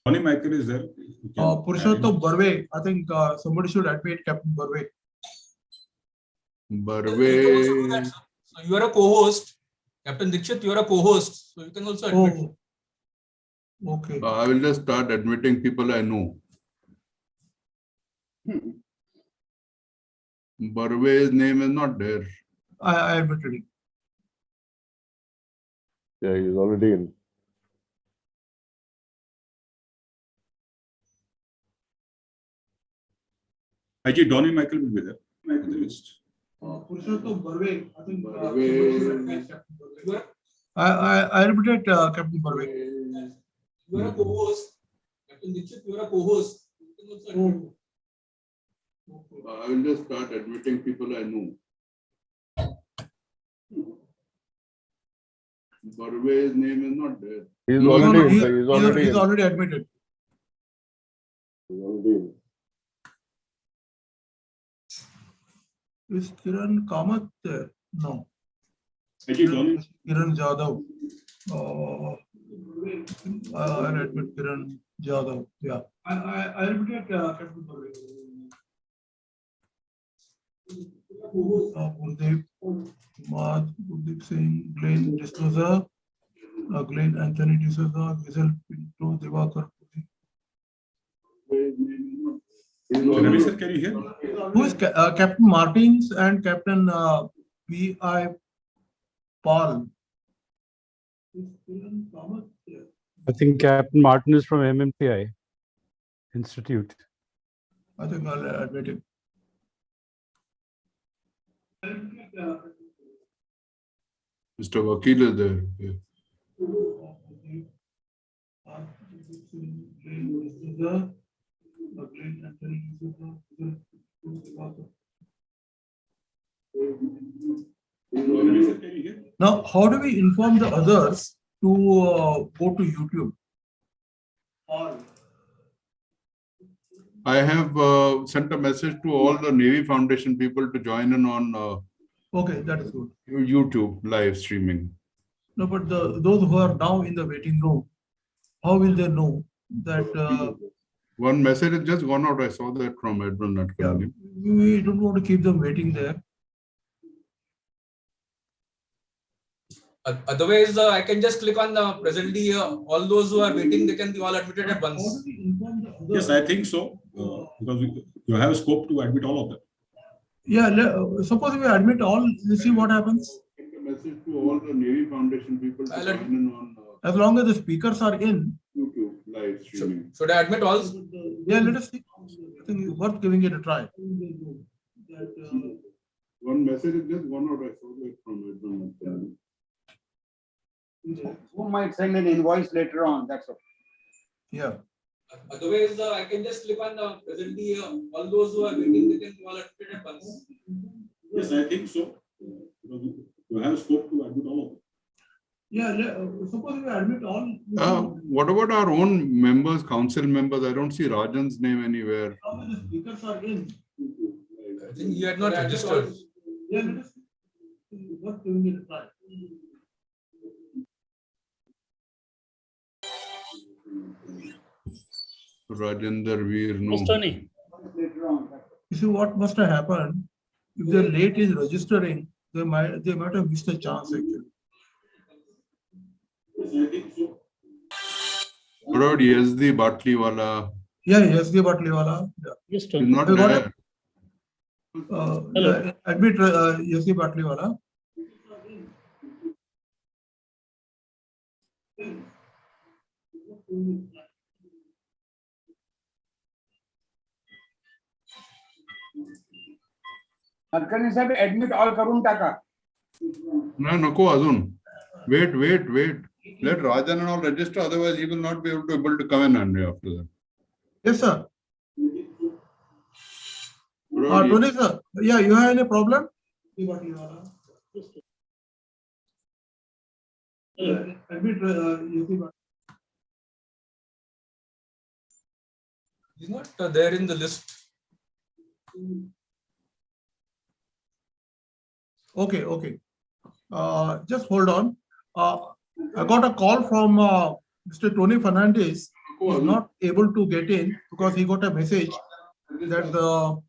Tony Michael is there. Purushottam Barve. I think somebody should admit Captain Barve. Barve. So you are a co-host. Captain Dikshit, you are a co-host. So you can also admit. Oh. Okay. I will just start admitting people I know. Barve's name is not there. I admitted it. Yeah, he's already in. IG Donny Michael will be there. On the list. Purushottam Barve. I think Barve. I admitted Captain Barve. You are a co-host. Captain Dikshit, you are a co-host. You can also admit. I will just start admitting people I know. Barve's name is not there. He's No, already no, in. Sir. He's already admitted. He's already in. Is Kiran Kamath there? No. IG Donny. Kiran Jadhav. I'll admit Kiran Jadhav. Yeah. I admitted Captain Barve. Gurdeep, Mad, Gurdeep Singh, Glenn D'Souza, Glenn Anthony D'Souza, Giselle Pinto, Devakar. Ravi sir, can you hear? Who is Captain Martins and Captain P.I. Paul? I think Captain Martin is from MMPI Institute. I think I'll admit it. Mr. Vakil is there. Yeah. Ravi sir, can you hear? Now, how do we inform the others to go to YouTube? I have sent a message to all the Navy Foundation people to join in on Okay, that is good. YouTube live streaming. No, but those who are now in the waiting room, how will they know that? One message has just gone out. I saw that from Edwin Yeah, Natkan. we don't want to keep them waiting there. Otherwise, I can just click on the presently all those who are waiting, they can be all admitted at How once. do we inform the others? Yes, I think so. Because you have a scope to admit all of them. Yeah, suppose we admit all, let's see what happens. Sent a message to all the Navy Foundation people to I'll join in on As long as the speakers are in, YouTube live streaming. Should I admit all? yeah, let us see. I think it's worth giving it a try. One message has just gone out. I saw that from Edwin Natkan. Who might send an invoice later on? That's all. Yeah. Otherwise, I can just click on the presently all those who are waiting, they can be all admitted at once. Yes, I think so. Because you have a scope to admit all of them. Yeah, suppose we admit all. What about our own members, council members? I don't see Rajan's name anywhere. As long as the speakers are in. I think he had not registered. Yeah, let us see. Worth giving it a try. Rajendra Veer, no. Later on. You see what must have happened? If they're late in registering, they might have missed a chance actually. Yes, I think so. What about Yazdi Batliwala? Yeah, yes, the Batliwala. Yeah. Yes, He's not We got there. Admit Yasi Batliwala. Harkani Saheb admit all करून टाका. No, नको अजून. Wait. Let Rajan and all register. Otherwise, he will not be able to come in Andre after that. Yes, sir. What about Tony, sir. Yeah, you have any problem? Admit Yasi Batliwala. He's not there in the list. Okay. Just hold on. I got a call from Mr. Tony Fernandez. is not able to get in because he got a message that the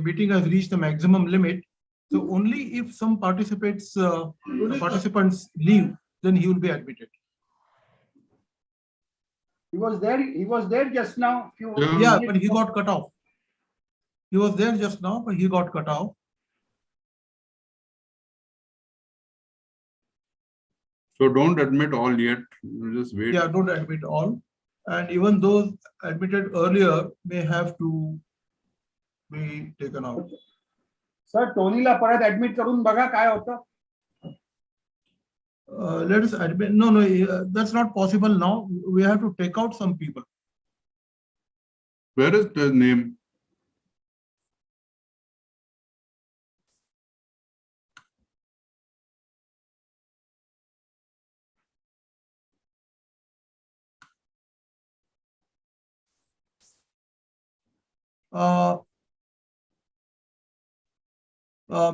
meeting has reached the maximum limit. So only if some participants leave, then he will be admitted. He was there just now. Yeah, but he got cut off. He was there just now, but he got cut off. So don't admit all yet. Just wait. Yeah, don't admit all. And even those admitted earlier may have to be taken out. Sir, Tonyला परत admit करून बघा काय होतं. Let us admit. No, that's not possible now. We have to take out some people. Where is the name?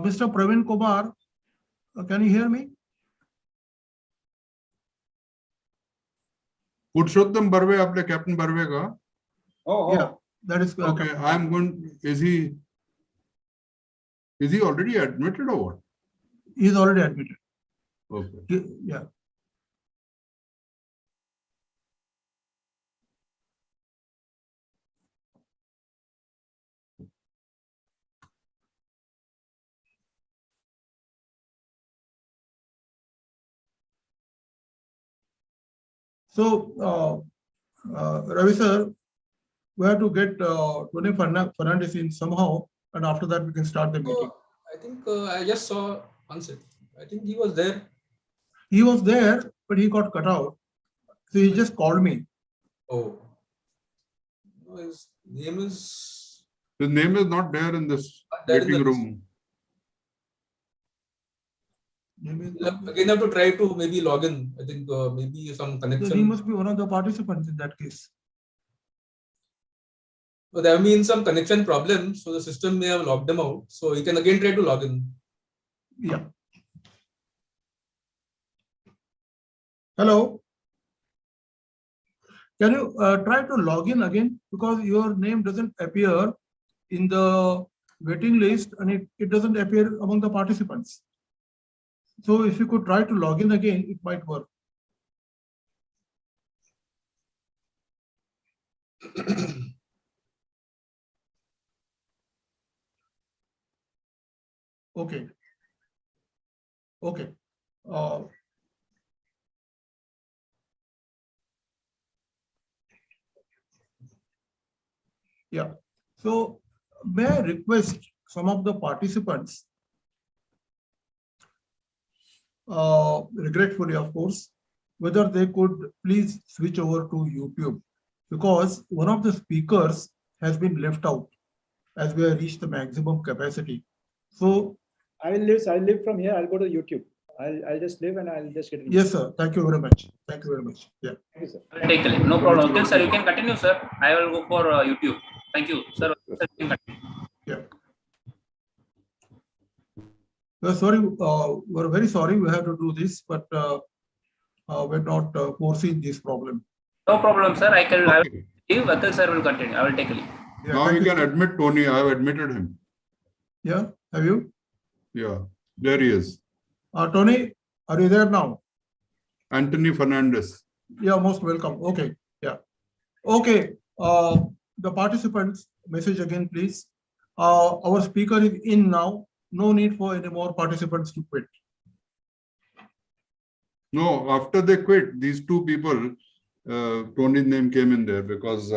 Mr. Praveen Kumar, can you hear me? Purushottam Barve, आपले Captain Barve का? Oh, Yeah, that is Okay, I'm going. Is he already admitted or what? He is already admitted. Okay. Yeah. So, Ravi sir, we have to get Tony Fernandez in somehow, and after that we can start the meeting. I think I just saw one second. I think he was there. He was there, but he got cut out. So he just called me. Oh. No, his name is not there in this there in waiting the room. Again, have to try to maybe log in. I think maybe some connection. So he must be one of the participants in that case. So there have been some connection problems, so the system may have logged them out. So you can again try to log in. Yeah. Hello. Can you try to log in again, because your name doesn't appear in the waiting list and it doesn't appear among the participants. So if you could try to log in again, it might work. Okay. Okay. Yeah. So may I request some of the participants, regretfully, of course, whether they could please switch over to YouTube, because one of the speakers has been left out as we have reached the maximum capacity. So I'll live from here. I'll go to YouTube. I'll just live and I'll just get it. Yes, sir. Thank you very much. Thank you very much. Yeah. Thank you, sir. I'll take a leave. No problem. Okay, sir, you can continue, sir. I will go for YouTube. Thank you, sir. Sir, you can continue. Yeah. We're sorry. We're very sorry we have to do this, but we're not foreseeing this problem. No problem, sir. I will Okay. leave. Akhil sir will continue. I will take a leave. Yeah, Now thank you can admit Tony. I have admitted him. Yeah. Have you? Yeah, there he is. Tony, are you there now? Anthony Fernandez. Yeah, most welcome. Okay. Yeah. Okay. The participants, message again, please. Our speaker is in now. No need for any more participants to quit. No, after they quit, these two people, Tony's name came in there because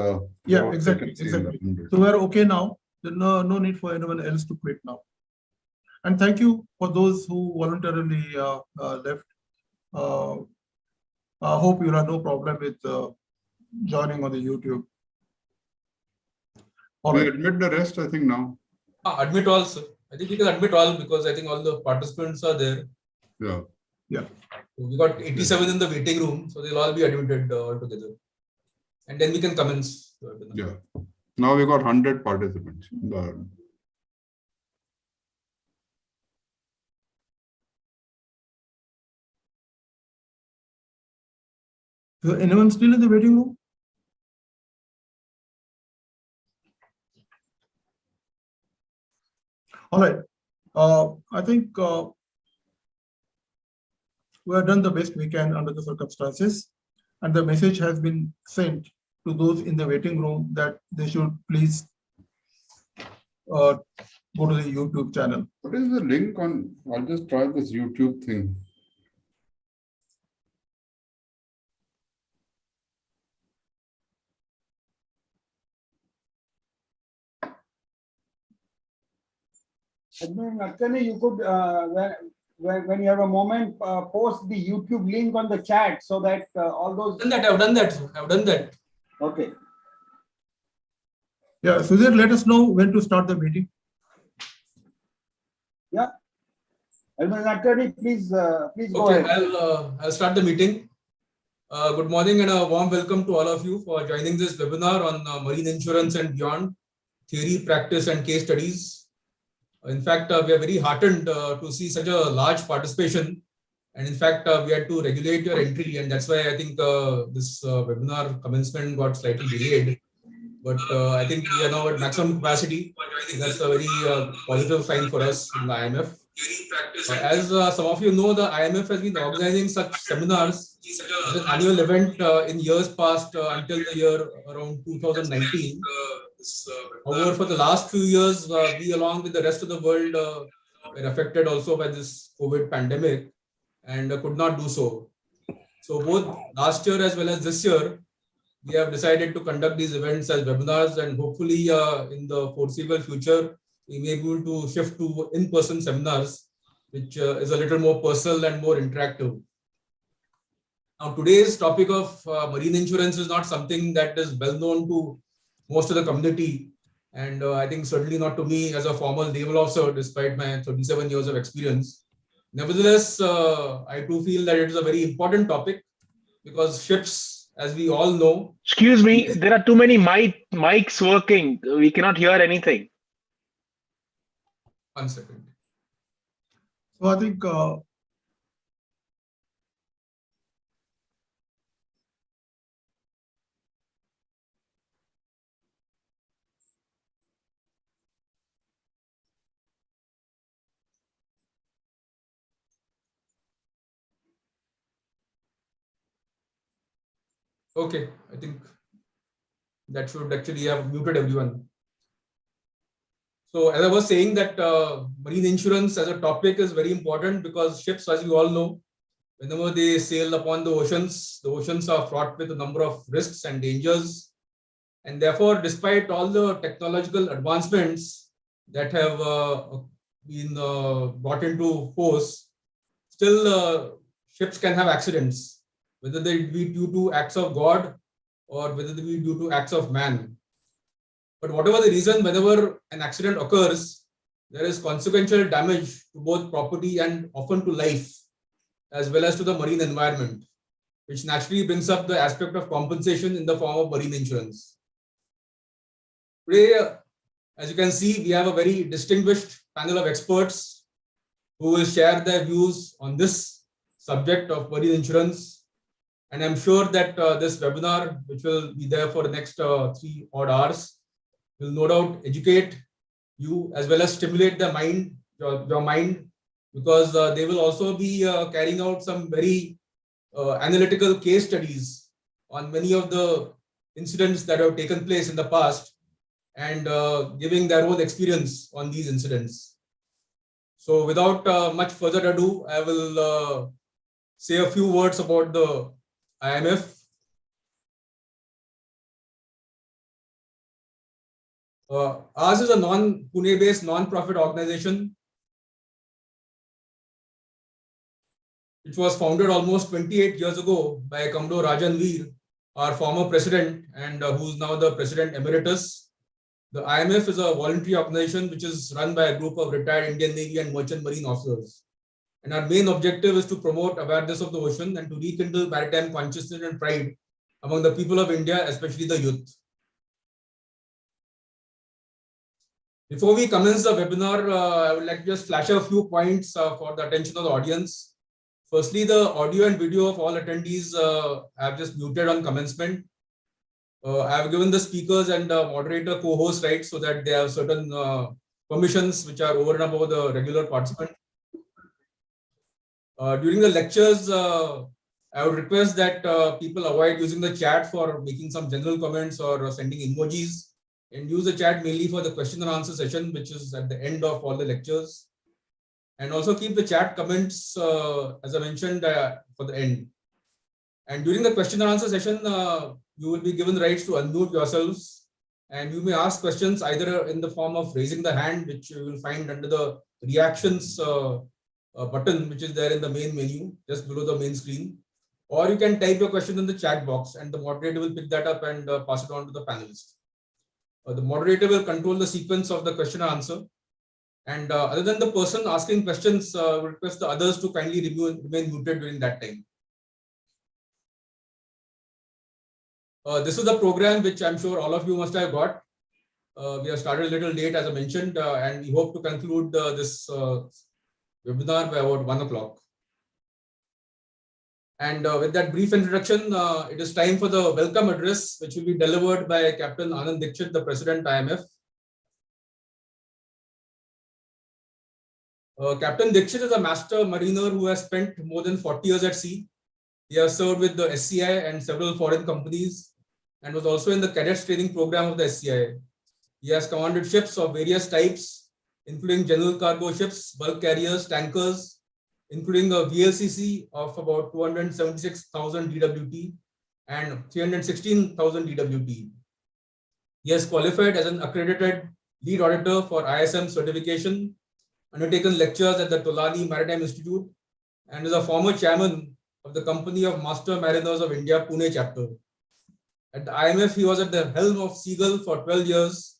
Yeah, exactly. Exactly. So we're okay now. There's no need for anyone else to quit now. And thank you for those who voluntarily left. I hope you have no problem with joining on the YouTube. All We right. admit the rest, I think, now. Admit all, sir. I think we can admit all because I think all the participants are there. Yeah. Yeah. So we got 87 in the waiting room, so they'll all be admitted all together. And then we can commence. Yeah. Now we got 100 participants. So anyone still in the waiting room? All right. I think we have done the best we can under the circumstances, and the message has been sent to those in the waiting room that they should please go to the YouTube channel. What is the link on? I'll just try this YouTube thing. Admin Attorney, you could, when you have a moment, post the YouTube link on the chat so that all those. I've done that. I've done that. Okay. Yeah, Sudhir, let us know when to start the meeting. Yeah. Admin Attorney, please go Okay, ahead. I'll start the meeting. Good morning and a warm welcome to all of you for joining this webinar on marine insurance and beyond, theory, practice, and case studies. In fact, we are very heartened to see such a large participation. And in fact, we had to regulate your entry, and that's why I think this webinar commencement got slightly delayed. But I think we are now at maximum capacity. That's a very positive sign for us in the IMF. As some of you know, the IMF has been organizing such seminars as an annual event in years past until the year around 2019. However, for the last few years, we along with the rest of the world were affected also by this COVID pandemic and could not do so. So both last year as well as this year, we have decided to conduct these events as webinars, and hopefully in the foreseeable future, we may be able to shift to in-person seminars, which is a little more personal and more interactive. Now, today's topic of marine insurance is not something that is well known to most of the community, and I think certainly not to me as a former naval officer, despite my 37 years of experience. Nevertheless, I do feel that it is a very important topic because ships, as we all know. Excuse me, there are too many mics working. We cannot hear anything. 1 second. So I think Okay, I think that should actually have muted everyone. So as I was saying that marine insurance as a topic is very important because ships, as you all know, whenever they sail upon the oceans are fraught with a number of risks and dangers. And therefore, despite all the technological advancements that have been brought into force, still ships can have accidents, whether they be due to acts of God or whether they be due to acts of man. But whatever the reason, whenever an accident occurs, there is consequential damage to both property and often to life, as well as to the marine environment, which naturally brings up the aspect of compensation in the form of marine insurance. Today, as you can see, we have a very distinguished panel of experts who will share their views on this subject of marine insurance. And I'm sure that this webinar, which will be there for the next 3 odd hours, will no doubt educate you as well as stimulate the mind, your mind, because they will also be carrying out some very analytical case studies on many of the incidents that have taken place in the past and giving their own experience on these incidents. So without much further ado, I will say a few words about the IMF. Ours is a Pune-based non-profit organization which was founded almost 28 years ago by Commodore Rajan Veer, our former president, and who is now the president emeritus. The IMF is a voluntary organization which is run by a group of retired Indian Navy and Merchant Marine officers. And our main objective is to promote awareness of the ocean and to rekindle maritime consciousness and pride among the people of India, especially the youth. Before we commence the webinar, I would like to just flash a few points for the attention of the audience. Firstly, the audio and video of all attendees I have just muted on commencement. I have given the speakers and moderator co-host rights so that they have certain permissions which are over and above the regular participant. During the lectures, I would request that people avoid using the chat for making some general comments or sending emojis, and use the chat mainly for the question and answer session, which is at the end of all the lectures. And also keep the chat comments, as I mentioned, for the end. And during the question and answer session, you will be given the rights to unmute yourselves, and you may ask questions either in the form of raising the hand, which you will find under the reactions button, which is there in the main menu, just below the main screen, or you can type your question in the chat box, and the moderator will pick that up and pass it on to the panelist. The moderator will control the sequence of the question and answer. And other than the person asking questions, we request the others to kindly remain muted during that time. This is the program which I'm sure all of you must have got. We have started a little late, as I mentioned, and we hope to conclude this webinar by about 1 o'clock. And with that brief introduction, it is time for the welcome address, which will be delivered by Captain Anand Dixit, the President, IMF. Captain Dixit is a master mariner who has spent more than 40 years at sea. He has served with the SCI and several foreign companies, and was also in the cadets training program of the SCI. He has commanded ships of various types, including general cargo ships, bulk carriers, tankers, including a VLCC of about 276,000 DWT and 316,000 DWT. He has qualified as an accredited lead auditor for ISM certification, undertaken lectures at the Tolani Maritime Institute, and is a former chairman of the Company of Master Mariners of India, Pune chapter. At the IMF, he was at the helm of Seagull for 12 years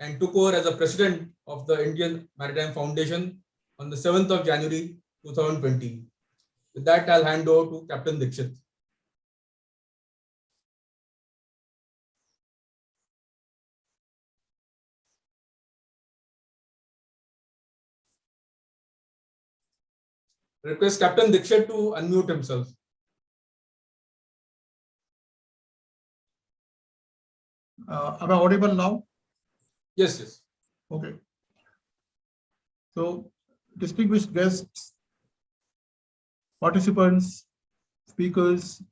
and took over as the president of the Indian Maritime Foundation on the 7th of January 2020. With that, I'll hand over to Captain Dixit. Request Captain Dixit to unmute himself. Am I audible now? Yes, yes. Okay. So, distinguished guests, participants, speakers,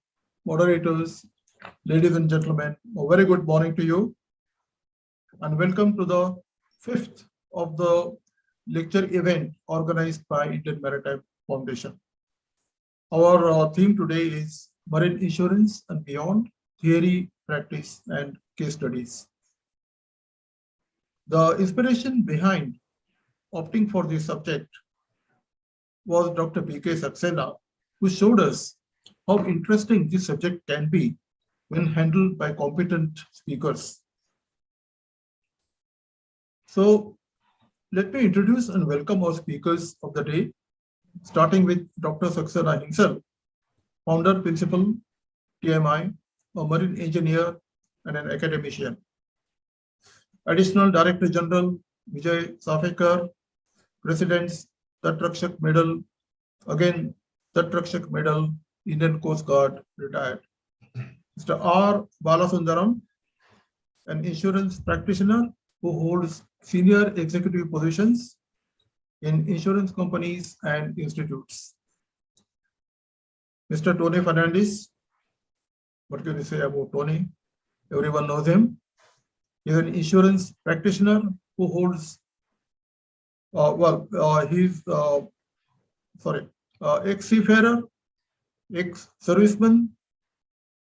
moderators, ladies and gentlemen, a very good morning to you, and welcome to the 5th of the lecture event organized by Indian Maritime Foundation. Our theme today is Marine Insurance and Beyond, Theory, Practice, and Case Studies. The inspiration behind opting for this subject was Dr. B.K. Saxena, who showed us how interesting this subject can be when handled by competent speakers. So let me introduce and welcome our speakers of the day, starting with Dr. Saxena himself, founder, principal, TMI, a marine engineer and an academician. Additional Director General Vijay Safekar, President's Tat Rakshak Medal, again Tat Rakshak Medal, Indian Coast Guard, retired. Mr. R. Balasundaram, an insurance practitioner who holds senior executive positions in insurance companies and institutes. Mr. Tony Fernandez, what can you say about Tony? Everyone knows him. He is an insurance practitioner who holds, ex-seafarer, ex-serviceman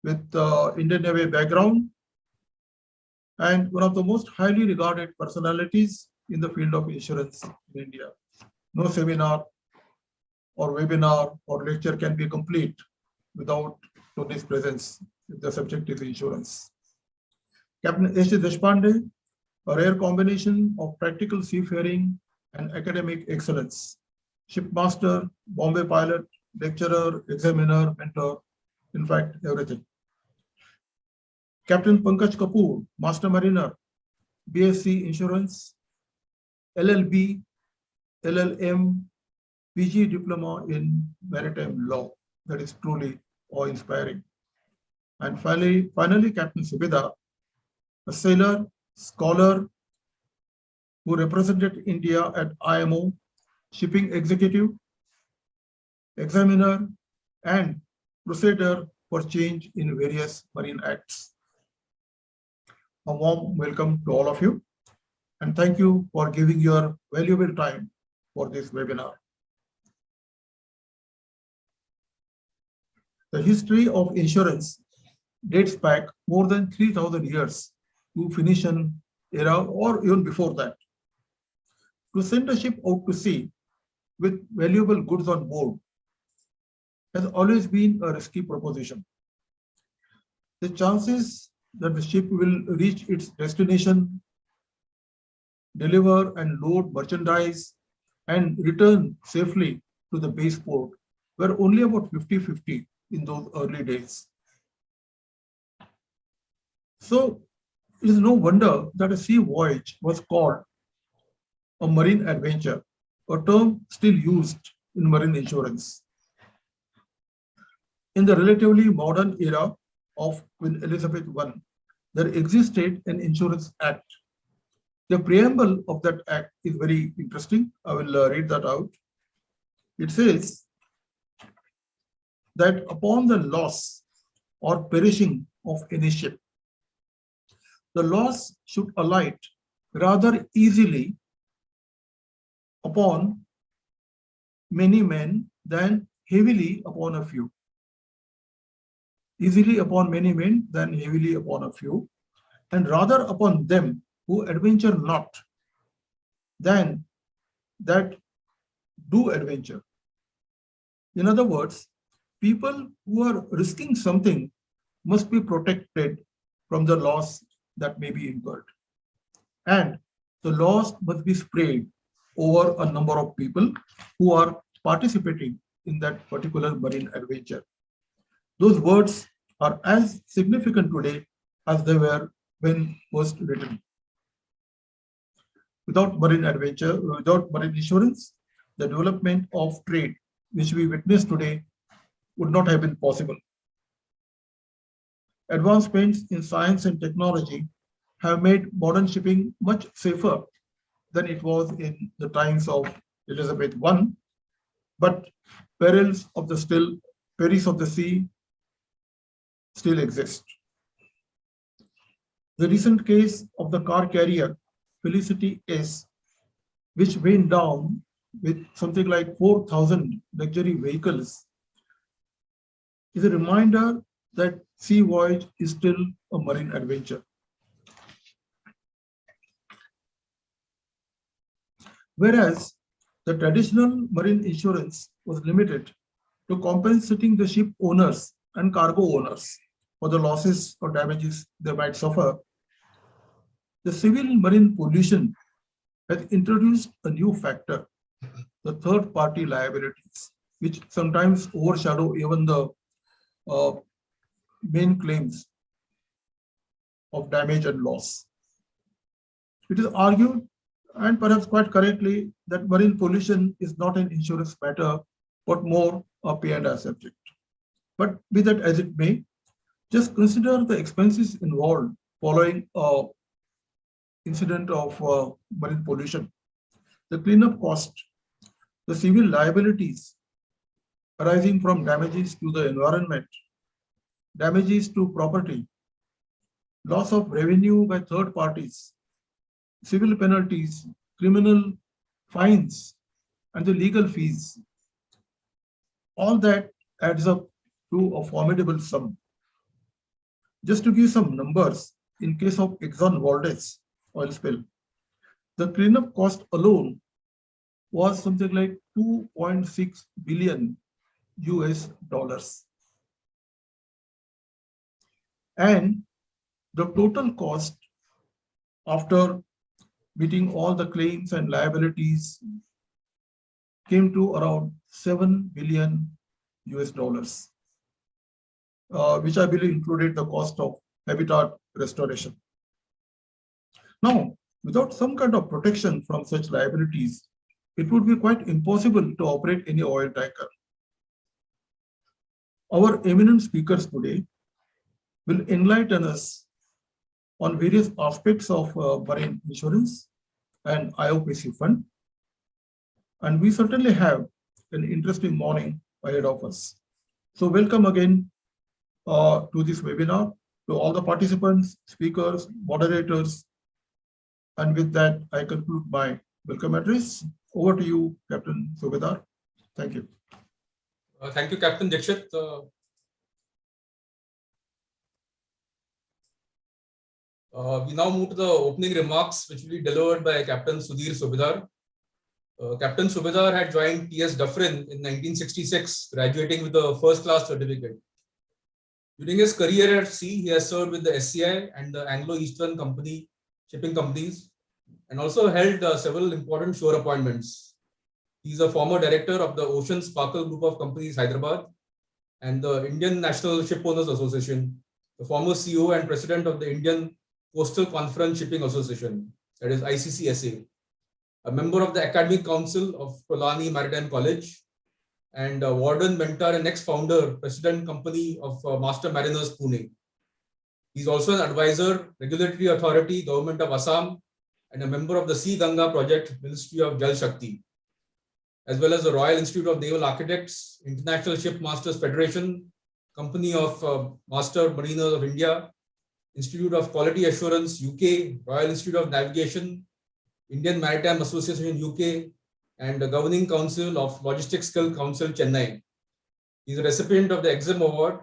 with Indian Navy background, and one of the most highly regarded personalities in the field of insurance in India. No seminar or webinar or lecture can be complete without Tony's presence if the subject is insurance. Captain H.D. Deshpande, a rare combination of practical seafaring and academic excellence. Shipmaster, Bombay pilot, lecturer, examiner, mentor, in fact, everything. Captain Pankaj Kapoor, Master Mariner, BSc Insurance, LLB, LLM, PG Diploma in Maritime Law. That is truly awe-inspiring. And finally, Captain Subeda, a sailor, scholar, who represented India at IMO, shipping executive, examiner, and crusader for change in various marine acts. A warm welcome to all of you, and thank you for giving your valuable time for this webinar. The history of insurance dates back more than 3,000 years to Phoenician era or even before that. To send a ship out to sea with valuable goods on board has always been a risky proposition. The chances that the ship will reach its destination, deliver and load merchandise, and return safely to the base port were only about 50-50 in those early days. So it is no wonder that a sea voyage was called a marine adventure, a term still used in marine insurance. In the relatively modern era of Queen Elizabeth I, there existed an insurance act. The preamble of that act is very interesting. I will read that out. It says that upon the loss or perishing of any ship, the loss should alight rather easily upon many men than heavily upon a few. Easily upon many men than heavily upon a few, and rather upon them who adventure not than that do adventure. In other words, people who are risking something must be protected from the loss that may be incurred. And the loss must be spread over a number of people who are participating in that particular marine adventure. Those words are as significant today as they were when first written. Without marine adventure, without marine insurance, the development of trade, which we witness today, would not have been possible. Advancements in science and technology have made modern shipping much safer than it was in the times of Elizabeth I, but perils of the sea still exist. The recent case of the car carrier Felicity S, which went down with something like 4,000 luxury vehicles, is a reminder that sea voyage is still a marine adventure. Whereas the traditional marine insurance was limited to compensating the ship owners and cargo owners for the losses or damages they might suffer, the civil marine pollution has introduced a new factor, the third-party liabilities, which sometimes overshadow even the main claims of damage and loss. It is argued, and perhaps quite correctly, that marine pollution is not an insurance matter, but more a P&I subject. But be that as it may, just consider the expenses involved following an incident of marine pollution. The cleanup cost, the civil liabilities arising from damages to the environment, damages to property, loss of revenue by third parties, civil penalties, criminal fines, and the legal fees. All that adds up to a formidable sum. Just to give some numbers, in case of Exxon Valdez oil spill, the cleanup cost alone was something like $2.6 billion. And the total cost after meeting all the claims and liabilities came to around $7 billion, which I believe included the cost of habitat restoration. Now, without some kind of protection from such liabilities, it would be quite impossible to operate any oil tanker. Our eminent speakers today will enlighten us on various aspects of marine insurance and IOPC fund. And we certainly have an interesting morning ahead of us. So welcome again to this webinar, to all the participants, speakers, moderators. And with that, I conclude my welcome address. Over to you, Captain Subedar. Thank you. Thank you, Captain Dixit. We now move to the opening remarks, which will be delivered by Captain Sudhir Subedar. Captain Subedar had joined T.S. Dufferin in 1966, graduating with a first-class certificate. During his career at sea, he has served with the SCI and the Anglo-Eastern Company shipping companies, and also held several important shore appointments. He is a former director of the Ocean Sparkle Group of Companies, Hyderabad, and the Indian National Shipowners Association, the former CEO and president of the Indian Coastal Conference Shipping Association, that is ICCSA, a member of the Academic Council of Kolani Maritime College, and a warden, mentor, and ex-founder, president company of Master Mariners Pune. He is also an advisor, regulatory authority, Government of Assam, and a member of the Sea Ganga project, Ministry of Jal Shakti, as well as the Royal Institute of Naval Architects, International Ship Masters Federation, Company of Master Mariners of India, Institute of Quality Assurance, UK, Royal Institute of Navigation, Indian Maritime Association, UK, and the Governing Council of Logistics Skill Council, Chennai. He is a recipient of the EXIM Award,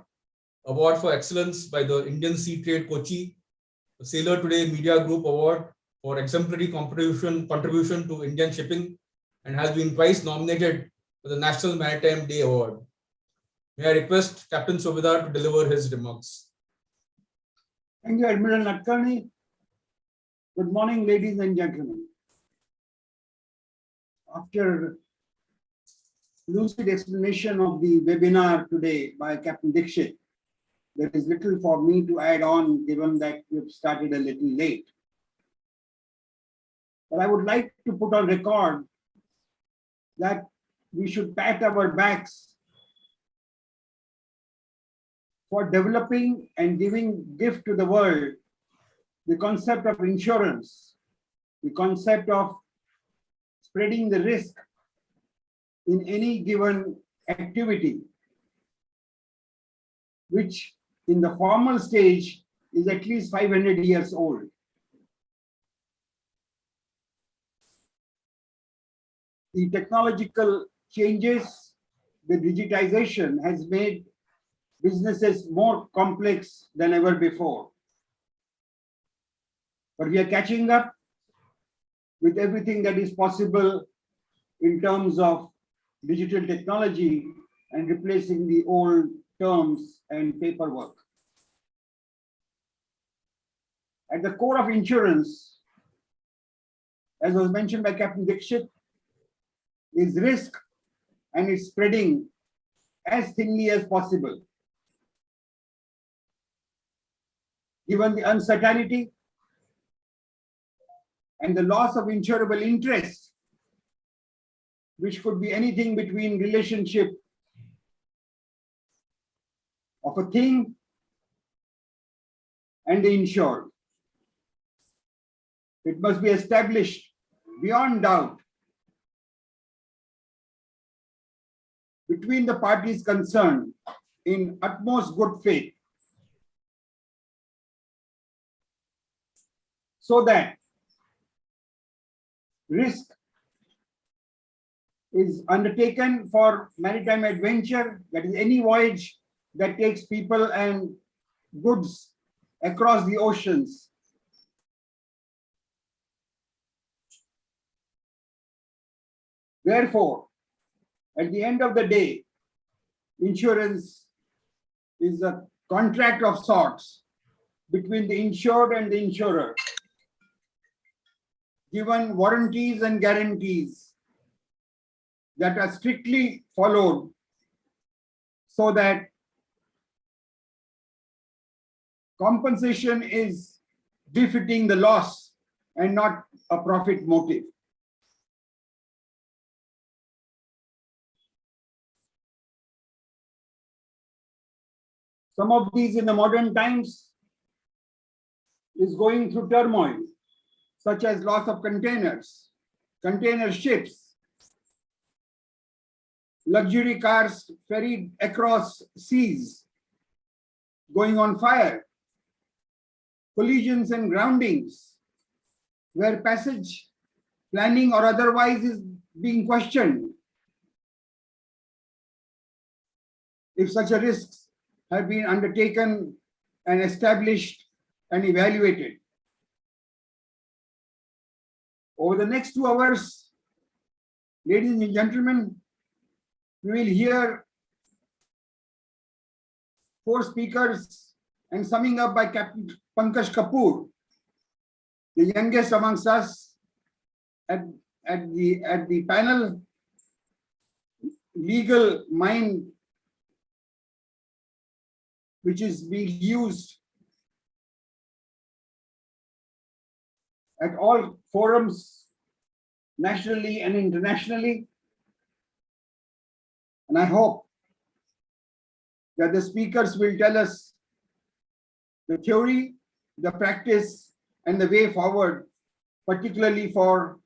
Award for Excellence by the Indian Sea Trade Kochi, the Sailor Today Media Group Award for exemplary contribution to Indian shipping, and has been twice nominated for the National Maritime Day Award. May I request Captain Subedar to deliver his remarks. Thank you, Admiral Natkani. Good morning, ladies and gentlemen. After lucid explanation of the webinar today by Captain Dixit, there is little for me to add on, given that we've started a little late. But I would like to put on record that we should pat our backs for developing and giving gift to the world the concept of insurance, the concept of spreading the risk in any given activity, which in the formal stage is at least 500 years old. The technological changes, the digitization has made businesses more complex than ever before. But we are catching up with everything that is possible in terms of digital technology and replacing the old terms and paperwork. At the core of insurance, as was mentioned by Captain Dixit, is risk, and it's spreading as thinly as possible. Given the uncertainty and the loss of insurable interest, which could be anything between relationship of a thing and the insured. It must be established beyond doubt between the parties concerned in utmost good faith, so that risk is undertaken for maritime adventure, that is any voyage that takes people and goods across the oceans. Therefore, at the end of the day, insurance is a contract of sorts between the insured and the insurer, given warranties and guarantees that are strictly followed, so that compensation is befitting the loss and not a profit motive. Some of these in the modern times is going through turmoil. such as loss of containers, container ships, luxury cars ferried across seas, going on fire, collisions and groundings, where passage planning or otherwise is being questioned. If such a risks have been undertaken and established and evaluated. Over the next 2 hours, ladies and gentlemen, we will hear 4 speakers and summing up by Captain Pankaj Kapoor, the youngest amongst us at the panel, legal mind which is being used at all forums, nationally and internationally. And I hope that the speakers will tell us the theory, the practice, and the way forward, particularly for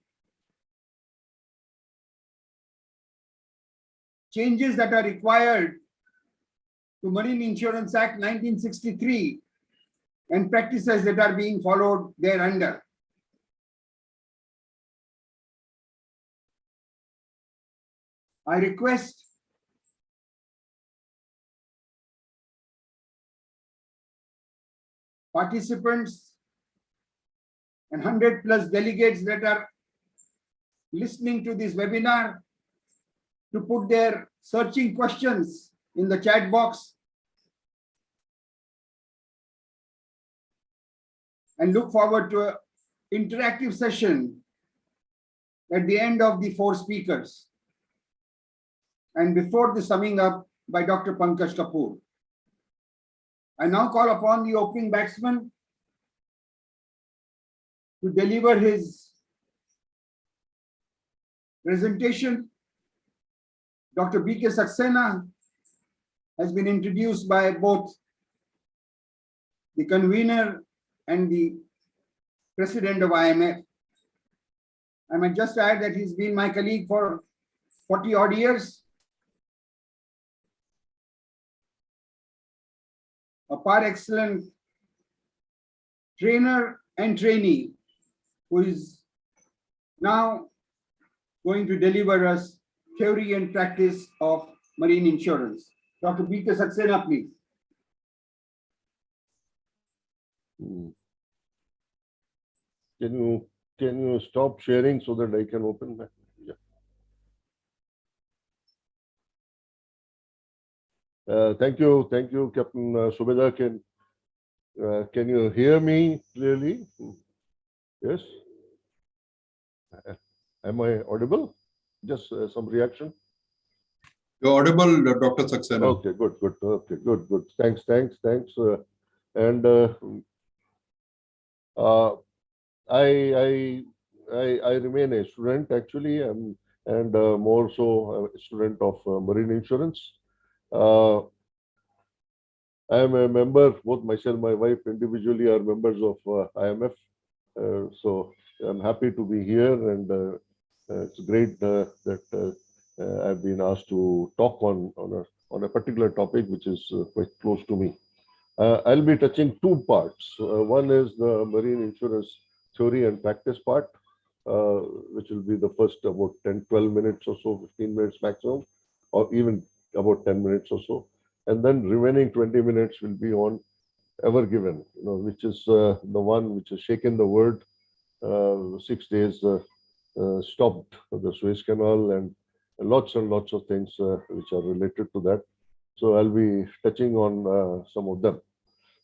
changes that are required to Marine Insurance Act 1963 and practices that are being followed thereunder. I request participants and 100+ delegates that are listening to this webinar to put their searching questions in the chat box and look forward to an interactive session at the end of the 4 speakers and before the summing up by Dr. Pankaj Kapoor. I now call upon the opening batsman to deliver his presentation. Dr. B.K. Saxena has been introduced by both the convener and the president of IMF. I might just add that he's been my colleague for 40 odd years. A par excellence trainer and trainee who is now going to deliver us theory and practice of marine insurance. Dr. B.K. Saxena, please. Can you stop sharing so that I can open my? Yeah. Thank you, Captain Subedar. Can you hear me clearly? Yes. Am I audible? Just some reaction. You're audible, Dr. Saxena. Okay, good. Okay, good. Thanks. I remain a student actually, and more so a student of marine insurance. I am a member. Both myself and my wife individually are members of IMF. So I'm happy to be here, and it's great that I've been asked to talk on a particular topic which is quite close to me. I'll be touching 2 parts. One is the marine insurance theory and practice part, which will be the first about 10-12 minutes or so, 15 minutes maximum, or even about 10 minutes or so. And then remaining 20 minutes will be on Ever Given, which is the one which has shaken the world. 6 days stopped the Suez Canal, and lots of things which are related to that. So I'll be touching on some of them.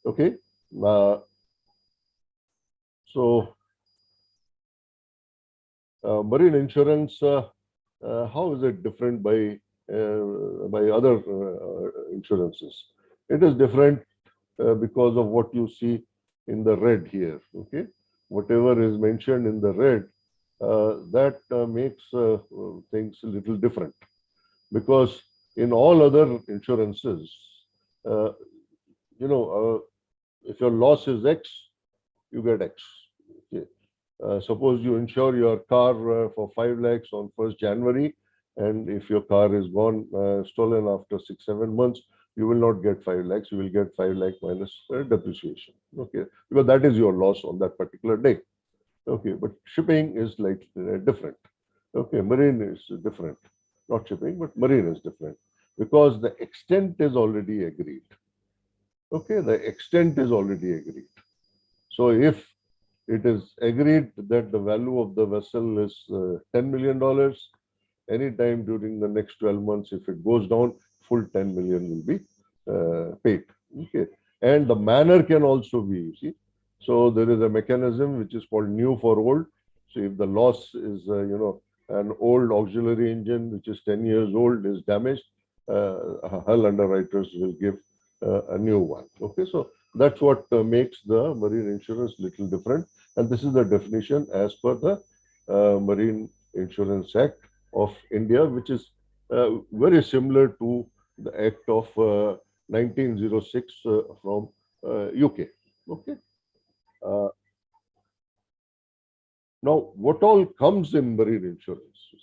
Okay. Marine insurance, how is it different by other insurances? It is different because of what you see in the red here. Okay, whatever is mentioned in the red, that makes things a little different, because in all other insurances, if your loss is X, you get X. Okay. Suppose you insure your car for 5 lakhs on 1st January, and if your car is gone, stolen after 6-7 months, you will not get 5 lakhs, you will get 5 lakh minus depreciation. Okay, because that is your loss on that particular day. Okay, but shipping is like different. Okay, marine is different. Not shipping, but marine is different because the extent is already agreed. Okay, the extent is already agreed. So if it is agreed that the value of the vessel is $10 million, anytime during the next 12 months, if it goes down, full 10 million will be paid. Okay, and the manner can also be, you see. So there is a mechanism which is called new for old. So if the loss is, an old auxiliary engine which is 10 years old is damaged, hull underwriters will give a new one. Okay, so that's what makes the marine insurance little different. And this is the definition as per the Marine Insurance Act of India, which is very similar to the Act of 1906 from UK. Okay. Now, what all comes in marine insurance? You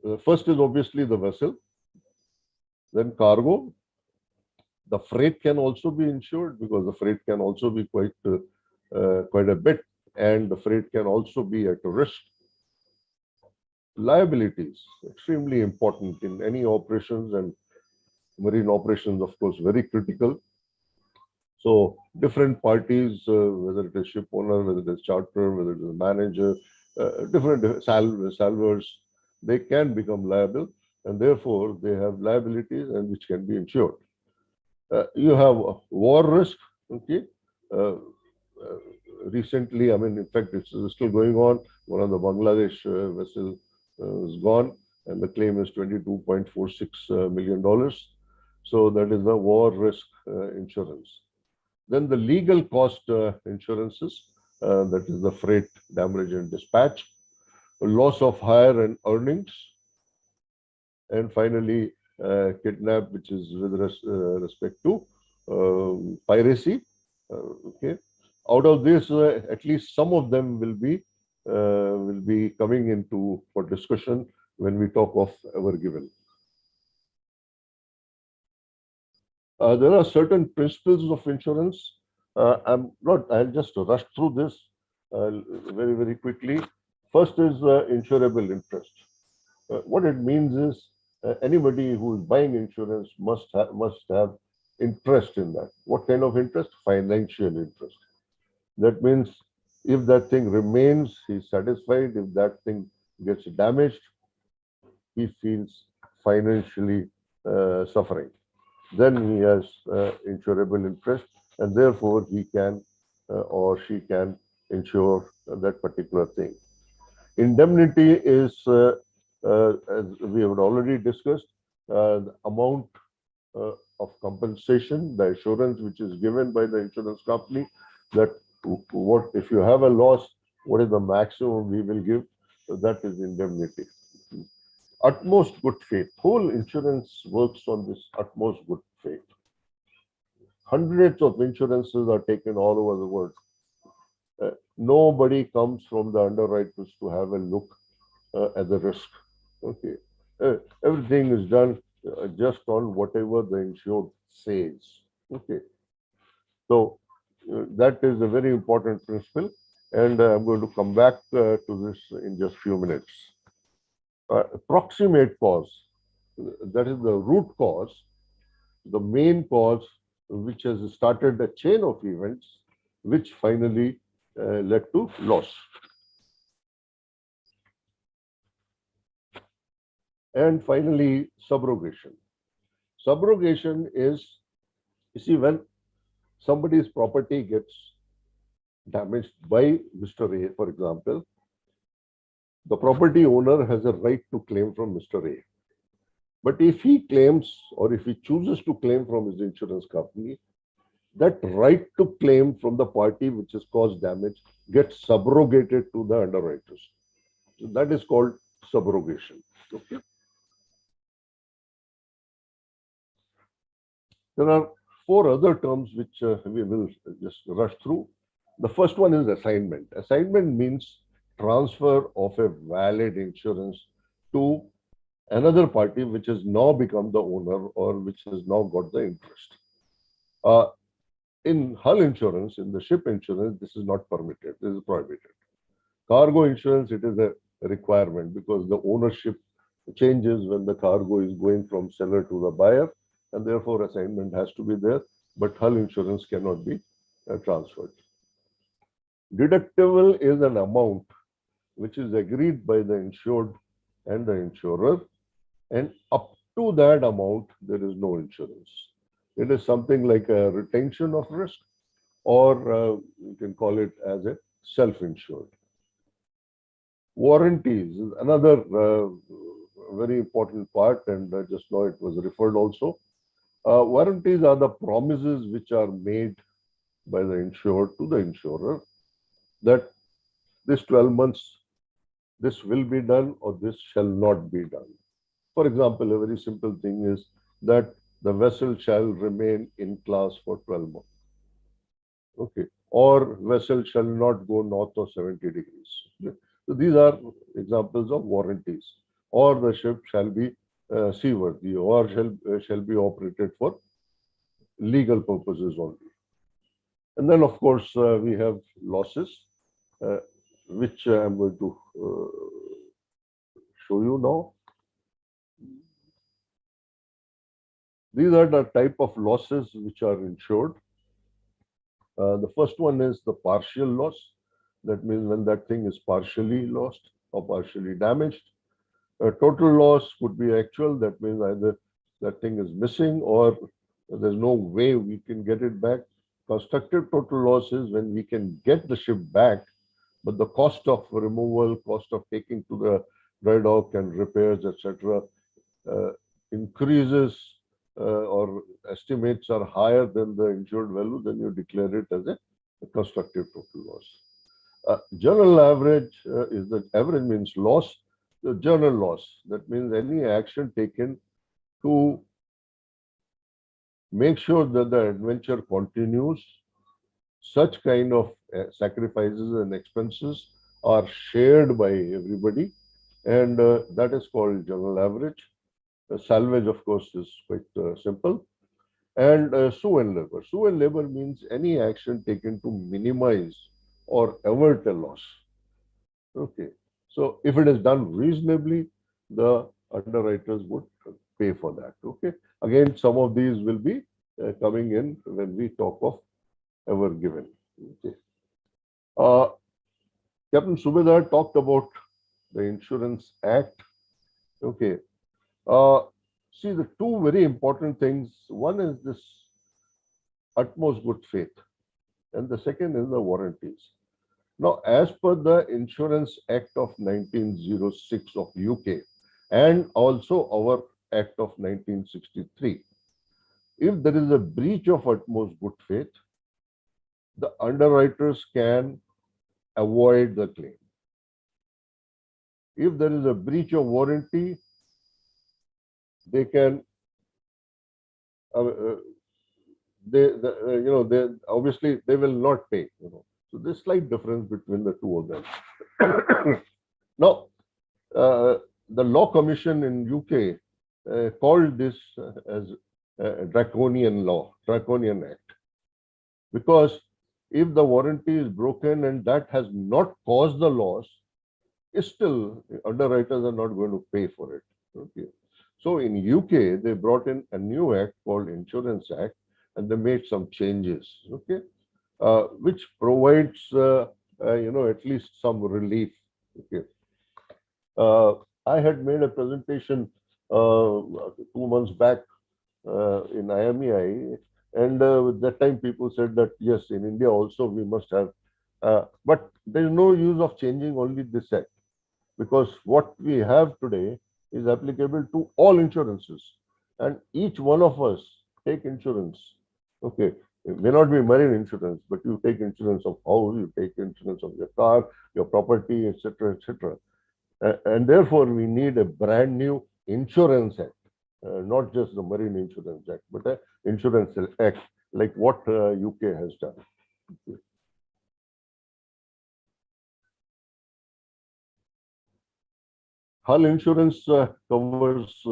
see, first is obviously the vessel, then cargo. The freight can also be insured because the freight can also be quite a bit, and the freight can also be at risk. Liabilities, extremely important in any operations, and marine operations, of course, very critical. So different parties, whether it is ship owner, whether it is charter, whether it is manager, different salvors, they can become liable, and therefore they have liabilities and which can be insured. You have war risk. Okay. Recently, I mean, in fact, it's still going on. One of the Bangladesh vessel is gone, and the claim is $22.46 million. So that is the war risk insurance. Then the legal cost insurances, that is the freight, damage and dispatch, loss of hire and earnings, and finally kidnap, which is with respect to piracy. Okay, out of this, at least some of them will be coming into for discussion when we talk of ever given. There are certain principles of insurance. I'll just rush through this very, very quickly. First is insurable interest. What it means is anybody who is buying insurance must have interest in that. What kind of interest? Financial interest. That means if that thing remains, he's satisfied. If that thing gets damaged, he feels financially suffering. Then he has insurable interest, and therefore he can or she can insure that particular thing. Indemnity is, as we have already discussed, the amount of compensation, the assurance which is given by the insurance company that what if you have a loss, what is the maximum we will give? So that is indemnity. Utmost good faith. Whole insurance works on this utmost good faith. Hundreds of insurances are taken all over the world. Nobody comes from the underwriters to have a look at the risk. Okay, everything is done just on whatever the insured says. Okay, so that is a very important principle, and I'm going to come back to this in just a few minutes. Proximate cause, that is the root cause, the main cause which has started a chain of events which finally led to loss. And finally, subrogation. Subrogation is, you see, when somebody's property gets damaged by Mr. A, for example, the property owner has a right to claim from Mr. A. But if he claims or if he chooses to claim from his insurance company, that right to claim from the party which has caused damage gets subrogated to the underwriters. So that is called subrogation. Okay. There are 4 other terms which we will just rush through. The first one is assignment. Assignment means transfer of a valid insurance to another party which has now become the owner or which has now got the interest. In hull insurance, in the ship insurance, this is not permitted, this is prohibited. Cargo insurance, it is a requirement because the ownership changes when the cargo is going from seller to the buyer, and therefore assignment has to be there, but hull insurance cannot be transferred. Deductible is an amount which is agreed by the insured and the insurer, and up to that amount, there is no insurance. It is something like a retention of risk, or you can call it as a self-insured. Warranties is another very important part, and just now it was referred also. Warranties are the promises which are made by the insured to the insurer that this 12 months, this will be done or this shall not be done. For example, a very simple thing is that the vessel shall remain in class for 12 months. Okay. Or vessel shall not go north of 70 degrees. Okay. So these are examples of warranties. Or the ship shall be seaworthy or shall be operated for legal purposes only. And then, of course, we have losses, which I'm going to show you now. These are the type of losses which are insured. The first one is the partial loss. That means when that thing is partially lost or partially damaged. Total loss could be actual. That means either that thing is missing or there's no way we can get it back. Constructive total loss is when we can get the ship back, but the cost of removal, cost of taking to the dry dock and repairs, etc., increases or estimates are higher than the insured value, then you declare it as a constructive total loss. General average is the average means loss. The general loss, that means any action taken to make sure that the adventure continues. Such kind of sacrifices and expenses are shared by everybody, and that is called general average. Salvage, of course, is quite simple. And sue and labor. Sue and labor means any action taken to minimize or avert a loss. Okay. So if it is done reasonably, the underwriters would pay for that. Okay. Again, some of these will be coming in when we talk of ever given. Okay. Captain Subedar talked about the Insurance Act. Okay. See, the two very important things. One is this utmost good faith, and the second is the warranties. Now, as per the Insurance Act of 1906 of UK and also our Act of 1963, if there is a breach of utmost good faith, the underwriters can avoid the claim. If there is a breach of warranty, they can they obviously they will not pay. So there's slight difference between the two of them. Now, the Law Commission in UK called this as a draconian law, draconian act, because if the warranty is broken and that has not caused the loss, still underwriters are not going to pay for it. Okay. So in UK, they brought in a new act called Insurance Act, and they made some changes. Okay. Which provides, at least some relief. Okay. I had made a presentation 2 months back in IMEI, and at that time people said that yes, in India also we must have, but there is no use of changing only this act, because what we have today is applicable to all insurances, and each one of us take insurance. Okay. It may not be marine insurance, but you take insurance of house, you take insurance of your car, your property, etc., etc. And therefore, we need a brand new Insurance Act, not just the Marine Insurance Act, but an Insurance Act like what UK has done. Hull insurance covers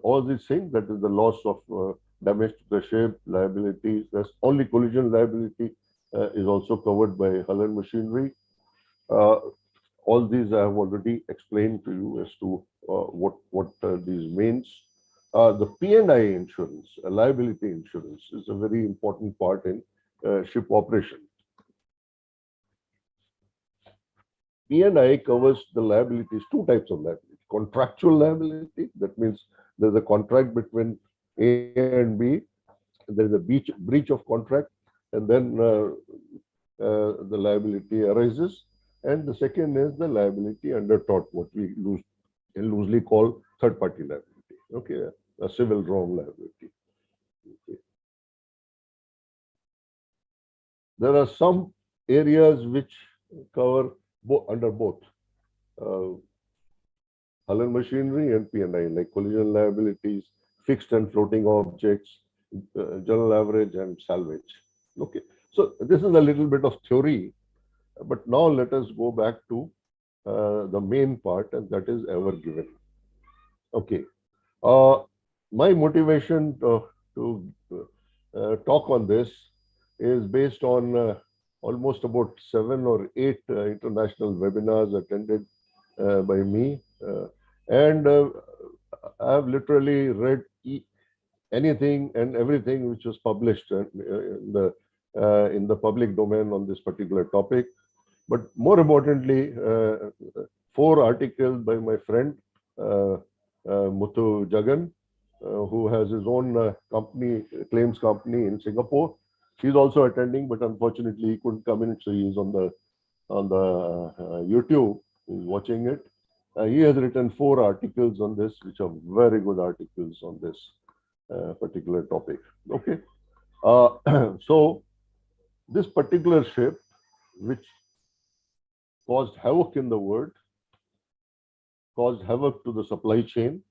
all these things. That is the loss of damage to the ship, liability. There's only collision liability is also covered by hull and machinery. All these I have already explained to you as to what these means. The P&I insurance, liability insurance, is a very important part in ship operation. P&I covers the liabilities, two types of liability. Contractual liability, that means there's a contract between A and B, and there is a breach of contract, and then the liability arises. And the second is the liability under tort, what we loosely call third-party liability. Okay, a civil wrong liability. Okay. There are some areas which cover under both hull and machinery and P&I, like collision liabilities, fixed and floating objects, general average, and salvage. Okay, so this is a little bit of theory, but now let us go back to the main part, and that is ever given. Okay, my motivation to talk on this is based on almost about 7 or 8 international webinars attended by me, and I've literally read anything and everything which was published in the public domain on this particular topic. But more importantly, 4 articles by my friend Muthu Jagan, who has his own company, claims company in Singapore. He's also attending, but unfortunately he couldn't come in, so he's on the YouTube. He's watching it. He has written 4 articles on this, which are very good articles on this particular topic. Okay, so this particular ship, which caused havoc in the world, caused havoc to the supply chain,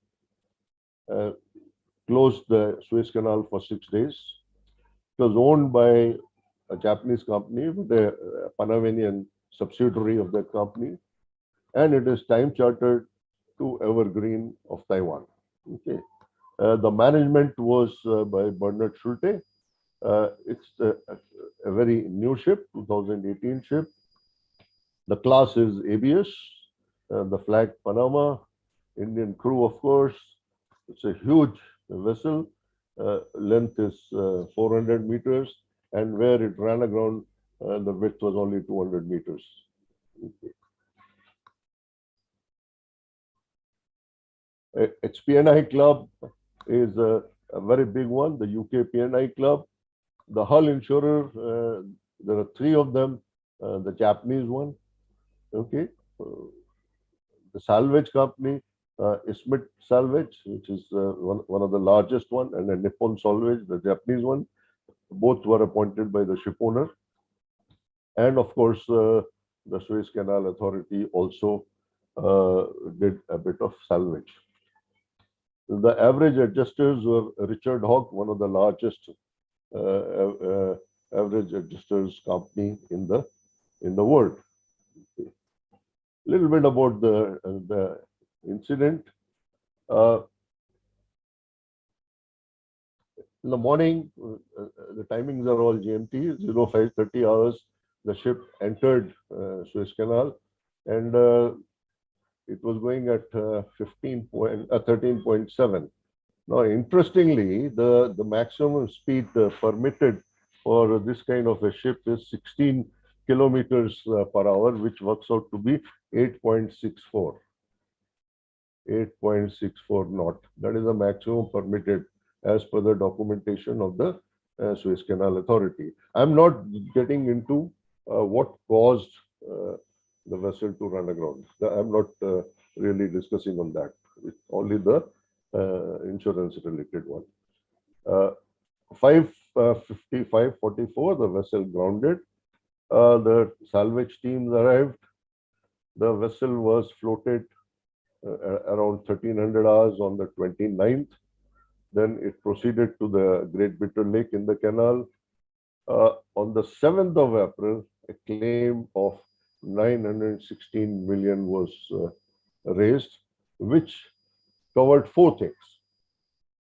closed the Suez Canal for 6 days. It was owned by a Japanese company with a Panamanian subsidiary of that company, and it is time chartered to Evergreen of Taiwan. Okay, the management was by Bernard Schulte. It's a very new ship, 2018 ship. The class is ABS, the flag Panama, Indian crew, of course. It's a huge vessel. Length is 400 meters, and where it ran aground, the width was only 200 meters. Okay. Its P&I club is a very big one, the UK P&I club. The hull insurer, there are 3 of them, the Japanese one. Okay, the salvage company, Smith Salvage, which is one of the largest one, and then Nippon Salvage, the Japanese one. Both were appointed by the ship owner. And of course, the Suez Canal Authority also did a bit of salvage. The average adjusters were Richard Hawk, one of the largest average adjusters company in the world. Okay. A little bit about the incident. In the morning, the timings are all GMT, 05:30 hours. The ship entered Suez Canal, and it was going at 13.7. Now, interestingly, the maximum speed permitted for this kind of a ship is 16 kilometers per hour, which works out to be 8.64. 8.64 knot. That is the maximum permitted as per the documentation of the Suez Canal Authority. I'm not getting into what caused the vessel to run aground. I'm not really discussing on that. It's only the insurance related one. 5:55:44, the vessel grounded. The salvage teams arrived. The vessel was floated around 1300 hours on the 29th. Then it proceeded to the Great Bitter Lake in the canal. On the 7th of April, a claim of 916 million was raised. which covered four things.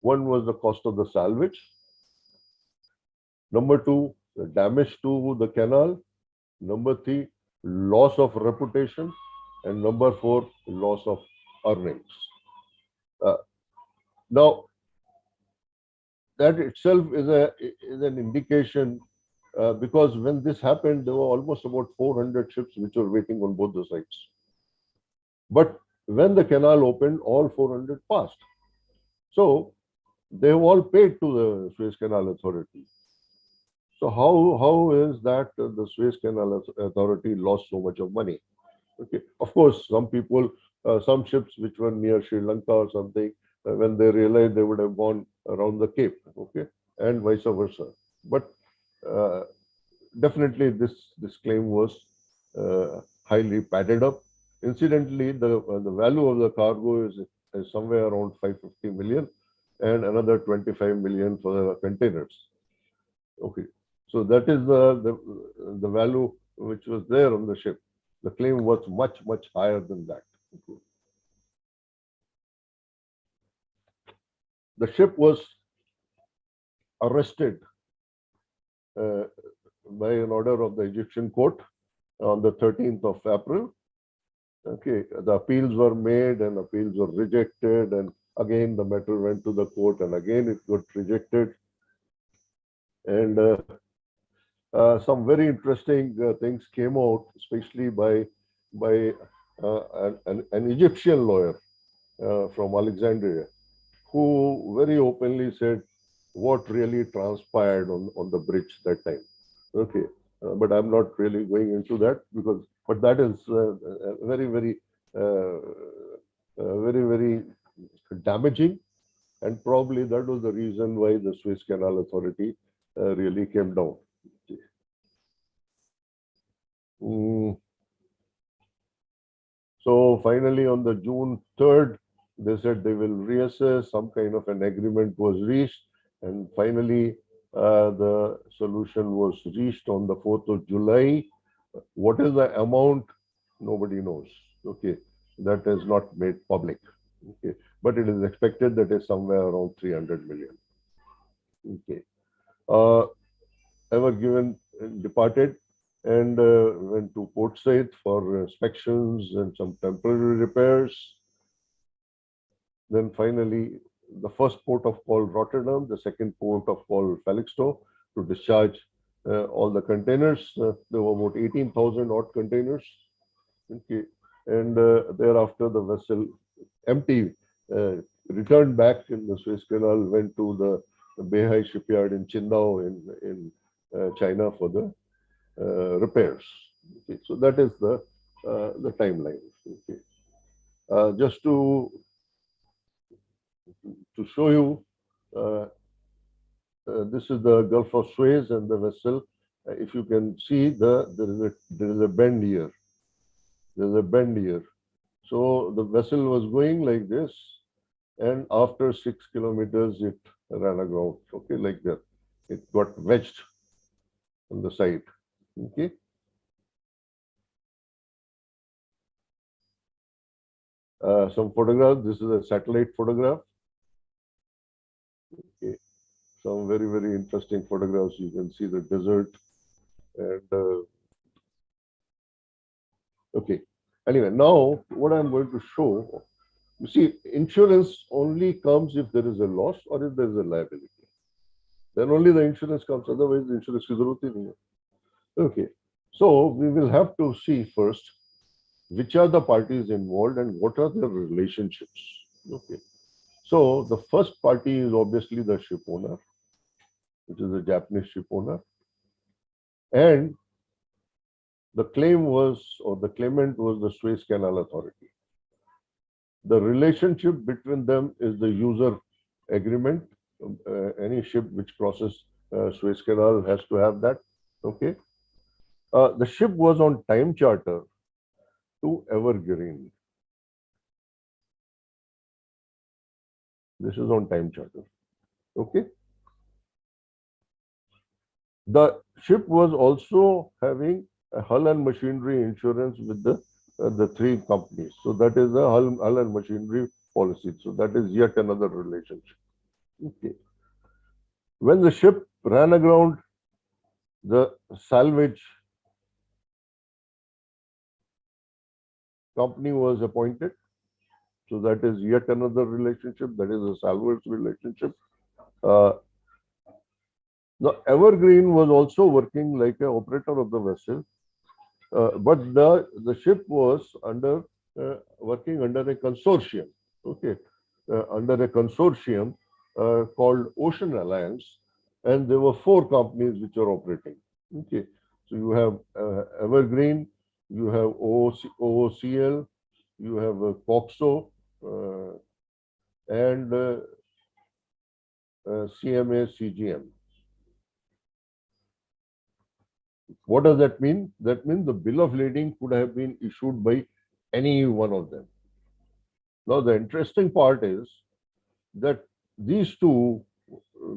One was the cost of the salvage. Number two, the damage to the canal. Number three, loss of reputation. And number four, loss of earnings. Now, that itself is an indication because when this happened, there were almost about 400 ships which were waiting on both the sides. But when the canal opened, all 400 passed. So they've all paid to the Suez Canal Authority. So how is that the Suez Canal Authority lost so much of money? Okay, of course, some people, some ships which were near Sri Lanka or something, when they realized, they would have gone around the Cape, okay, and vice versa. But definitely this claim was highly padded up. Incidentally, the value of the cargo is somewhere around 550 million and another 25 million for the containers. Okay, so that is the value which was there on the ship. The claim was much higher than that. Okay. The ship was arrested by an order of the Egyptian court on the 13th of April. Okay, the appeals were made and appeals were rejected, and again the matter went to the court and again it got rejected. And some very interesting things came out, especially by an Egyptian lawyer from Alexandria, who very openly said what really transpired on the bridge that time. Okay, but I'm not really going into that because, but that is very damaging, and probably that was the reason why the Suez Canal Authority really came down. So finally, on the June 3rd, they said they will reassess. Some kind of an agreement was reached, and finally the solution was reached on the 4th of July. What is the amount? Nobody knows. Okay, that is not made public. Okay, but it is expected that is somewhere around 300 million. Okay, Ever Given departed and went to Port Said for inspections and some temporary repairs. Then finally, the first port of call Rotterdam, the second port of call Felixstowe to discharge all the containers. There were about 18,000 odd containers. Okay, and thereafter the vessel empty returned back in the Suez Canal, went to the Beihai shipyard in Qingdao in China for the repairs. Okay, so that is the timeline. Okay, just to show you, this is the Gulf of Suez and the vessel. If you can see, there is a bend here. There is a bend here. So the vessel was going like this, and after 6 kilometers, it ran aground. Okay, like that. It got wedged on the side. Okay. Some photographs. This is a satellite photograph. Okay. Some very interesting photographs. You can see the desert and okay. Anyway, now what I'm going to show, you see, insurance only comes if there is a loss or if there is a liability. Then only the insurance comes. Otherwise, the insurance is not. Okay. So we will have to see first which are the parties involved and what are their relationships. Okay. So the first party is obviously the ship owner, which is a Japanese ship owner. And the claim was, or the claimant was, the Suez Canal Authority. The relationship between them is the user agreement. Any ship which crosses Suez Canal has to have that. Okay. The ship was on time charter to Evergreen. This is on time charter. Okay. The ship was also having a hull and machinery insurance with the the three companies. So that is the hull and machinery policy. So that is yet another relationship. Okay. When the ship ran aground, the salvage company was appointed. So that is yet another relationship. That is a salvage relationship. The Evergreen was also working like an operator of the vessel, but the ship was working under a consortium. Okay, under a consortium called Ocean Alliance, and there were 4 companies which are operating. Okay, so you have Evergreen, you have OOCL, you have COXO, and CMA CGM. What does that mean? That means the bill of lading could have been issued by any one of them. Now, the interesting part is that these 2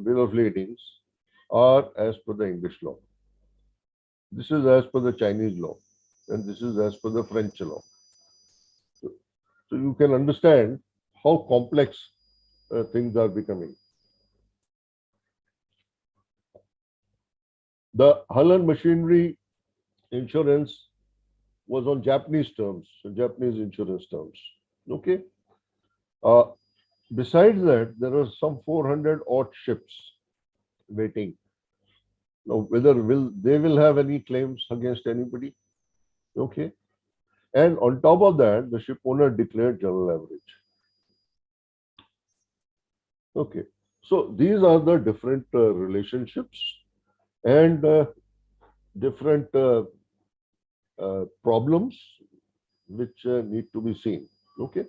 bill of ladings are as per the English law. This is as per the Chinese law, and this is as per the French law. So you can understand how complex things are becoming. The hull and machinery insurance was on Japanese terms, Japanese insurance terms. Okay. Besides that, there are some 400 odd ships waiting. Now, whether they will have any claims against anybody? Okay. And on top of that, the ship owner declared general average. Okay. So these are the different relationships and different problems which need to be seen. Okay.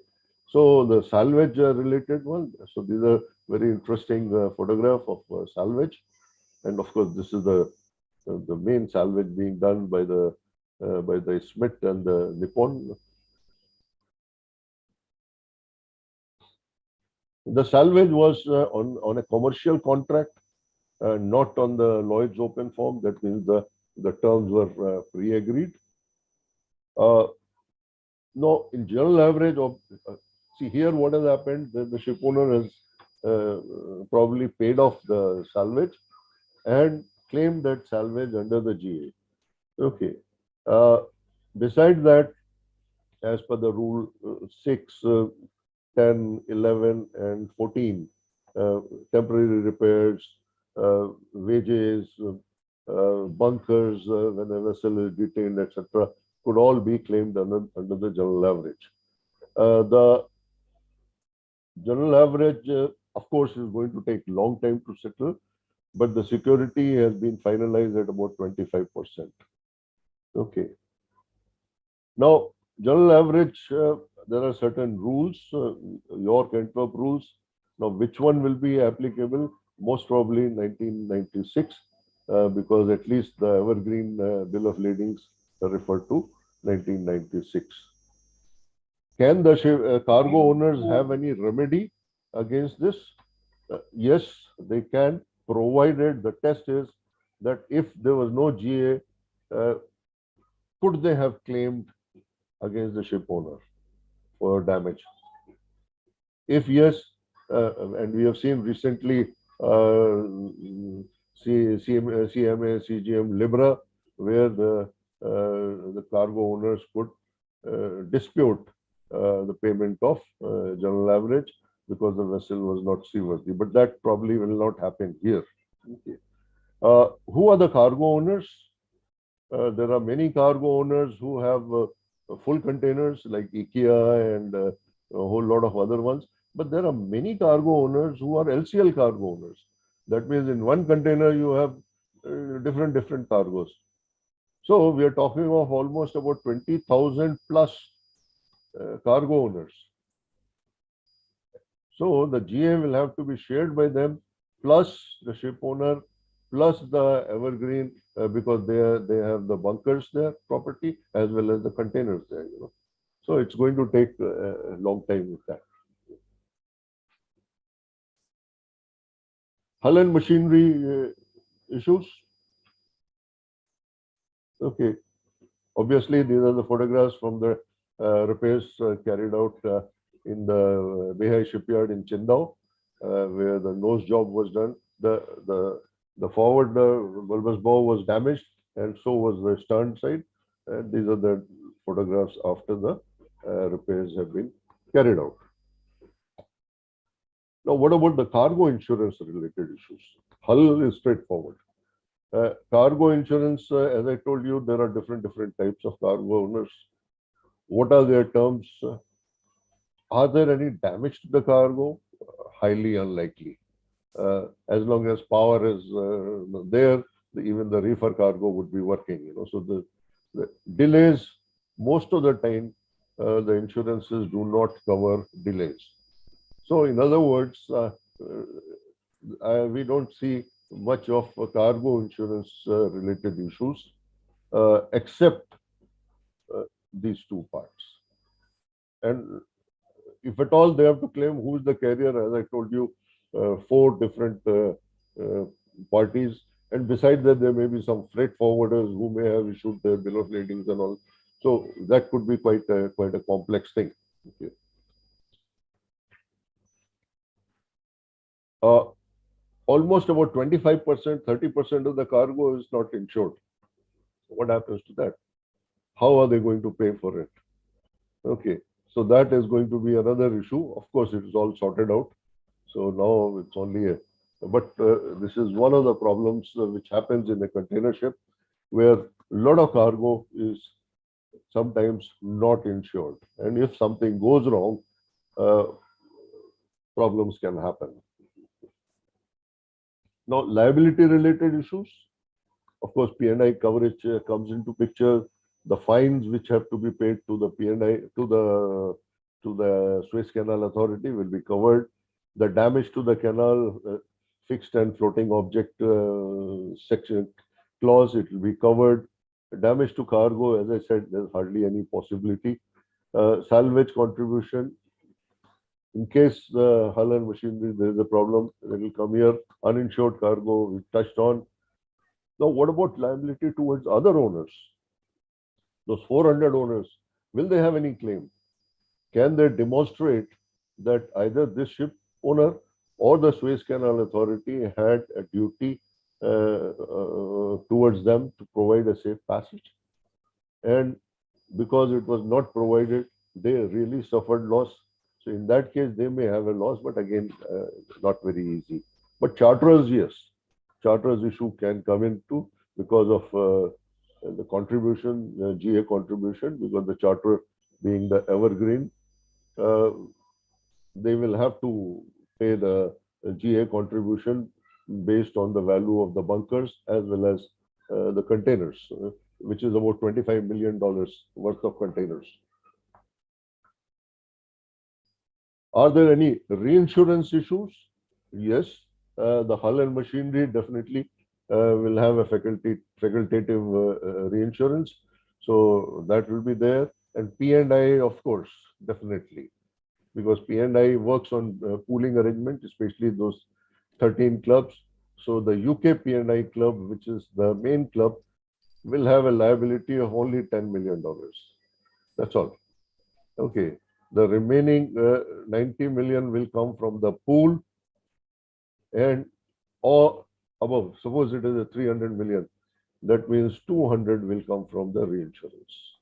So the salvage related one. So these are very interesting photograph of salvage, and of course this is the main salvage being done by the Smith and the Nippon. The salvage was on a commercial contract, not on the Lloyd's open form. That means the terms were pre-agreed. No, in general average of see here what has happened, that the ship owner has probably paid off the salvage and claimed that salvage under the GA. Okay. Besides that, as per the rule 6, 10, 11, and 14, temporary repairs, wages, bunkers when a vessel is detained, etc., could all be claimed under the general average. The general average, of course, is going to take long time to settle, but the security has been finalized at about 25%. Okay. Now, general average, there are certain rules, York Antwerp rules. Now, which one will be applicable? Most probably 1996, because at least the Evergreen Bill of Ladings refer to 1996. Can the cargo owners have any remedy against this? Yes, they can, provided the test is that if there was no GA, could they have claimed against the ship owner for damage? If yes, and we have seen recently CMA, CGM, Libra, where the cargo owners could dispute the payment of general average because the vessel was not seaworthy. But that probably will not happen here. Okay. Who are the cargo owners? There are many cargo owners who have full containers like IKEA and a whole lot of other ones. But there are many cargo owners who are LCL cargo owners. That means in one container you have different cargoes. So we are talking of almost about 20,000 plus cargo owners. So the GA will have to be shared by them, plus the ship owner, plus the Evergreen, because they have the bunkers there, property, as well as the containers there. You know, so it's going to take a long time with that. Hull and machinery issues. Okay, obviously these are the photographs from the repairs carried out in the Behai shipyard in Chindau, where the nose job was done. The forward bulbous bow was damaged, and so was the stern side. And these are the photographs after the repairs have been carried out. Now, what about the cargo insurance related issues? Hull is straightforward. Cargo insurance, as I told you, there are different types of cargo owners. What are their terms? Are there any damage to the cargo? Highly unlikely. As long as power is there, even the reefer cargo would be working. So the delays, most of the time, the insurances do not cover delays. So in other words, we don't see much of cargo insurance related issues, except these two parts. And if at all they have to claim who is the carrier, as I told you, 4 different parties, and besides that, there may be some freight forwarders who may have issued their bill of ladings and all. So that could be quite a complex thing. Okay. Almost about 25%, 30% of the cargo is not insured. What happens to that? How are they going to pay for it? Okay, so that is going to be another issue. Of course, it is all sorted out. So now it's only but this is one of the problems which happens in a container ship, where a lot of cargo is sometimes not insured. And if something goes wrong, problems can happen. Now, liability related issues, of course, P&I coverage comes into picture. The fines which have to be paid to the P&I, to the Suez Canal Authority will be covered. The damage to the canal, fixed and floating object section clause, it will be covered. Damage to cargo, as I said, there's hardly any possibility. Salvage contribution, in case the hull and machinery, there is a problem, it will come here. Uninsured cargo, we touched on. Now, what about liability towards other owners? Those 400 owners, will they have any claim? Can they demonstrate that either this ship owner or the Suez Canal Authority had a duty towards them to provide a safe passage? And because it was not provided, they really suffered loss. So in that case, they may have a loss, but again, not very easy. But charterers, yes, charterers issue can come into because of the contribution, GA contribution, because the charter being the evergreen, they will have to pay the GA contribution based on the value of the bunkers as well as the containers, which is about $25 million worth of containers. Are there any reinsurance issues? Yes, the hull and machinery definitely will have a facultative reinsurance. So that will be there. And P&I, of course, definitely. Because P&I works on pooling arrangement, especially those 13 clubs. So the UK P&I club, which is the main club, will have a liability of only $10 million. That's all. Okay. The remaining 90 million will come from the pool, and or above. Suppose it is a 300 million. That means 200 will come from the reinsurance.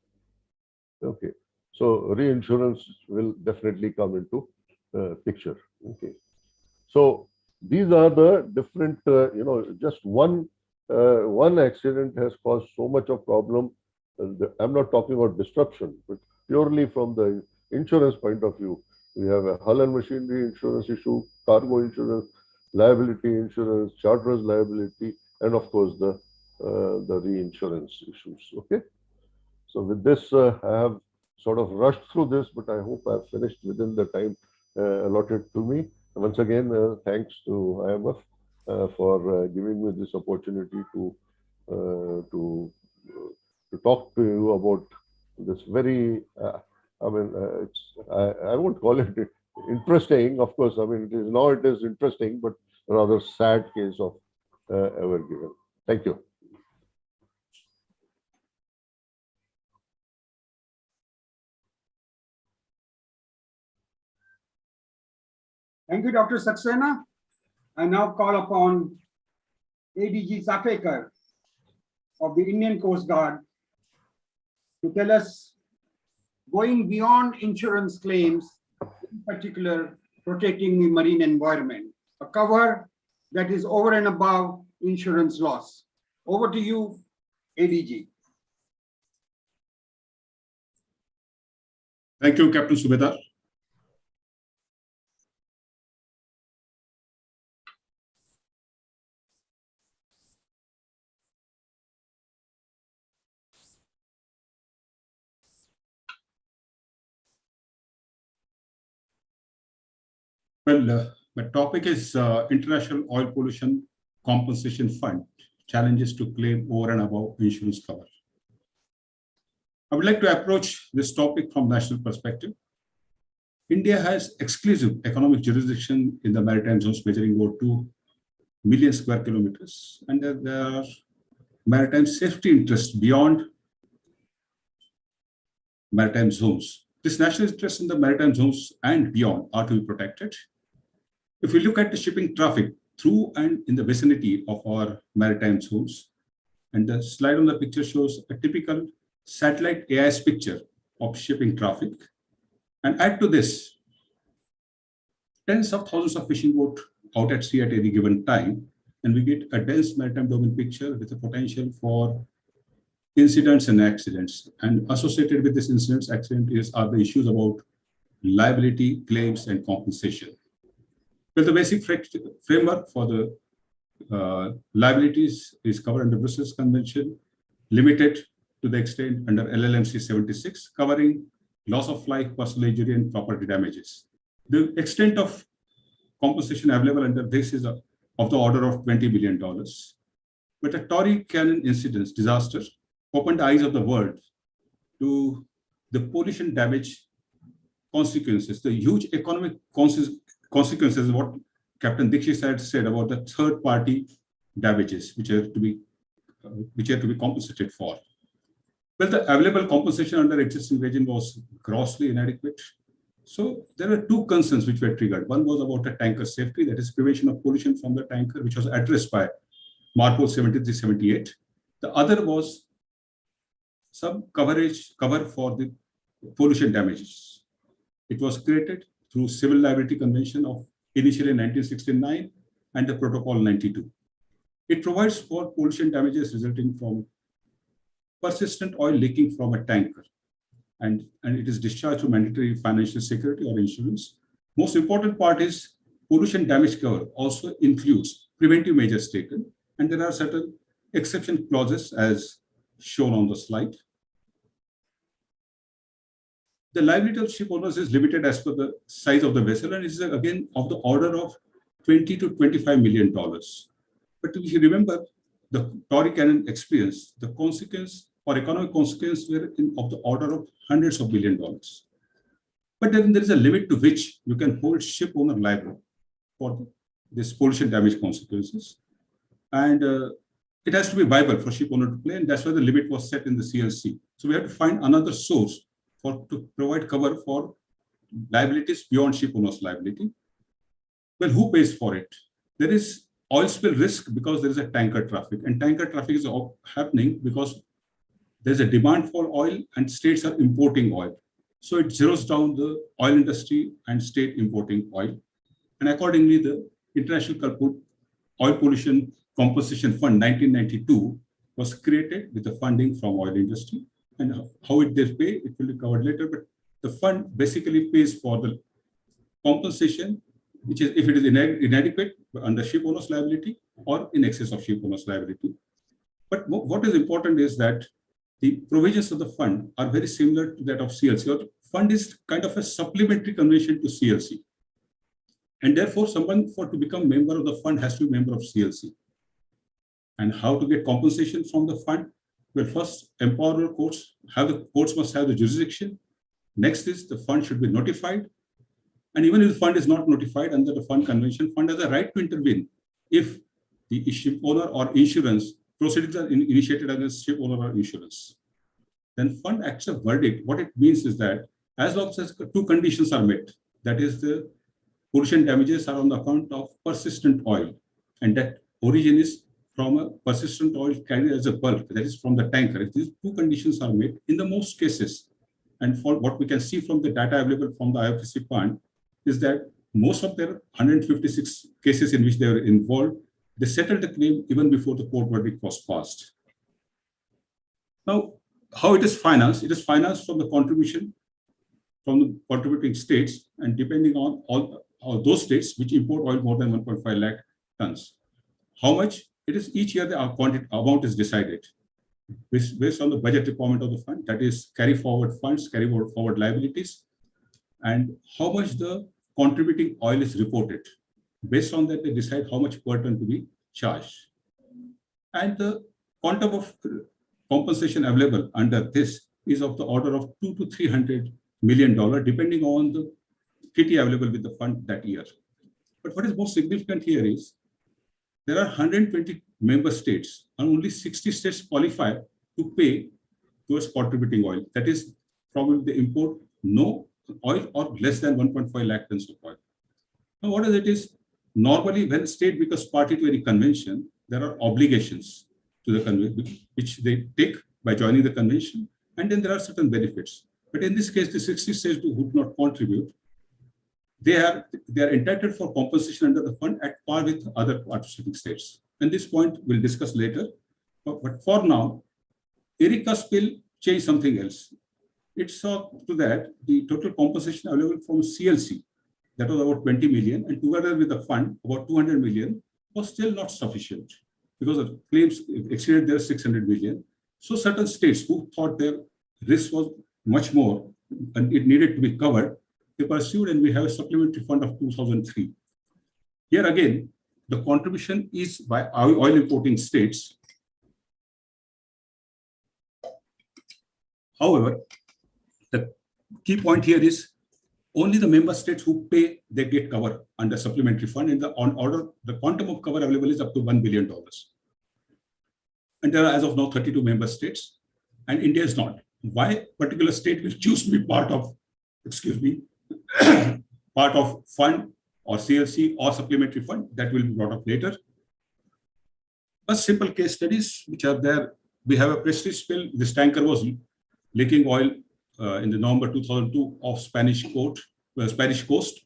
Okay. So reinsurance will definitely come into picture. Okay. So these are the different, just one accident has caused so much of problem. I'm not talking about disruption, but purely from the insurance point of view. We have a hull and machinery insurance issue, cargo insurance, liability insurance, charterers liability, and of course the reinsurance issues. Okay. So with this, I have sort of rushed through this, but I hope I've finished within the time allotted to me. Once again, thanks to IMF for giving me this opportunity to talk to you about this very, I won't call it interesting, of course. I mean, it is interesting, but rather sad case of ever given. Thank you. Thank you, Dr. Saxena. I now call upon ADG Safekar of the Indian Coast Guard to tell us, going beyond insurance claims, in particular, protecting the marine environment, a cover that is over and above insurance loss. Over to you, ADG. Thank you, Captain Subedar. Well, the topic is International Oil Pollution Compensation Fund, challenges to claim over and above insurance cover. I would like to approach this topic from national perspective. India has exclusive economic jurisdiction in the maritime zones measuring over 2 million square kilometers, and there are maritime safety interests beyond maritime zones. This national interest in the maritime zones and beyond are to be protected. If we look at the shipping traffic through and in the vicinity of our maritime zones, and the slide on the picture shows a typical satellite AIS picture of shipping traffic, and add to this tens of thousands of fishing boats out at sea at any given time, and we get a dense maritime domain picture with a potential for incidents and accidents. And associated with this incidents, accident are the issues about liability, claims, and compensation. Well, the basic framework for the liabilities is covered under Brussels Convention, limited to the extent under LLMC 76, covering loss of life, personal injury, and property damages. The extent of compensation available under this is of the order of $20 billion. But a Tory Cannon incident disaster opened the eyes of the world to the pollution damage consequences, the huge economic consequences, what Captain Dixit had said about the third-party damages, which are to be compensated for. Well, the available compensation under existing regime was grossly inadequate. So there were two concerns which were triggered. One was about the tanker safety, that is prevention of pollution from the tanker, which was addressed by MARPOL 7378. The other was some cover for the pollution damages. It was created through Civil Liability Convention of initially 1969 and the Protocol 92. It provides for pollution damages resulting from persistent oil leaking from a tanker, and it is discharged to mandatory financial security or insurance. Most important part is pollution damage cover also includes preventive measures taken, and there are certain exception clauses as shown on the slide. The liability of ship owners is limited as per the size of the vessel, and it is again of the order of $20 to $25 million. But if you remember the Tory Cannon experience, the consequence or economic consequence were of the order of hundreds of $billions of dollars. But then there is a limit to which you can hold ship owner liable for this pollution damage consequences. And it has to be viable for ship owner to play, and that's why the limit was set in the CLC. So we have to find another source to provide cover for liabilities beyond ship owner's liability. Well, who pays for it? There is oil spill risk because there is a tanker traffic, and tanker traffic is happening because there's a demand for oil and states are importing oil. So it zeroes down the oil industry and state importing oil. And accordingly, the International Oil Pollution Compensation Fund 1992 was created with the funding from oil industry. And how it they pay, it will be covered later. But the fund basically pays for the compensation, which is if it is inadequate under ship owner's liability or in excess of ship owner's liability. But what is important is that the provisions of the fund are very similar to that of CLC. Or fund is kind of a supplementary convention to CLC. And therefore, someone to become member of the fund has to be a member of CLC. And how to get compensation from the fund? Well, first, empower courts. The courts must have the jurisdiction. Next is the fund should be notified. And even if the fund is not notified under the fund convention, fund has a right to intervene if the ship owner or insurance proceedings are initiated against ship owner or insurance. Then fund acts a verdict. What it means is that as long as two conditions are met, that is the pollution damages are on the account of persistent oil, and that origin is from a persistent oil carried as a bulk, that is from the tanker. If these two conditions are met, in the most cases, and for what we can see from the data available from the IOPC fund, is that most of their 156 cases in which they were involved, they settled the claim even before the court verdict was passed. Now, how it is financed? It is financed from the contribution from the contributing states, and depending on all those states which import oil more than 1.5 lakh tons. How much? It is each year the amount is decided based on the budget requirement of the fund, that is carry forward funds, carry forward liabilities, and how much the contributing oil is reported. Based on that, they decide how much per ton to be charged. And the quantum of compensation available under this is of the order of $200 to $300 million, depending on the kitty available with the fund that year. But what is most significant here is there are 120 member states, and only 60 states qualify to pay towards contributing oil. That is, probably they import no oil or less than 1.5 lakh tons of oil. Now, what is it is, normally when state becomes party to any convention, there are obligations to the convention, which they take by joining the convention, and then there are certain benefits. But in this case, the 60 states who do not contribute, they are entitled for compensation under the fund at par with other participating states. And this point we'll discuss later. But for now, Erika spill changed something else. It saw to that the total compensation available from CLC, that was about 20 million, and together with the fund, about 200 million, was still not sufficient because the claims exceeded their 600 million. So certain states who thought their risk was much more and it needed to be covered, they pursued, and we have a supplementary fund of 2003. Here again, the contribution is by oil importing states. However, the key point here is only the member states who pay, they get covered under supplementary fund, and the quantum of cover available is up to $1 billion. And there are, as of now, 32 member states, and India is not. Why particular state will choose to be part of, part of fund or CLC or supplementary fund, that will be brought up later. But simple case studies which are there. We have a prestige spill. This tanker was leaking oil in the November 2002 off Spanish coast.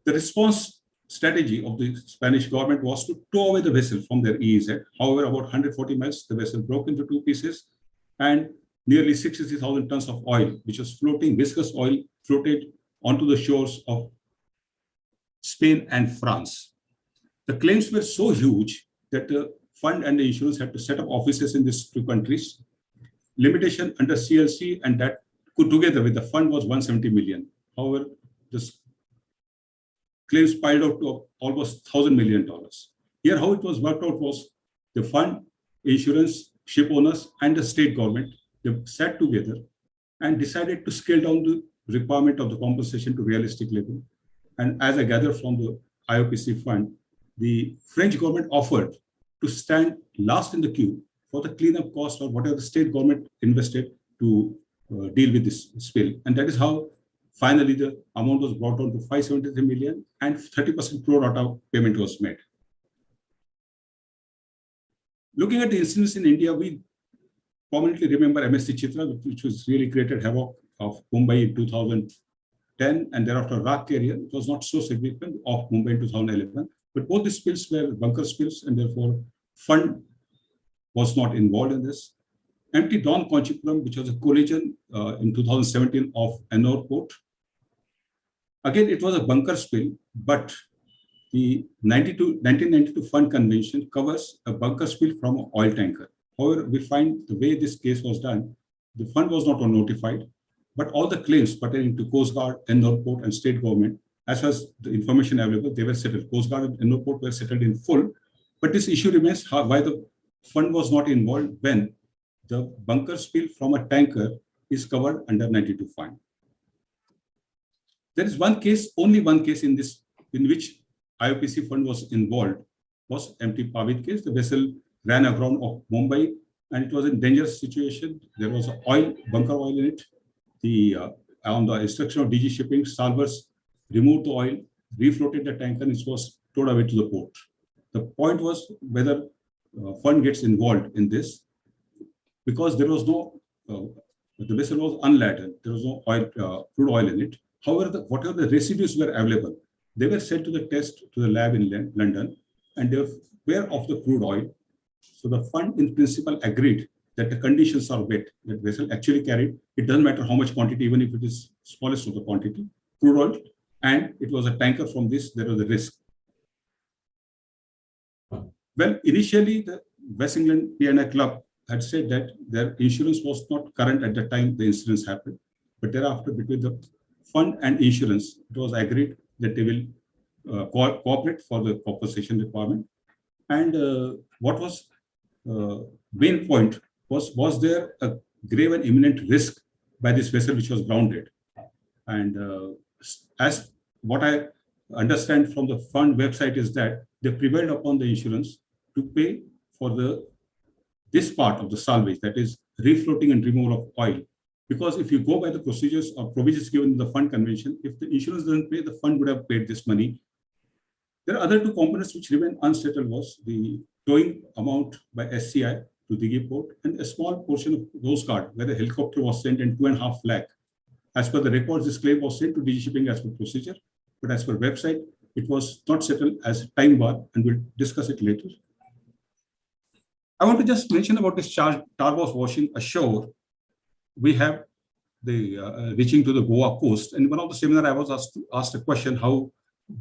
The response strategy of the Spanish government was to tow away the vessel from their EEZ. However, about 140 miles, the vessel broke into two pieces, and nearly 63,000 tons of oil, which was floating, viscous oil, floated onto the shores of Spain and France. The claims were so huge that the fund and the insurance had to set up offices in these two countries. Limitation under CLC and that put together with the fund was 170 million. However, this claims piled out to almost $1,000 million. Here, how it was worked out was the fund, insurance, ship owners, and the state government, they sat together and decided to scale down the requirement of the compensation to realistic level. And as I gather from the IOPC fund, the French government offered to stand last in the queue for the cleanup cost or whatever the state government invested to deal with this spill. And that is how finally the amount was brought down to 573 million and 30% pro rata payment was made. Looking at the incidents in India, we prominently remember MSC Chitra, which was really created havoc of Mumbai in 2010, and thereafter Rak area. It was not so significant of Mumbai in 2011, but both the spills were bunker spills, and therefore fund was not involved in this. Empty Don Conchipuram, which was a collision in 2017 of Ennore port. Again, it was a bunker spill, but the 1992 Fund Convention covers a bunker spill from an oil tanker. However, we find the way this case was done, the fund was not notified, but all the claims pertaining to Coast Guard, Ennore port, and state government, as far as the information available, they were settled. Coast Guard and Ennore port were settled in full, but this issue remains why the fund was not involved when the bunker spill from a tanker is covered under 92 fund. There is one case, only one case in this, in which IOPC fund was involved, was MT Pavit case. The vessel ran aground of Mumbai and it was in dangerous situation. There was oil, bunker oil in it. On the instruction of DG Shipping, salvors removed the oil. refloated the tanker and it was towed away to the port. The point was whether fund gets involved in this, because there was no, the vessel was unladen, there was no oil, crude oil in it. However, whatever the residues were available, they were sent to the test to the lab in London, and they were of the crude oil. So the fund in principle agreed that the conditions are met, that vessel actually carried, it doesn't matter how much quantity, even if it is smallest of the quantity, crude oil, and it was a tanker. From this, there was a risk. Well, initially, the West England P&I Club had said that their insurance was not current at the time the incidents happened, but thereafter, between the fund and insurance, it was agreed that they will cooperate for the compensation requirement. And what was main point was there a grave and imminent risk by this vessel which was grounded? And as what I understand from the fund website is that they prevailed upon the insurance to pay for this part of the salvage, that is refloating and removal of oil. Because if you go by the procedures or provisions given in the fund convention, if the insurance doesn't pay, the fund would have paid this money. There are other two components which remain unsettled, was the towing amount by SCI to Dighi port and a small portion of Coast Guard where the helicopter was sent and 2.5 lakh. As per the records, this claim was sent to DG Shipping as per procedure, but as per website, it was not settled as a time bar, and we'll discuss it later. I want to just mention about this tar barge washing ashore. We have the reaching to the Goa coast, and in one of the seminar I was asked a question how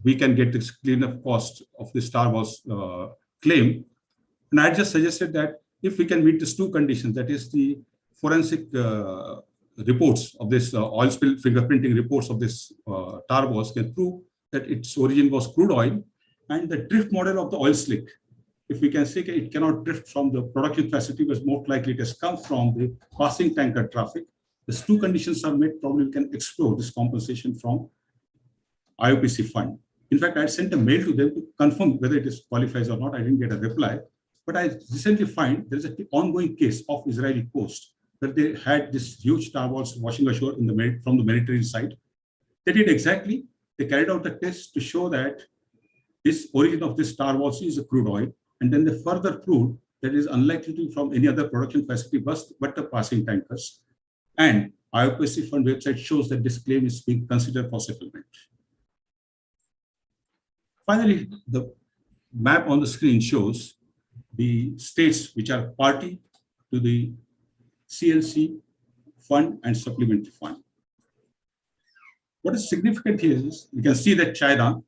we can get this cleanup cost of this tar barge claim, and I just suggested that if we can meet these two conditions, that is the forensic reports of this oil spill fingerprinting reports of this tar barge can prove that its origin was crude oil, and the drift model of the oil slick, if we can say it cannot drift from the production facility, but most likely it has come from the passing tanker traffic. These two conditions are met, probably we can explore this compensation from IOPC fund. In fact, I sent a mail to them to confirm whether it is qualifies or not. I didn't get a reply, but I recently find there is an ongoing case of Israeli coast where they had this huge tar barge washing ashore from the Mediterranean side. They did exactly, they carried out a test to show that this origin of this tar barge is a crude oil, and then they further proved that it is unlikely to be from any other production facility but the passing tankers. And IOPC fund website shows that this claim is being considered for settlement. Finally, the map on the screen shows the states which are party to the CLC fund and supplementary fund. What is significant here is you can see that China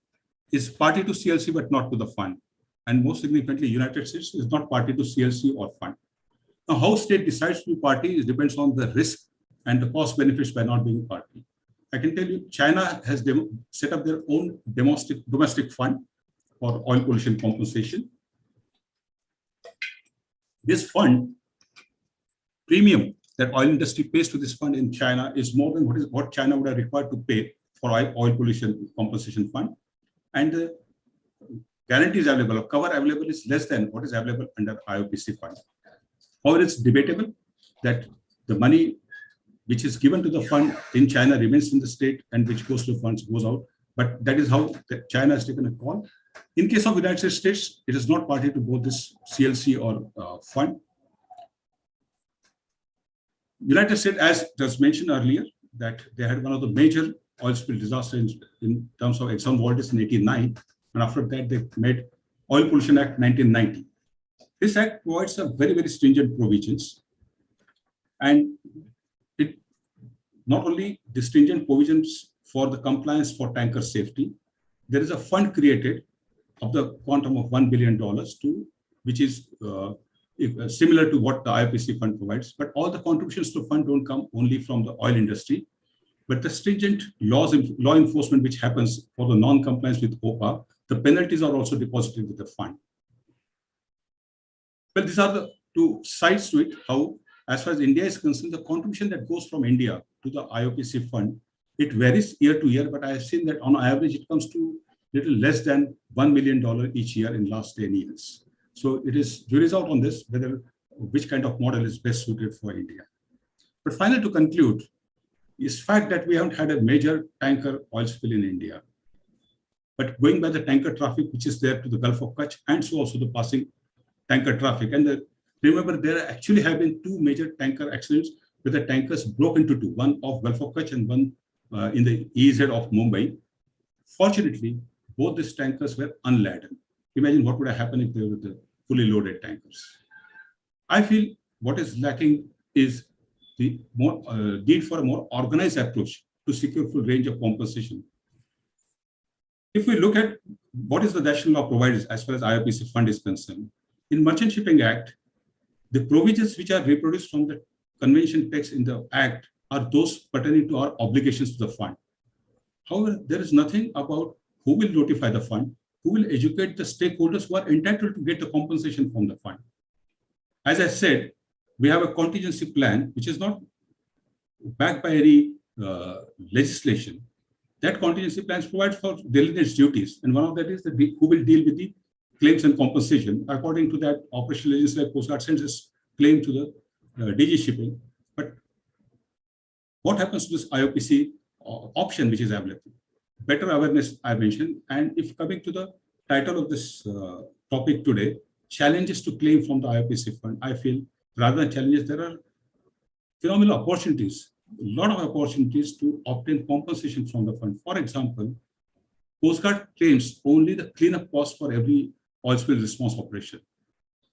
is party to CLC but not to the fund. And most significantly, United States is not party to CLC or fund. Now, how state decides to be party depends on the risk and the cost benefits by not being party. I can tell you, China has set up their own domestic fund for oil pollution compensation. This fund premium that oil industry pays to this fund in China is more than what China would have required to pay for oil pollution compensation fund. And the guarantees available or cover available is less than what is available under IOPC fund. However, it's debatable that the money which is given to the fund in China remains in the state and which goes to funds goes out. But that is how China has taken a call. In case of United States, it is not party to both this CLC or fund. United States, as was mentioned earlier, that they had one of the major oil spill disasters in terms of Exxon Valdez in 1989. And after that, they made Oil Pollution Act 1990. This act provides a very, very stringent provisions. And it not only the stringent provisions for the compliance for tanker safety, there is a fund created of the quantum of $1 billion which is similar to what the IOPC fund provides. But all the contributions to the fund don't come only from the oil industry, but the stringent law enforcement which happens for the non-compliance with OPA, the penalties are also deposited with the fund. Well, these are the two sides to it. How, as far as India is concerned, the contribution that goes from India to the IOPC fund, it varies year to year, but I have seen that on average, it comes to little less than $1 million each year in last 10 years. So it is jury's out on this, which kind of model is best suited for India. But finally, to conclude, is fact that we haven't had a major tanker oil spill in India. but going by the tanker traffic which is there to the Gulf of Kutch, and so also the passing tanker traffic. And remember, there actually have been two major tanker accidents where the tankers broke into two, one off Gulf of Kutch and one in the EZ of Mumbai. Fortunately, both these tankers were unladen. Imagine what would have happened if they were the fully loaded tankers. I feel what is lacking is the need for a more organized approach to secure full range of compensation. If we look at what is the national law provides as far as IOPC fund is concerned, in Merchant Shipping Act, the provisions which are reproduced from the convention text in the Act are those pertaining to our obligations to the fund. However, there is nothing about who will notify the fund, who will educate the stakeholders who are entitled to get the compensation from the fund. As I said, we have a contingency plan which is not backed by any legislation. That contingency plan provides for delineates duties, and one of that is who will deal with the claims and compensation. According to that, operational agency like Coast Guard sends its claim to the DG Shipping. But what happens to this IOPC option which is available? Better awareness, I mentioned. And if coming to the title of this topic today, challenges to claim from the IOPC fund, I feel rather than challenges, there are phenomenal opportunities, a lot of opportunities to obtain compensation from the fund. For example, Coast Guard claims only the cleanup cost for every oil spill response operation.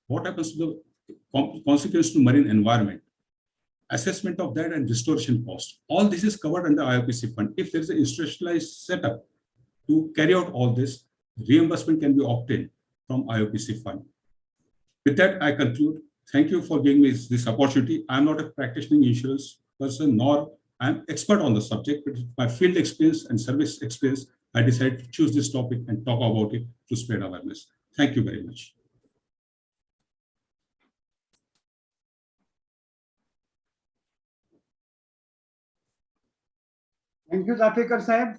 What happens to the consequence to marine environment? Assessment of that and restoration cost. All this is covered under IOPC fund. If there is an institutionalized setup to carry out all this, reimbursement can be obtained from IOPC fund. With that, I conclude. Thank you for giving me this opportunity. I'm not a practicing insurance person, nor I'm expert on the subject, but with my field experience and service experience, I decided to choose this topic and talk about it to spread awareness. Thank you very much. Thank you, Zafekar Sahib.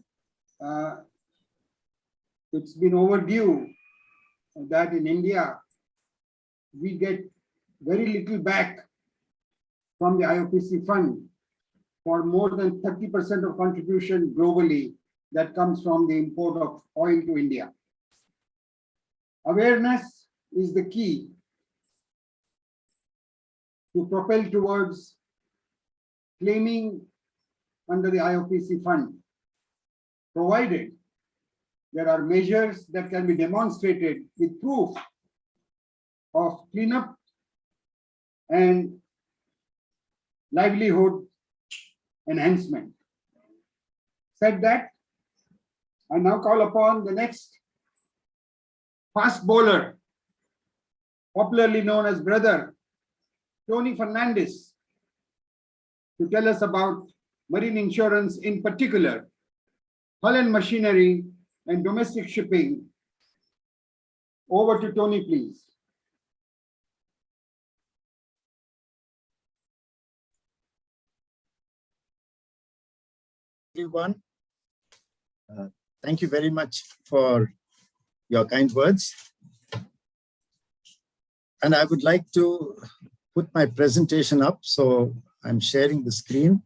It's been overdue that in India, we get very little back from the IOPC fund for more than 30% of contribution globally that comes from the import of oil to India. Awareness is the key to propel towards claiming under the IOPC fund, provided there are measures that can be demonstrated with proof of cleanup and livelihood enhancement. Said that, I now call upon the next fast bowler, popularly known as Brother Tony Fernandez, to tell us about marine insurance in particular, hull and machinery, and domestic shipping. Over to Tony, please. Everyone, thank you very much for your kind words. And I would like to put my presentation up, so I'm sharing the screen.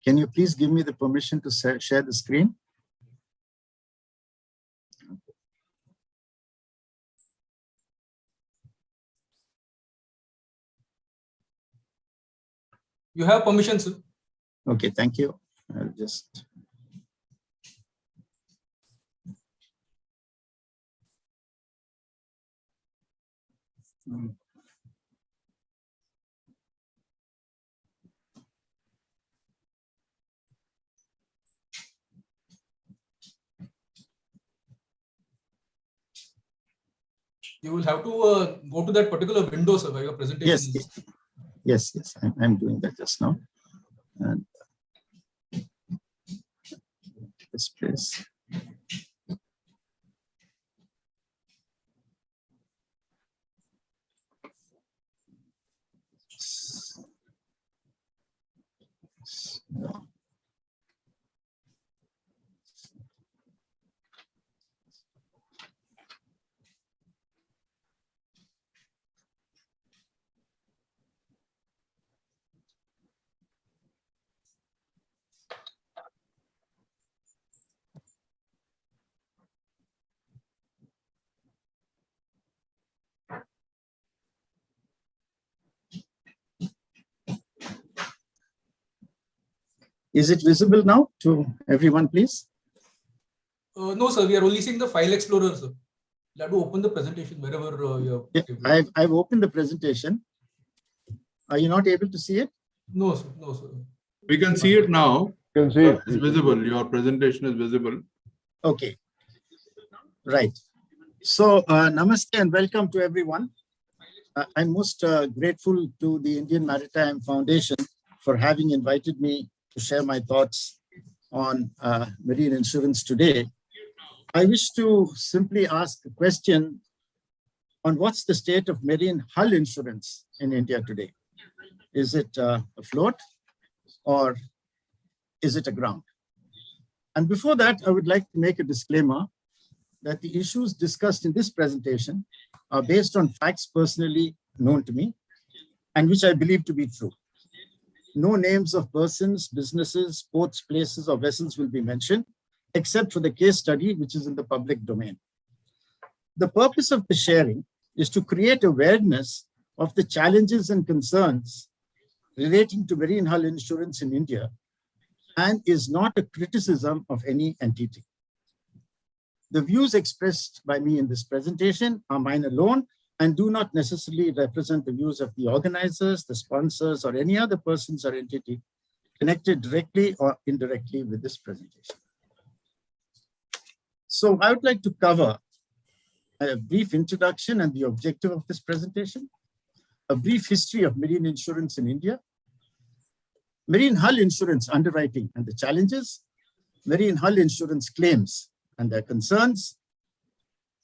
Can you please give me the permission to share the screen? You have permission, sir. Okay, thank you. I'll just. You will have to go to that particular window, sir, where your presentation is. Yes, I'm doing that just now. And this place. Is it visible now to everyone, please? No, sir, we are only seeing the file explorer, sir. You have to open the presentation wherever you have. Yeah, I've opened the presentation. Are you not able to see it? No, sir. No, sir. We can see it now. You can see it. It's visible. Your presentation is visible. Okay. Right. So, namaste and welcome to everyone. I'm most grateful to the Indian Maritime Foundation for having invited me to share my thoughts on marine insurance today. I wish to simply ask a question on what's the state of marine hull insurance in India today. Is it afloat or is it aground? And before that, I would like to make a disclaimer that the issues discussed in this presentation are based on facts personally known to me and which I believe to be true. No names of persons, businesses, ports, places, or vessels will be mentioned, except for the case study, which is in the public domain. The purpose of the sharing is to create awareness of the challenges and concerns relating to marine hull insurance in India and is not a criticism of any entity. The views expressed by me in this presentation are mine alone and do not necessarily represent the views of the organizers, the sponsors, or any other persons or entity connected directly or indirectly with this presentation. So I would like to cover a brief introduction and the objective of this presentation, a brief history of marine insurance in India, marine hull insurance underwriting and the challenges, marine hull insurance claims and their concerns,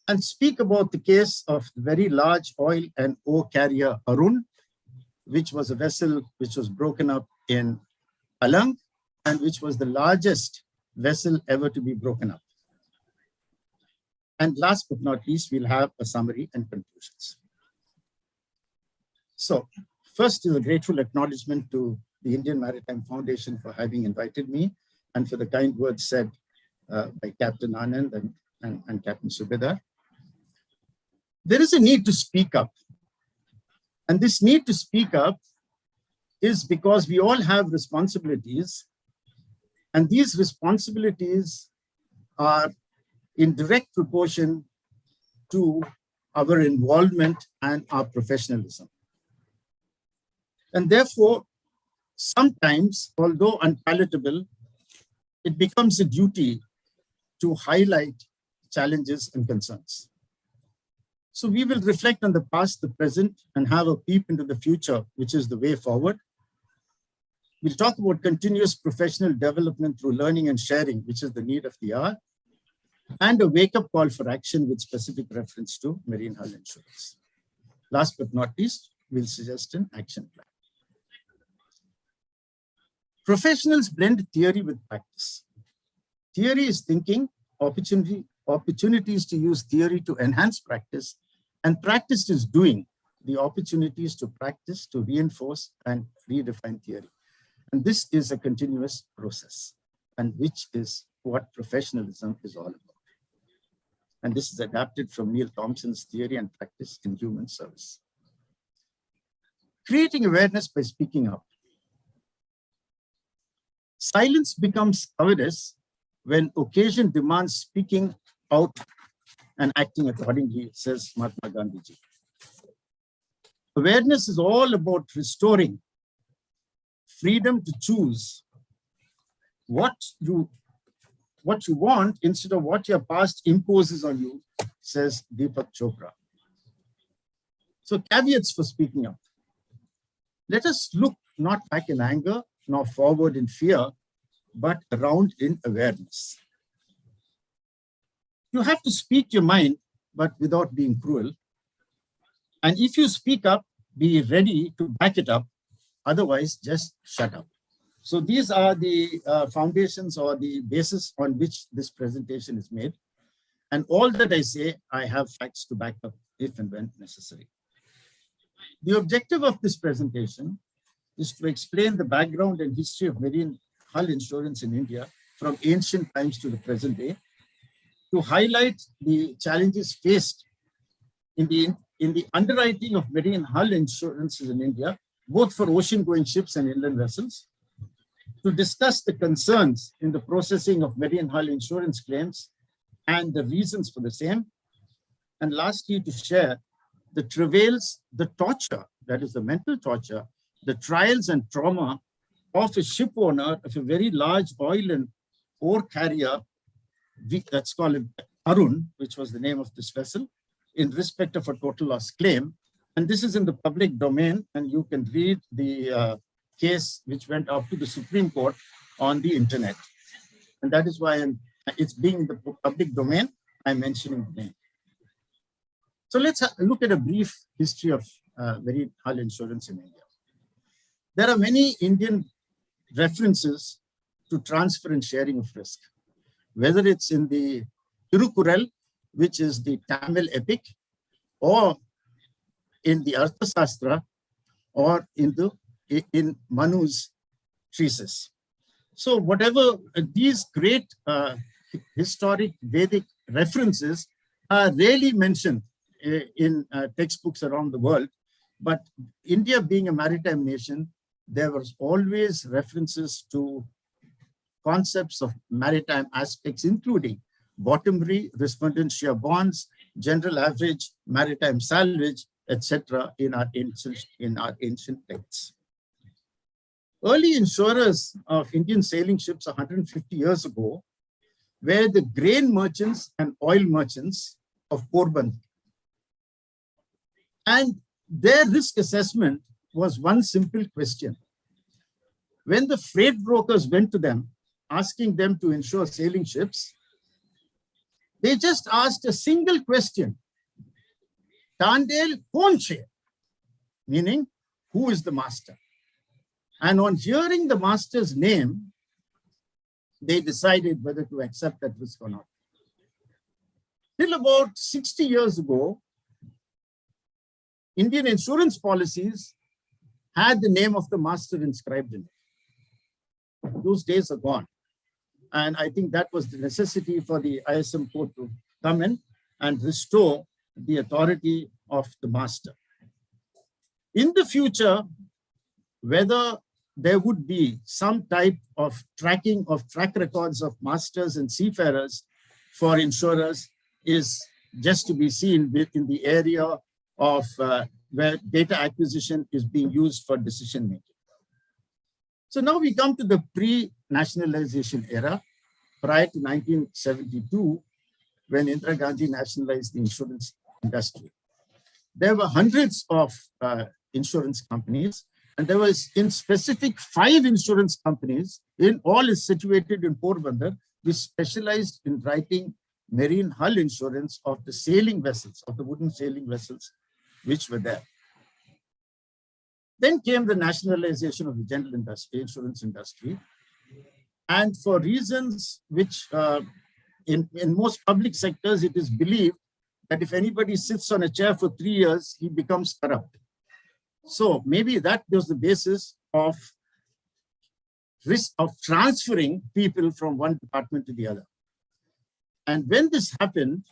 and speak about the case of the very large oil and ore carrier Arun, which was a vessel which was broken up in Alang and which was the largest vessel ever to be broken up. And last but not least, we'll have a summary and conclusions. So first is a grateful acknowledgement to the Indian Maritime Foundation for having invited me and for the kind words said by Captain Anand and Captain Subedar. There is a need to speak up. And this need to speak up is because we all have responsibilities, and these responsibilities are in direct proportion to our involvement and our professionalism. And therefore, sometimes, although unpalatable, it becomes a duty to highlight challenges and concerns. So we will reflect on the past, the present, and have a peep into the future, which is the way forward. We'll talk about continuous professional development through learning and sharing, which is the need of the hour, and a wake-up call for action with specific reference to marine hull insurance. Last but not least, we'll suggest an action plan. Professionals blend theory with practice. Theory is thinking, opportunities to use theory to enhance practice, and practice is doing, the opportunities to practice, to reinforce and redefine theory. And this is a continuous process, and which is what professionalism is all about. And this is adapted from Neil Thompson's Theory and Practice in Human Service. Creating awareness by speaking up. Silence becomes cowardice when occasion demands speaking out and acting accordingly, says Mahatma Gandhi ji. Awareness is all about restoring freedom to choose what you want instead of what your past imposes on you, says Deepak Chopra. So caveats for speaking up. Let us look not back in anger, nor forward in fear, but around in awareness. You have to speak your mind, but without being cruel. And if you speak up, be ready to back it up. Otherwise, just shut up. So these are the foundations or the basis on which this presentation is made. And all that I say, I have facts to back up if and when necessary. The objective of this presentation is to explain the background and history of marine hull insurance in India from ancient times to the present day, to highlight the challenges faced in the underwriting of marine hull insurances in India, both for ocean-going ships and inland vessels, to discuss the concerns in the processing of marine hull insurance claims and the reasons for the same. And lastly, to share the travails, the torture, that is the mental torture, the trials and trauma of a ship owner of a very large oil and ore carrier, that's called Arun, which was the name of this vessel, in respect of a total loss claim. And this is in the public domain, and you can read the case which went up to the Supreme Court on the internet. And that is why it's being in the public domain, I'm mentioning the name. So let's look at a brief history of marine hull insurance in India. There are many Indian references to transfer and sharing of risk, whether it's in the Tirukural, which is the Tamil epic, or in the Arthasastra, or in Manu's treatise. So whatever these great historic Vedic references are rarely mentioned in textbooks around the world, but India being a maritime nation, there was always references to concepts of maritime aspects, including bottomry, respondent shear bonds, general average, maritime salvage, etc. in our ancient texts. Early insurers of Indian sailing ships 150 years ago were the grain merchants and oil merchants of Porbandar. And their risk assessment was one simple question. When the freight brokers went to them, asking them to insure sailing ships, they just asked a single question. Tandel Konche, meaning who is the master? And on hearing the master's name, they decided whether to accept that risk or not. Till about 60 years ago, Indian insurance policies had the name of the master inscribed in it. Those days are gone. And I think that was the necessity for the ISM code to come in and restore the authority of the master. In the future, whether there would be some type of tracking of track records of masters and seafarers for insurers is just to be seen in the area of where data acquisition is being used for decision making. So now we come to the pre-nationalization era, prior to 1972, when Indira Gandhi nationalized the insurance industry. There were hundreds of insurance companies, and there was in specific 5 insurance companies, all is situated in Porbandar, which specialized in writing marine hull insurance of the sailing vessels, of the wooden sailing vessels, which were there. Then came the nationalization of the general industry, insurance industry. And for reasons which in most public sectors, it is believed that if anybody sits on a chair for 3 years, he becomes corrupt. So maybe that was the basis of risk of transferring people from one department to the other. And when this happened,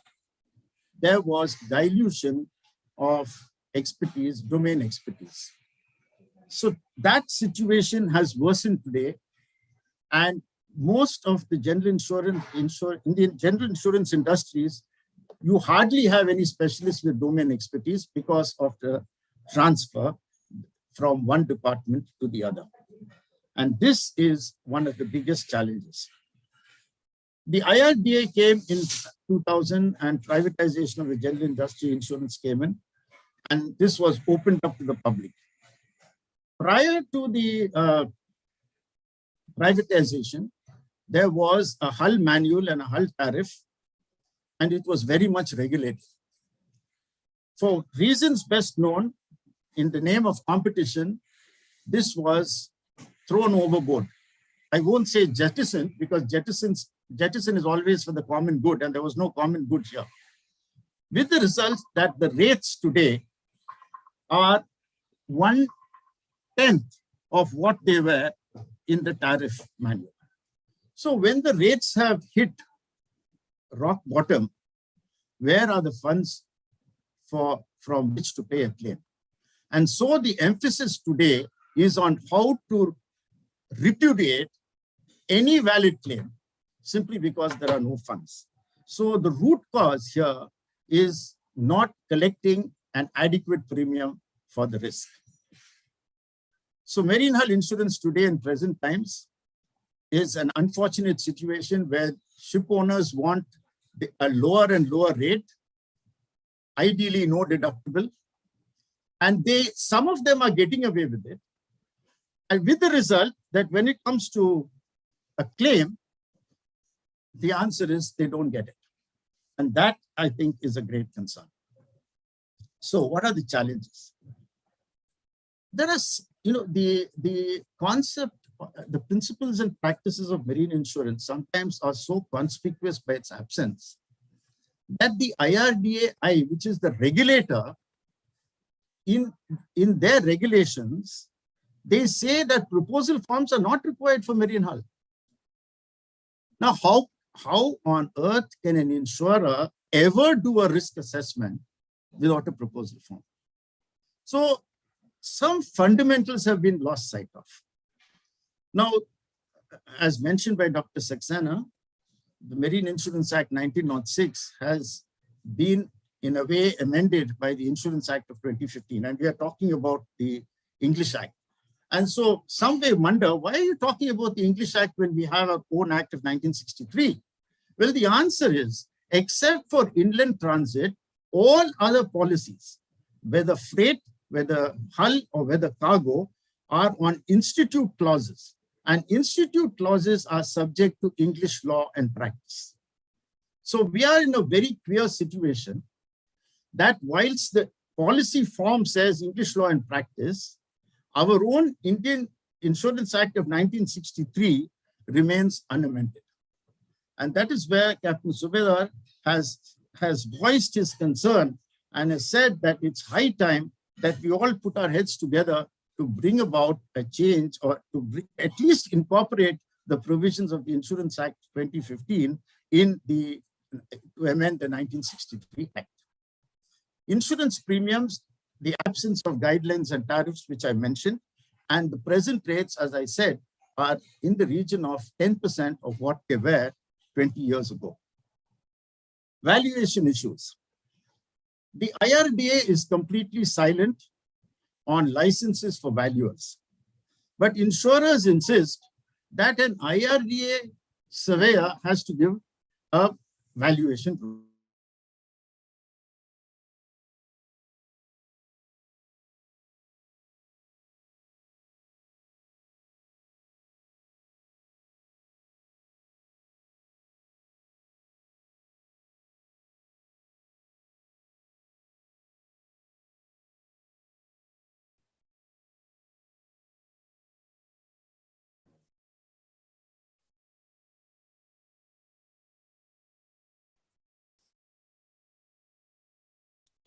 there was dilution of expertise, domain expertise. So that situation has worsened today, and most of the general Indian general insurance industries, you hardly have any specialists with domain expertise because of the transfer from one department to the other. And this is one of the biggest challenges. The IRDA came in 2000 and privatization of the general industry insurance came in, and this was opened up to the public. Prior to the privatization, there was a hull manual and a hull tariff, and it was very much regulated. For reasons best known, in the name of competition, this was thrown overboard. I won't say jettisoned, because jettison is always for the common good, and there was no common good here. With the result that the rates today are 1/10 of what they were in the tariff manual. So when the rates have hit rock bottom, where are the funds from which to pay a claim? And so the emphasis today is on how to repudiate any valid claim simply because there are no funds. So the root cause here is not collecting an adequate premium for the risk. So marine hull insurance today in present times is an unfortunate situation where ship owners want a lower and lower rate, ideally no deductible, and some of them are getting away with it. And with the result that when it comes to a claim, the answer is they don't get it. And that, I think, is a great concern. So what are the challenges? There is, the concept, the principles and practices of marine insurance sometimes are so conspicuous by its absence that the IRDAI, which is the regulator, in their regulations, they say that proposal forms are not required for marine hull. Now, how on earth can an insurer ever do a risk assessment without a proposal form? So some fundamentals have been lost sight of. Now, as mentioned by Dr. Saxena, the Marine Insurance Act 1906 has been in a way amended by the Insurance Act of 2015, and we are talking about the English Act. And so some may wonder, why are you talking about the English Act when we have our own Act of 1963? Well, the answer is, except for inland transit, all other policies, whether freight, whether hull, or whether cargo, are on institute clauses. And institute clauses are subject to English law and practice. So we are in a very clear situation that whilst the policy form says English law and practice, our own Indian Insurance Act of 1963 remains unamended. And that is where Captain Subedar has voiced his concern and has said that it's high time that we all put our heads together to bring about a change, or to at least incorporate the provisions of the Insurance Act 2015 to amend the 1963 Act. Insurance premiums, the absence of guidelines and tariffs, which I mentioned, and the present rates, as I said, are in the region of 10% of what they were 20 years ago. Valuation issues. The IRDA is completely silent on licenses for valuers, but insurers insist that an IRDA surveyor has to give a valuation.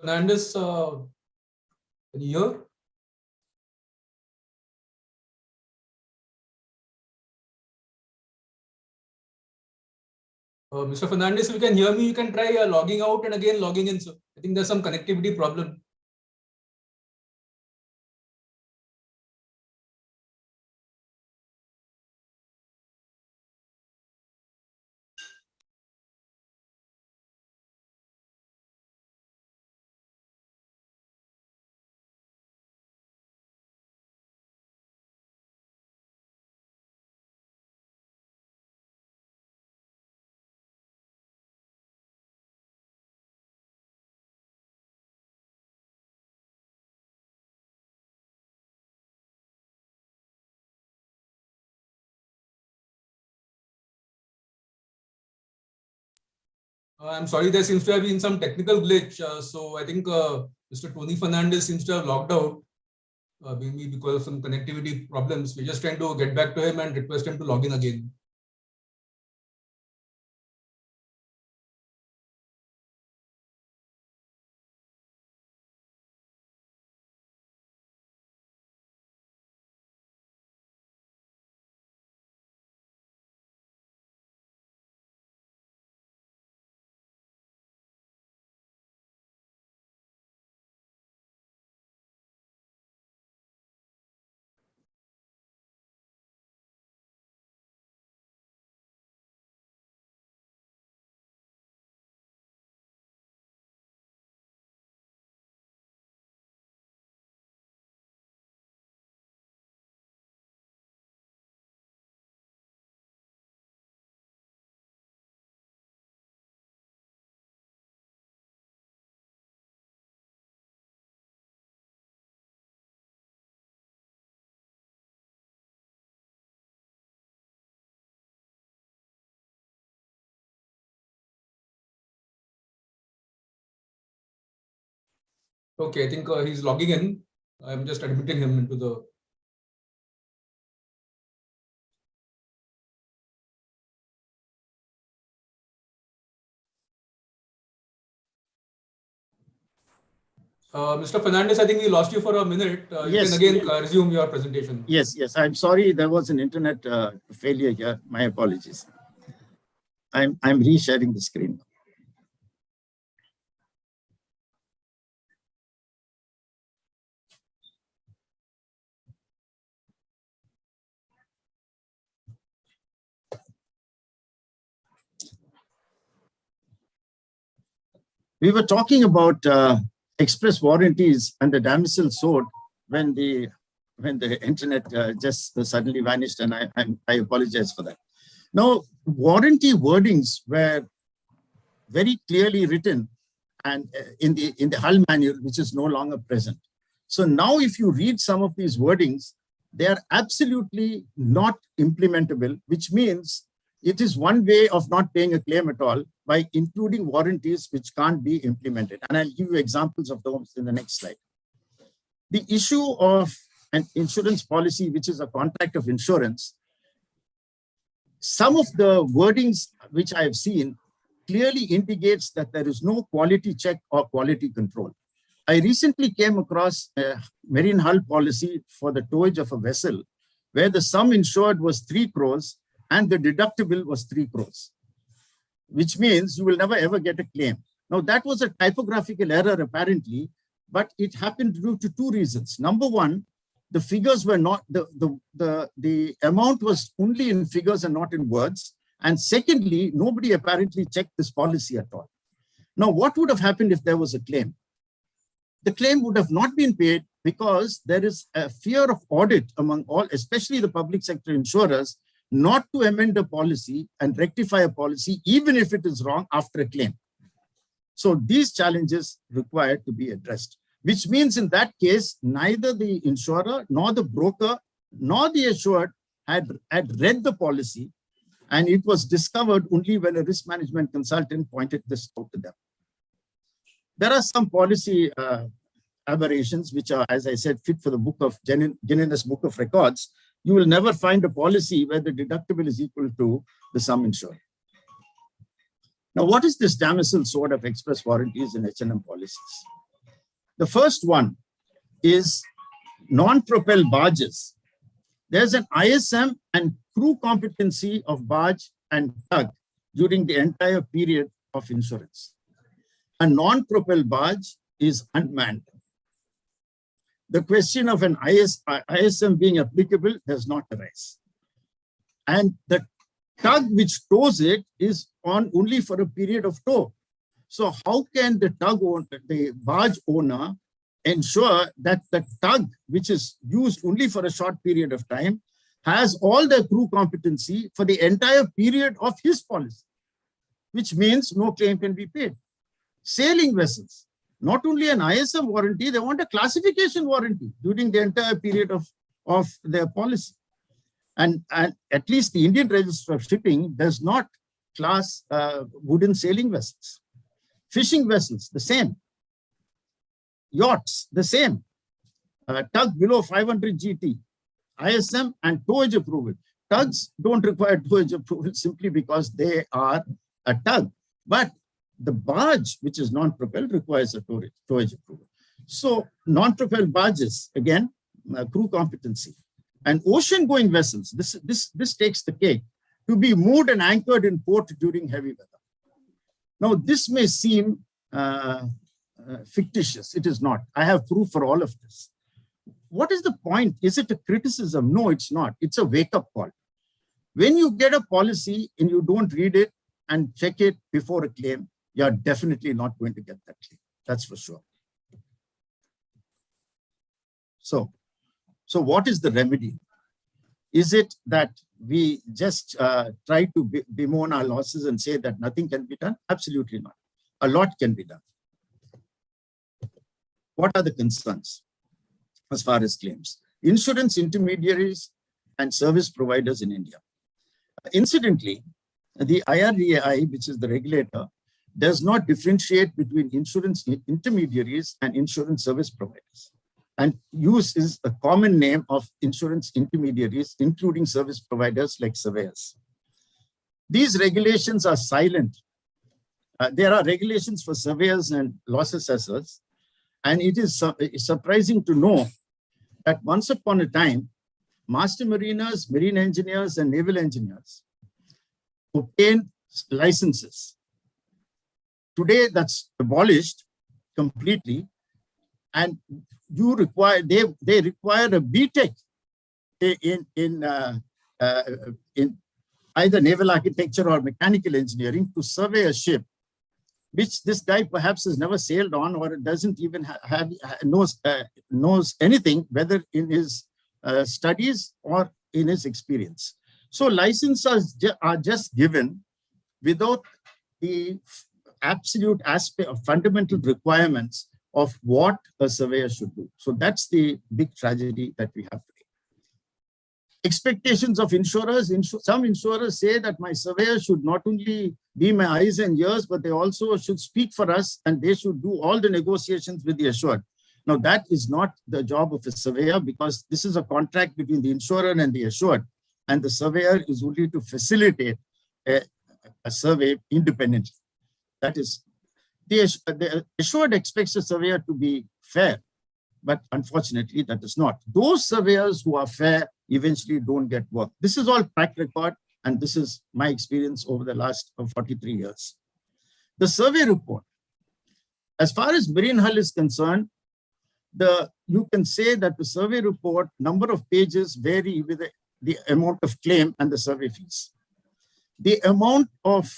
Fernandez, can you hear? Mr. Fernandez, if you can hear me, you can try logging out and again logging in. So I think there's some connectivity problem. I'm sorry, there seems to have been some technical glitch. So I think Mr. Tony Fernandez seems to have logged out, maybe because of some connectivity problems. We're just trying to get back to him and request him to log in again. Okay, I think he's logging in. I'm just admitting him into the. Mr. Fernandez, I think we lost you for a minute. You Yes. can again resume your presentation. Yes, yes. I'm sorry, there was an internet failure here. My apologies. I'm resharing the screen. We were talking about express warranties and the damsel sword when the internet just suddenly vanished, and I apologize for that. Now, warranty wordings were very clearly written and in the hull manual, which is no longer present. So now if you read some of these wordings, they are absolutely not implementable, which means it is one way of not paying a claim at all by including warranties which can't be implemented. And I'll give you examples of those in the next slide. The issue of an insurance policy, which is a contract of insurance, some of the wordings which I have seen clearly indicates that there is no quality check or quality control. I recently came across a marine hull policy for the towage of a vessel where the sum insured was 3 crores and the deductible was 3 crores, which means you will never ever get a claim. Now that was a typographical error apparently, but it happened due to 2 reasons. Number one, the figures were not, the amount was only in figures and not in words. And secondly, nobody apparently checked this policy at all. Now, what would have happened if there was a claim? The claim would have not been paid because there is a fear of audit among all, especially the public sector insurers, not to amend a policy and rectify a policy, even if it is wrong after a claim. So these challenges require to be addressed, which means in that case, neither the insurer, nor the broker, nor the assured had read the policy, and it was discovered only when a risk management consultant pointed this out to them. There are some policy aberrations, which are, as I said, fit for the book of Guinness Book of Records. You will never find a policy where the deductible is equal to the sum insured. Now, what is this damsel sword of express warranties and H&M policies? The first one is non-propelled barges. There's an ISM and crew competency of barge and tug during the entire period of insurance. A non-propelled barge is unmanned. The question of an ISM being applicable does not arise. And the tug which tows it is on only for a period of tow. So how can the the barge owner ensure that the tug, which is used only for a short period of time, has all the crew competency for the entire period of his policy, which means no claim can be paid. Sailing vessels, not only an ISM warranty, they want a classification warranty during the entire period of their policy. And at least the Indian Register of Shipping does not class wooden sailing vessels. Fishing vessels, the same. Yachts, the same. Tug below 500 GT, ISM and towage approval. Tugs don't require towage approval simply because they are a tug. But the barge, which is non-propelled, requires a towage approval. So non-propelled barges, again, crew competency. And ocean-going vessels, this takes the cake, to be moored and anchored in port during heavy weather. Now, this may seem fictitious. It is not. I have proof for all of this. What is the point? Is it a criticism? No, it's not. It's a wake-up call. When you get a policy and you don't read it and check it before a claim, you're definitely not going to get that claim. That's for sure. So what is the remedy? Is it that we just try to bemoan our losses and say that nothing can be done? Absolutely not. A lot can be done. What are the concerns as far as claims? Insurance intermediaries and service providers in India. Incidentally, the IRDAI, which is the regulator, does not differentiate between insurance intermediaries and insurance service providers, and uses a common name of insurance intermediaries, including service providers like surveyors. These regulations are silent. There are regulations for surveyors and loss assessors, and it is surprising to know that once upon a time, master mariners, marine engineers, and naval engineers obtained licenses. Today, that's abolished completely, and they require a BTech in either naval architecture or mechanical engineering to survey a ship, which this guy perhaps has never sailed on, or doesn't even knows anything, whether in his studies or in his experience. So licenses are just given without the absolute aspect of fundamental requirements of what a surveyor should do. So that's the big tragedy that we have today. Expectations of insurers. Some insurers say that my surveyor should not only be my eyes and ears, but they also should speak for us, and they should do all the negotiations with the assured. Now, that is not the job of a surveyor, because this is a contract between the insurer and the assured, and the surveyor is only to facilitate a survey independently. That is, the assured expects a surveyor to be fair, but unfortunately that is not. Those surveyors who are fair eventually don't get work. This is all track record, and this is my experience over the last 43 years. The survey report. As far as marine hull is concerned, you can say that the survey report number of pages vary with the amount of claim and the survey fees. The amount of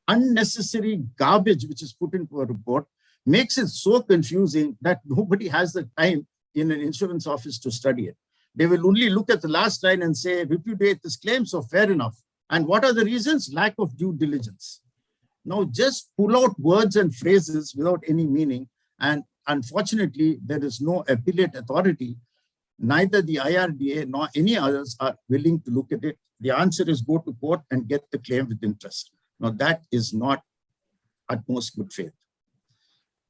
unnecessary garbage which is put into a report makes it so confusing that nobody has the time in an insurance office to study it. They will only look at the last line and say, repudiate this claim, so fair enough. And what are the reasons? Lack of due diligence. Now, just pull out words and phrases without any meaning. And unfortunately, there is no appellate authority. Neither the IRDA nor any others are willing to look at it. The answer is go to court and get the claim with interest. Now, that is not utmost good faith.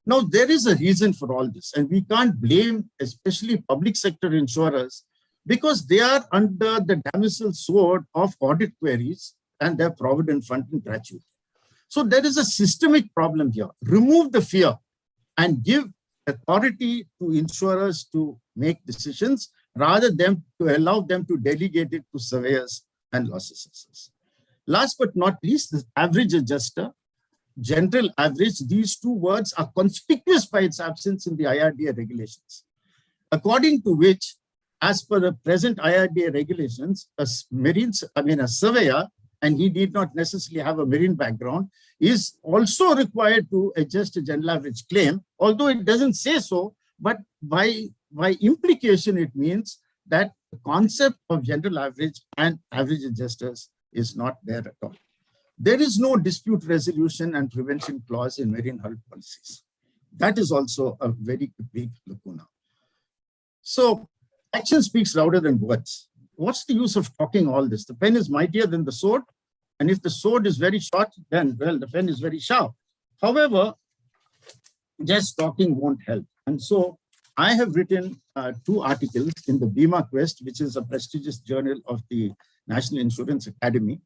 Now, there is a reason for all this, and we can't blame especially public sector insurers, because they are under the damosel sword of audit queries and their provident fund and gratuity. So there is a systemic problem here. Remove the fear and give authority to insurers to make decisions rather than to allow them to delegate it to surveyors and loss assessors. Last but not least, the average adjuster, general average, these two words are conspicuous by its absence in the IRDA regulations, according to which, as per the present IRDA regulations, a surveyor, and he did not necessarily have a marine background, is also required to adjust a general average claim, although it doesn't say so, but by implication, it means that the concept of general average and average adjusters is not there at all. There is no dispute resolution and prevention clause in marine hull policies. That is also a very big lacuna. So action speaks louder than words. What's the use of talking all this? The pen is mightier than the sword. And if the sword is very short, then, well, the pen is very sharp. However, just talking won't help. And so I have written 2 articles in the Bima Quest, which is a prestigious journal of the National Insurance Academy.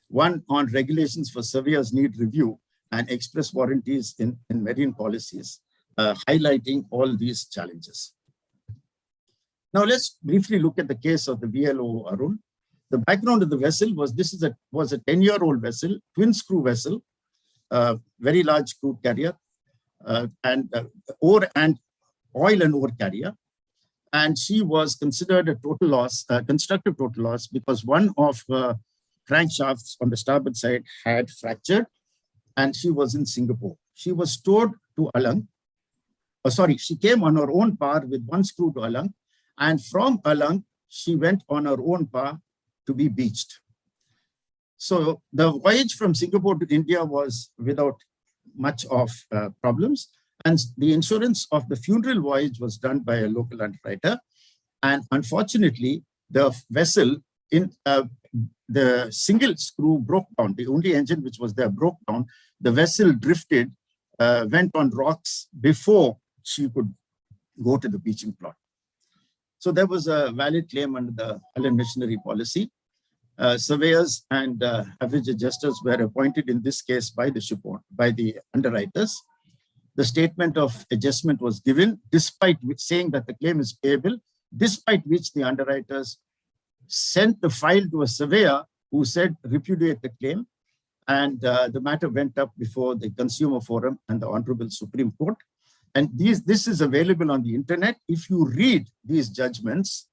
One on regulations for surveyors need review and express warranties in marine policies, highlighting all these challenges. Now let's briefly look at the case of the VLO Arun. The background of the vessel was was a 10-year-old vessel, twin screw vessel, very large crude carrier, and oil and ore carrier. And she was considered a total loss, constructive total loss, because one of her crankshafts on the starboard side had fractured, and she was in Singapore. She was towed to Alang. She came on her own power with 1 screw to Alang, and from Alang, she went on her own power to be beached. So the voyage from Singapore to India was without much of problems, and the insurance of the funeral voyage was done by a local underwriter. And unfortunately, the vessel the single screw broke down. The only engine which was there broke down. The vessel drifted, went on rocks before she could go to the beaching plot. So there was a valid claim under the hull and machinery policy. Surveyors and average adjusters were appointed in this case by the underwriters. The statement of adjustment was given, despite saying that the claim is payable, despite which the underwriters sent the file to a surveyor who said repudiate the claim, and the matter went up before the Consumer Forum and the Honorable Supreme Court. And this is available on the internet. If you read these judgments,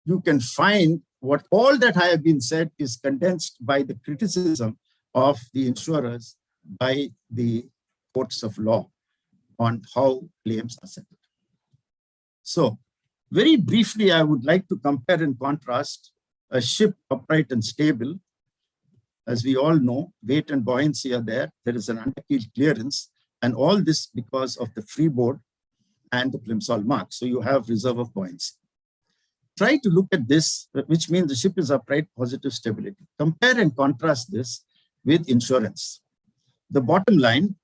you can find what all that I have been said is condensed by the criticism of the insurers by the courts of law on how claims are settled. So very briefly, I would like to compare and contrast a ship upright and stable. As we all know, weight and buoyancy are there. There is an underkeel clearance, and all this because of the freeboard and the plimsoll mark. So you have reserve of buoyancy. Try to look at this, which means the ship is upright, positive stability. Compare and contrast this with insurance. The bottom line,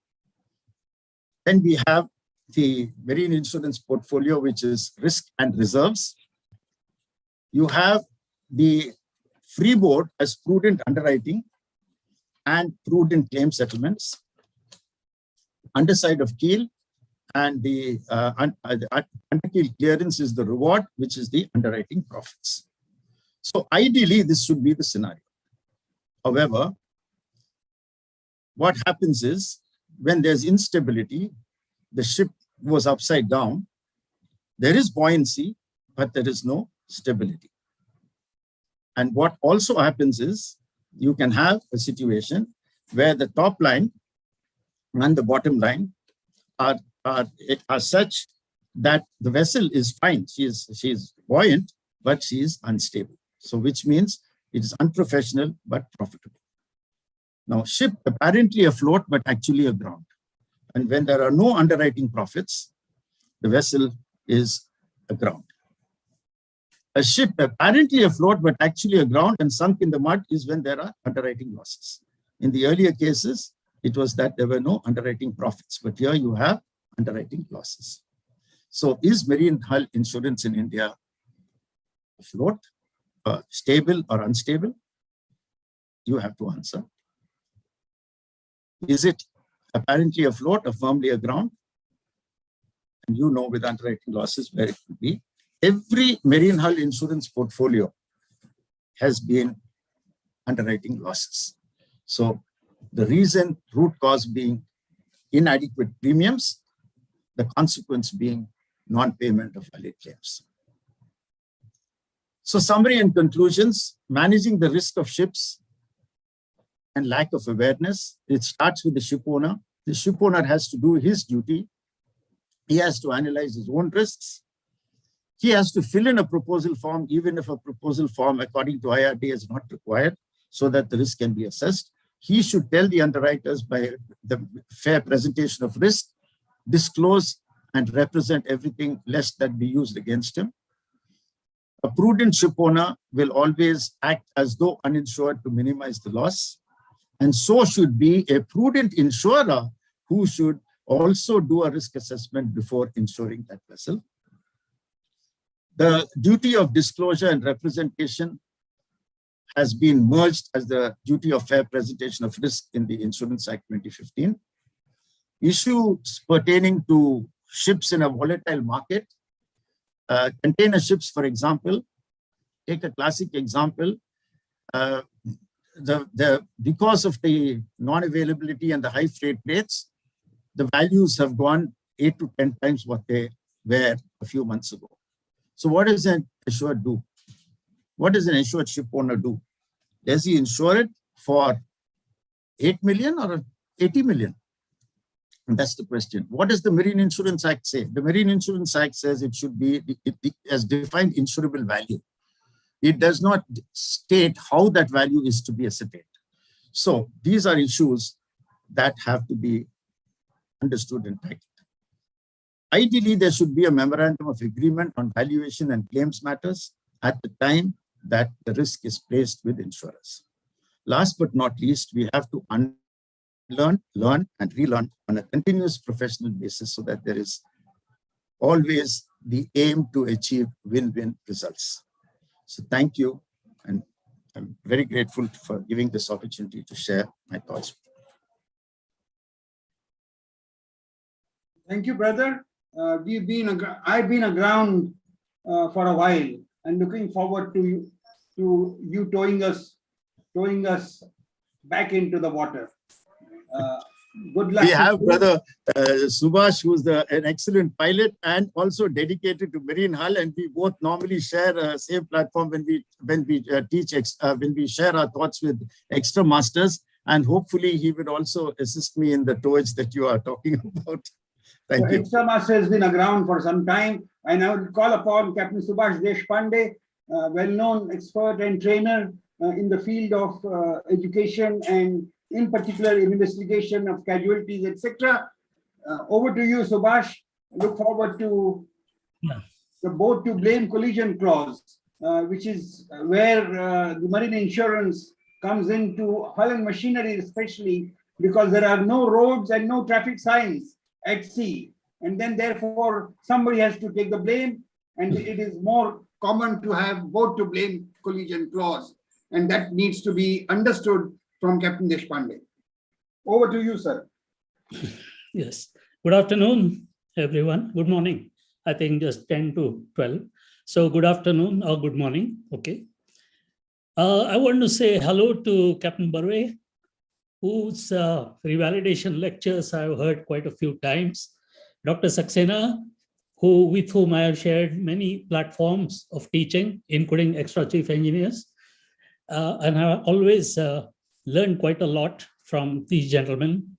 then we have the marine insurance portfolio, which is risk and reserves. You have the freeboard as prudent underwriting and prudent claim settlements. Underside of keel and the underkeel clearance is the reward, which is the underwriting profits. So ideally, this should be the scenario. However, what happens is when there's instability, the ship goes upside down, there is buoyancy, but there is no stability. And what also happens is you can have a situation where the top line and the bottom line are such that the vessel is fine. She is buoyant, but she is unstable. So which means it is unprofessional, but profitable. Now, ship apparently afloat, but actually aground. And when there are no underwriting profits, the vessel is aground. A ship apparently afloat, but actually aground and sunk in the mud is when there are underwriting losses. In the earlier cases, it was that there were no underwriting profits, but here you have underwriting losses. So is marine hull insurance in India afloat, stable or unstable? You have to answer. Is it apparently afloat or firmly aground? And you know with underwriting losses where it could be. Every marine hull insurance portfolio has been underwriting losses. So the reason, root cause being inadequate premiums, the consequence being non-payment of valid claims. So summary and conclusions, managing the risk of ships and lack of awareness. It starts with the ship owner. The ship owner has to do his duty. He has to analyze his own risks. He has to fill in a proposal form, even if a proposal form according to IRD is not required, so that the risk can be assessed. He should tell the underwriters by the fair presentation of risk, disclose and represent everything lest that be used against him. A prudent ship owner will always act as though uninsured to minimize the loss. And so should be a prudent insurer who should also do a risk assessment before insuring that vessel. The duty of disclosure and representation has been merged as the duty of fair presentation of risk in the Insurance Act 2015. Issues pertaining to ships in a volatile market, container ships, for example, take a classic example, because of the non-availability and the high freight rates, the values have gone 8 to 10 times what they were a few months ago. So what does an insured do? What does an insured ship owner do? Does he insure it for 8 million or 80 million? And that's the question. What does the Marine Insurance Act say? The Marine Insurance Act says it should be as defined insurable value. It does not state how that value is to be ascertained. So these are issues that have to be understood and tackled. Ideally, there should be a memorandum of agreement on valuation and claims matters at the time that the risk is placed with insurers. Last but not least, we have to unlearn, learn, and relearn on a continuous professional basis so that there is always the aim to achieve win-win results. So thank you, and I'm very grateful for giving this opportunity to share my thoughts. Thank you, brother. I've been aground for a while and looking forward to you towing us back into the water. Good luck. We have brother Subhash, who's an excellent pilot and also dedicated to marine hull, and we both normally share a same platform when we share our thoughts with extra masters, and hopefully he would also assist me in the towage that you are talking about. Thank you. Extra master has been aground for some time, and I would call upon Captain Subhash Deshpande, well-known expert and trainer in the field of education and in particular investigation of casualties, etc. Over to you, Subhash. Look forward to the boat to blame collision clause, which is where the marine insurance comes into hull and machinery, especially because there are no roads and no traffic signs at sea. And then therefore somebody has to take the blame, and it is more common to have boat to blame collision clause. And that needs to be understood from Captain Deshpande. Over to you, sir. Yes. Good afternoon, everyone. Good morning. I think just 10 to 12. So good afternoon or good morning. Okay. I want to say hello to Captain Barwe, whose revalidation lectures I've heard quite a few times. Dr. Saxena, with whom I have shared many platforms of teaching, including extra chief engineers. And I always learned quite a lot from these gentlemen.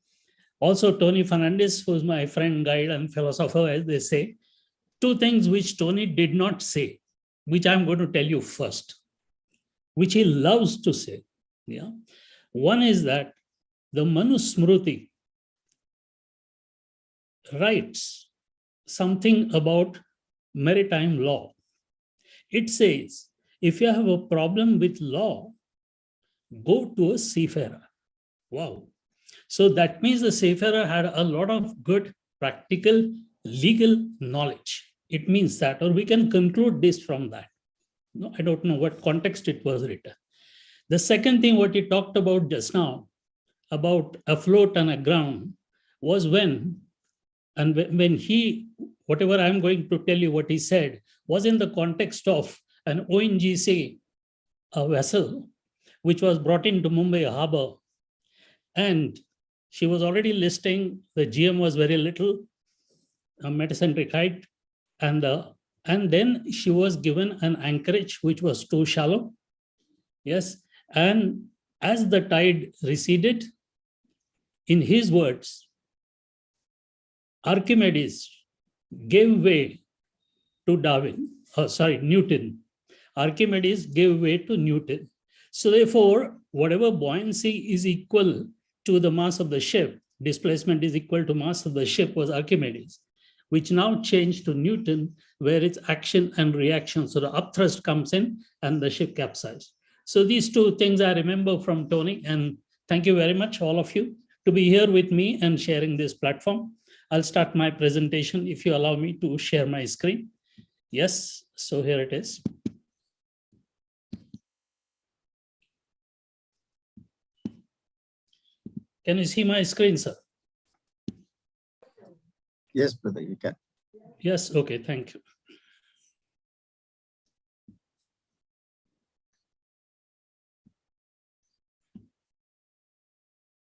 Also, Tony Fernandez, who's my friend, guide, and philosopher, as they say. Two things which Tony did not say, which I'm going to tell you first, which he loves to say. Yeah. One is that the Manusmruti writes something about maritime law. It says, if you have a problem with law, go to a seafarer. Wow. So that means the seafarer had a lot of good practical legal knowledge. It means that, or we can conclude this from that. No, I don't know what context it was written. The second thing what he talked about just now, about afloat and aground, was when he, whatever I'm going to tell you what he said, was in the context of an ONGC vessel, which was brought into Mumbai harbor. And she was already listing, the GM was very little, a metacentric height, and then she was given an anchorage which was too shallow. Yes, and as the tide receded, in his words, Archimedes gave way to Newton. Archimedes gave way to Newton. So therefore, whatever buoyancy is equal to the mass of the ship, displacement is equal to mass of the ship, was Archimedes, which now changed to Newton, where it's action and reaction. So the upthrust comes in and the ship capsized. So these two things I remember from Tony, and thank you very much, all of you, to be here with me and sharing this platform. I'll start my presentation if you allow me to share my screen. Yes, so here it is. Can you see my screen, sir? Yes, brother, you can. Yes, okay, thank you.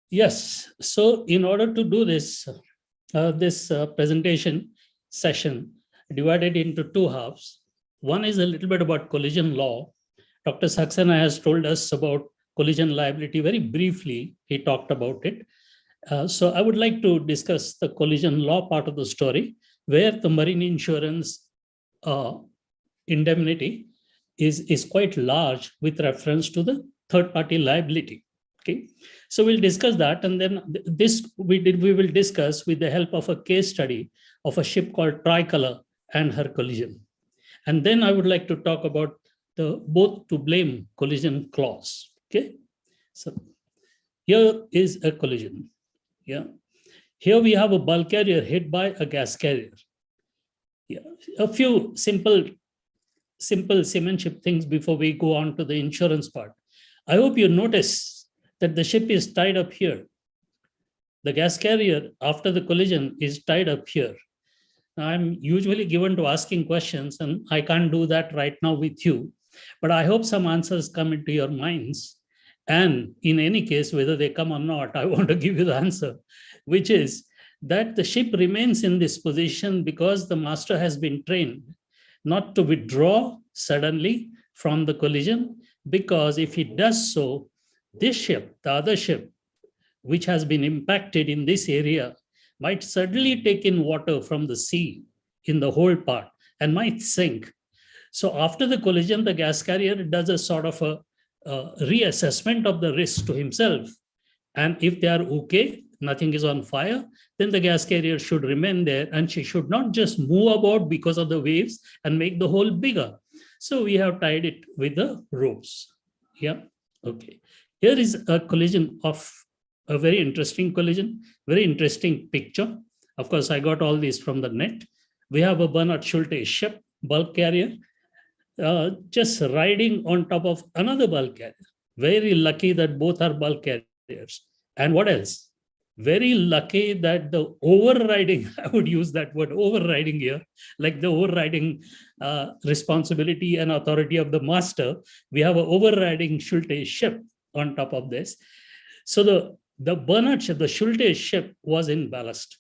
Yes, so in order to do this, presentation session divided into two halves. One is a little bit about collision law. Dr. Saxena has told us about collision liability very briefly. He talked about it. So I would like to discuss the collision law part of the story, where the marine insurance indemnity is quite large with reference to the third-party liability. Okay, so we'll discuss that, and then we will discuss with the help of a case study of a ship called Tricolor and her collision. And then I would like to talk about the both to blame collision clause. Okay, so here is a collision. Yeah, here we have a bulk carrier hit by a gas carrier. Yeah, a few simple seamanship things before we go on to the insurance part. I hope you notice that the ship is tied up here. The gas carrier after the collision is tied up here. Now, I'm usually given to asking questions, and I can't do that right now with you, but I hope some answers come into your minds. And in any case, whether they come or not, I want to give you the answer, which is that the ship remains in this position because the master has been trained not to withdraw suddenly from the collision, because if he does so, this ship, the other ship, which has been impacted in this area, might suddenly take in water from the sea in the whole part and might sink. So after the collision, the gas carrier does a sort of a reassessment of the risk to himself. And if they are okay, nothing is on fire, then the gas carrier should remain there, and she should not just move about because of the waves and make the hole bigger. So we have tied it with the ropes. Yeah, okay. Here is a collision of a very interesting collision, very interesting picture. Of course, I got all these from the net. We have a Bernard Schulte ship, bulk carrier, just riding on top of another bulk carrier. Very lucky that both are bulk carriers. And what else? Very lucky that the overriding, I would use that word overriding here, like the overriding responsibility and authority of the master. We have an overriding Schulte ship on top of this. So the Bernard ship, the Schulte ship was in ballast.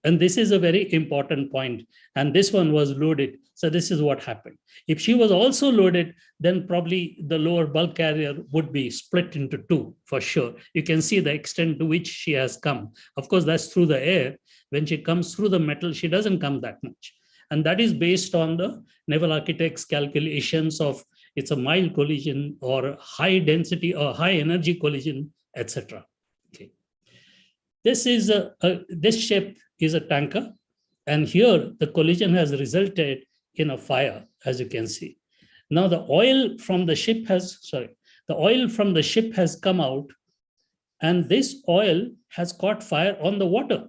And this is a very important point. And this one was loaded. So this is what happened. If she was also loaded, then probably the lower bulk carrier would be split into two for sure. You can see the extent to which she has come. Of course, that's through the air. When she comes through the metal, she doesn't come that much. And that is based on the naval architect's calculations of it's a mild collision or high density or high energy collision, etc. Okay. This is this ship is a tanker, and here the collision has resulted in a fire, as you can see. Now the oil from the ship has come out, and this oil has caught fire on the water,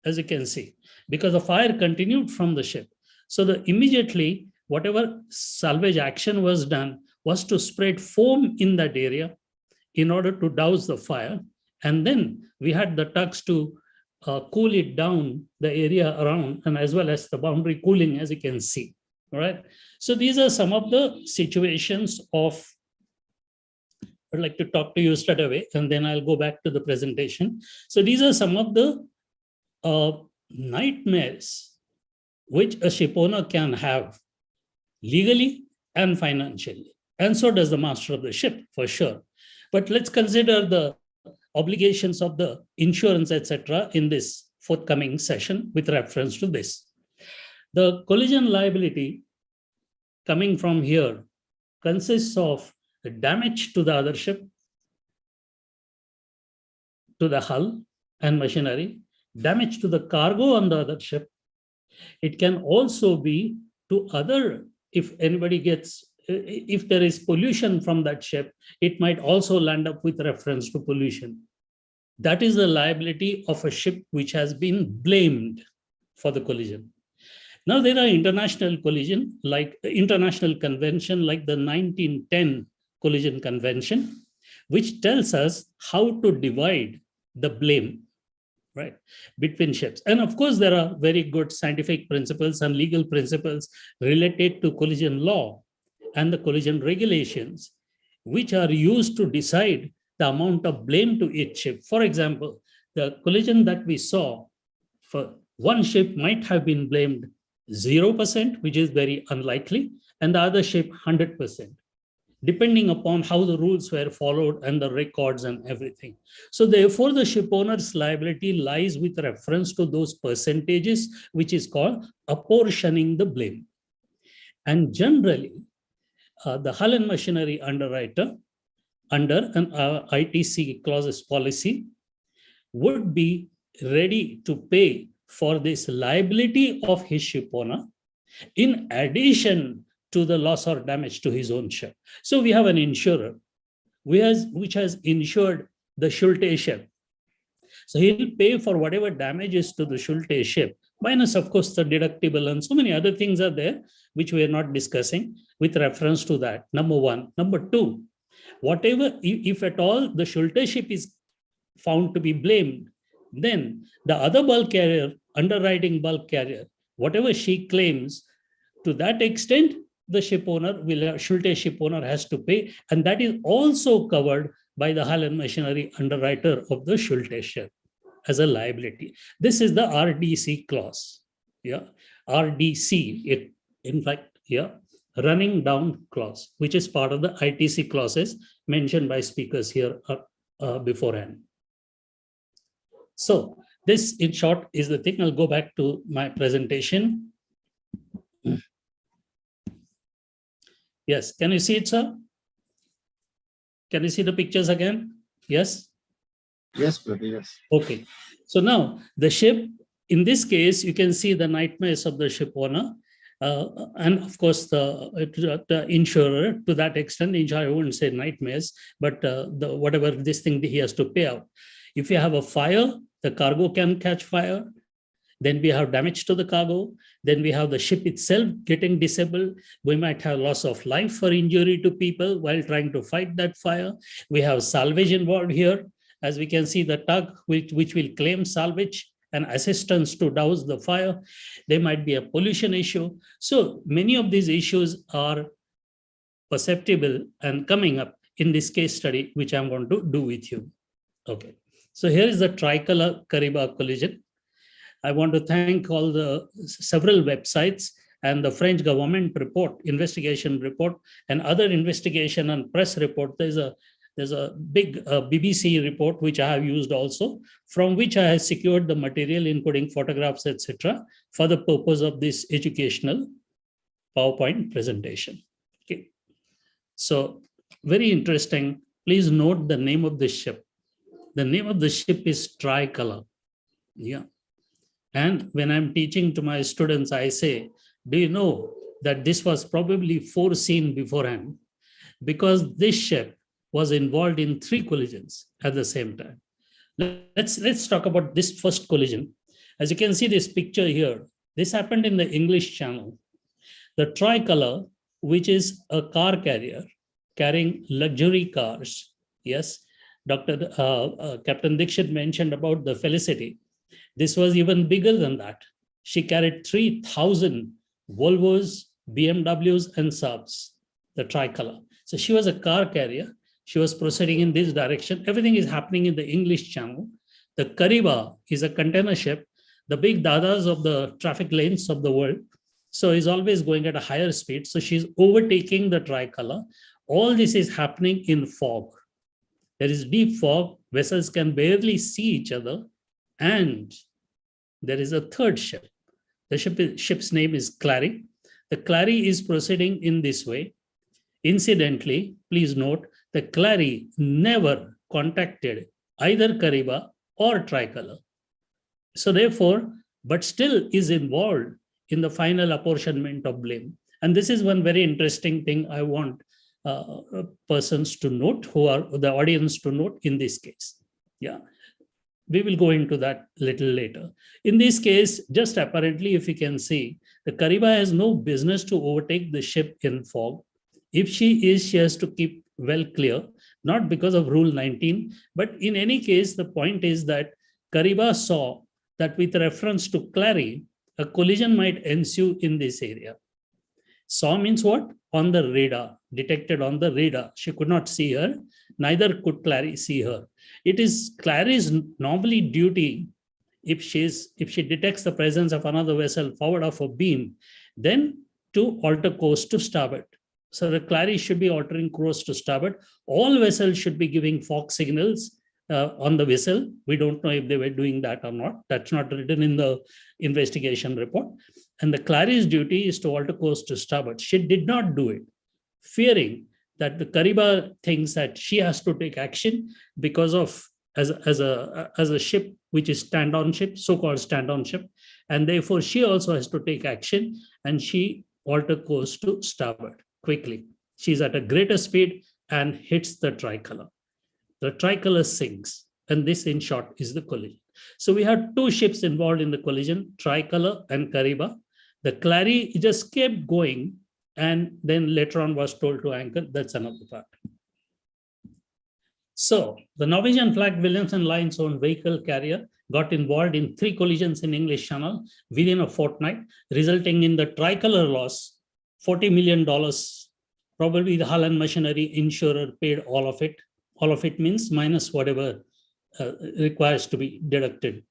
as you can see, because the fire continued from the ship. So immediately whatever salvage action was done was to spread foam in that area in order to douse the fire. And then we had the tugs to cool it down, the area around, and as well as the boundary cooling, as you can see. All right. So these are some of the situations of, I'd like to talk to you straight away, and then I'll go back to the presentation. So these are some of the nightmares which a ship owner can have legally and financially. And so does the master of the ship, for sure. But let's consider the obligations of the insurance, etc., in this forthcoming session with reference to this. The collision liability coming from here consists of the damage to the other ship, to the hull and machinery, damage to the cargo on the other ship. It can also be to other, if anybody gets, if there is pollution from that ship, it might also land up with reference to pollution. That is the liability of a ship which has been blamed for the collision. Now there are international convention like the 1910 Collision Convention, which tells us how to divide the blame, right, between ships. And of course, there are very good scientific principles and legal principles related to collision law and the collision regulations, which are used to decide the amount of blame to each ship. For example, the collision that we saw, for one ship might have been blamed 0%, which is very unlikely, and the other ship 100%, depending upon how the rules were followed and the records and everything. So therefore, the ship owner's liability lies with reference to those percentages, which is called apportioning the blame. And generally, the hull and machinery underwriter, under an ITC clauses policy, would be ready to pay for this liability of his ship owner, in addition to the loss or damage to his own ship. So we have an insurer which has insured the Schulte ship. So he'll pay for whatever damages to the Schulte ship, minus, of course, the deductible and so many other things are there, which we are not discussing with reference to that, number one. Number two, whatever, if at all the Schulte ship is found to be blamed, then the other bulk carrier, underwriting bulk carrier, whatever she claims, to that extent, the ship owner Schulte ship owner has to pay, and that is also covered by the hull and machinery underwriter of the Schulte ship as a liability. This is the RDC clause. Yeah, RDC, in fact, yeah, running down clause, which is part of the ITC clauses mentioned by speakers here beforehand. So this, in short, is the thing. I'll go back to my presentation. Yes, can you see it, sir? Can you see the pictures again? Yes? Yes, brother, yes. Okay. So now the ship, in this case, you can see the nightmares of the ship owner. And of course, the insurer, to that extent, the insurer, I wouldn't say nightmares, but whatever this thing he has to pay out. If you have a fire, the cargo can catch fire. Then we have damage to the cargo. Then we have the ship itself getting disabled. We might have loss of life or injury to people while trying to fight that fire. We have salvage involved here. As we can see, the tug, which will claim salvage and assistance to douse the fire. There might be a pollution issue. So many of these issues are perceptible and coming up in this case study, which I'm going to do with you. Okay. So here is the Tricolor Kariba collision. I want to thank all the several websites and the French government report, investigation report, and other investigation and press report. There's a big BBC report which I have used also, from which I have secured the material, including photographs, etc., for the purpose of this educational PowerPoint presentation. Okay. So very interesting. Please note the name of the ship. The name of the ship is Tricolor. Yeah. And when I'm teaching to my students, I say, do you know that this was probably foreseen beforehand? Because this ship was involved in 3 collisions at the same time. Let's talk about this first collision. As you can see this picture here, this happened in the English Channel. The Tricolor, which is a car carrier carrying luxury cars. Yes, Captain Dixit mentioned about the Felicity. This was even bigger than that. She carried 3,000 Volvos, BMWs, and Saabs, the Tricolor. So she was a car carrier. She was proceeding in this direction. Everything is happening in the English Channel. The Kariba is a container ship, the big dadas of the traffic lanes of the world. So is always going at a higher speed. So she's overtaking the Tricolor. All this is happening in fog. There is deep fog. Vessels can barely see each other. And there is a third ship. The ship's name is Clary. The Clary is proceeding in this way. Incidentally, please note, the Clary never contacted either Kariba or Tricolor. So therefore, but still is involved in the final apportionment of blame. And this is one very interesting thing I want persons to note, who are the audience to note in this case. Yeah. We will go into that a little later. In this case, just apparently, if you can see, the Kariba has no business to overtake the ship in fog. If she is, she has to keep well clear, not because of Rule 19, but in any case, the point is that Kariba saw that with reference to Clary, a collision might ensue in this area. Saw means what? On the radar, detected on the radar. She could not see her, neither could Clary see her. It is Clary's normally duty, if she detects the presence of another vessel forward of a beam, then to alter course to starboard. So the Clary should be altering course to starboard. All vessels should be giving fog signals on the vessel. We don't know if they were doing that or not. That's not written in the investigation report. And the Clary's duty is to alter course to starboard. She did not do it, fearing that the Kariba thinks that she has to take action because of as a ship which is stand-on ship, so-called stand-on ship, and therefore she also has to take action, and she alter course to starboard quickly. She's at a greater speed and hits the Tricolor. The Tricolor sinks, and this in short is the collision. So we had two ships involved in the collision, Tricolor and Kariba. The Clary just kept going and then later on was told to anchor. That's another part. So the Norwegian flagged Williamson Line's own vehicle carrier got involved in 3 collisions in English Channel within a fortnight, resulting in the Tricolor loss, $40 million. Probably the hull and machinery insurer paid all of it. All of it means minus whatever requires to be deducted.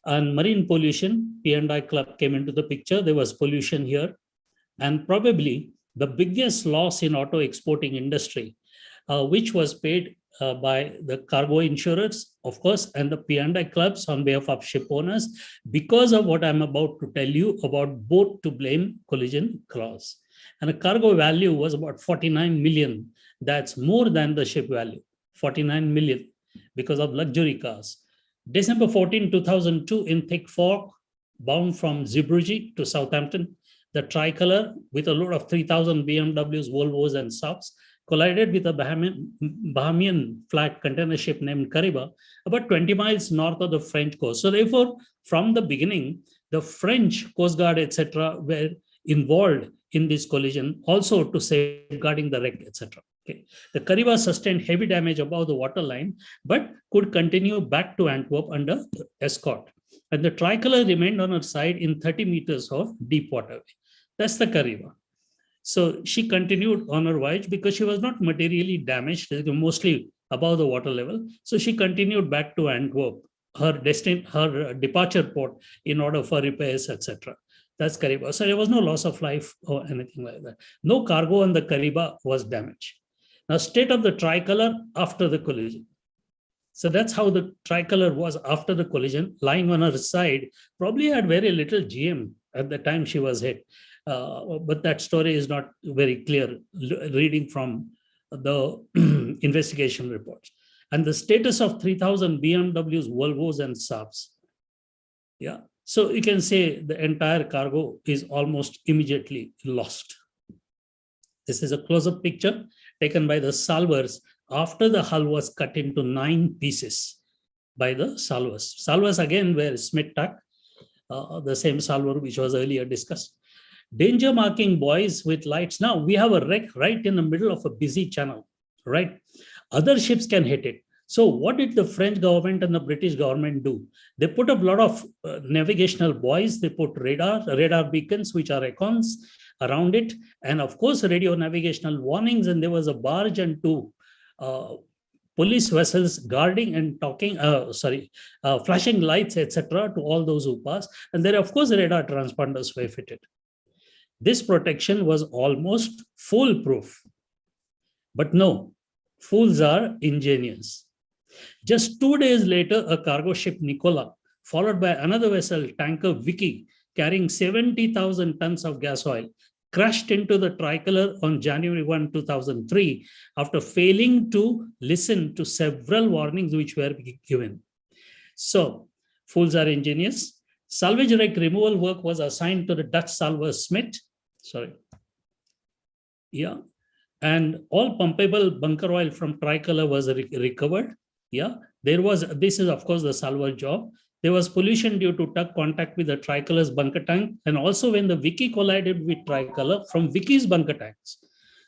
And marine pollution, P&I Club came into the picture. There was pollution here. And probably the biggest loss in auto exporting industry, which was paid by the cargo insurers, of course, and the P&I clubs on behalf of ship owners, because of what I'm about to tell you about boat to blame collision clause. And the cargo value was about 49 million. That's more than the ship value, 49 million, because of luxury cars. December 14, 2002, in thick fog, bound from Subrogation to Southampton, the Tricolor, with a load of 3,000 BMWs, Volvos, and Subs, collided with a Bahamian flag container ship named Kariba, about 20 miles north of the French coast. So therefore, from the beginning, the French Coast Guard, etc., were involved in this collision, also to safeguarding the wreck, etc. Okay. The Kariba sustained heavy damage above the waterline, but could continue back to Antwerp under escort. And the Tricolor remained on her side in 30 meters of deep water. That's the Kariba. So she continued on her voyage because she was not materially damaged, mostly above the water level. So she continued back to Antwerp, her departure port, in order for repairs, etc. That's Kariba. So there was no loss of life or anything like that. No cargo on the Kariba was damaged. Now, state of the Tricolor after the collision. So that's how the Tricolor was after the collision, lying on her side, probably had very little GM at the time she was hit. But that story is not very clear, reading from the investigation reports. And the status of 3,000 BMWs, Volvos, and Saabs. Yeah. So you can say the entire cargo is almost immediately lost. This is a close-up picture taken by the salvors after the hull was cut into 9 pieces by the salvors. Salvors again were Smith-Tuck, the same salvor which was earlier discussed. Danger marking buoys with lights. Now we have a wreck right in the middle of a busy channel, right? Other ships can hit it. So what did the French government and the British government do? They put up a lot of navigational buoys. They put radar beacons, which are icons around it. And of course, radio navigational warnings. And there was a barge and 2 police vessels guarding and talking, flashing lights, etc. to all those who pass. And there, of course, radar transponders were fitted. This protection was almost foolproof. But no, fools are ingenious. Just 2 days later, a cargo ship, Nicola, followed by another vessel, tanker Vicky, carrying 70,000 tons of gas oil, crashed into the Tricolor on January 1, 2003, after failing to listen to several warnings which were given. So, fools are ingenious. Salvage wreck removal work was assigned to the Dutch salvor Smith. And all pumpable bunker oil from Tricolor was recovered. This is of course the salvor job. There was pollution due to tug contact with the Tricolor's bunker tank, and also when the Vicky collided with Tricolor from Vicky's bunker tanks.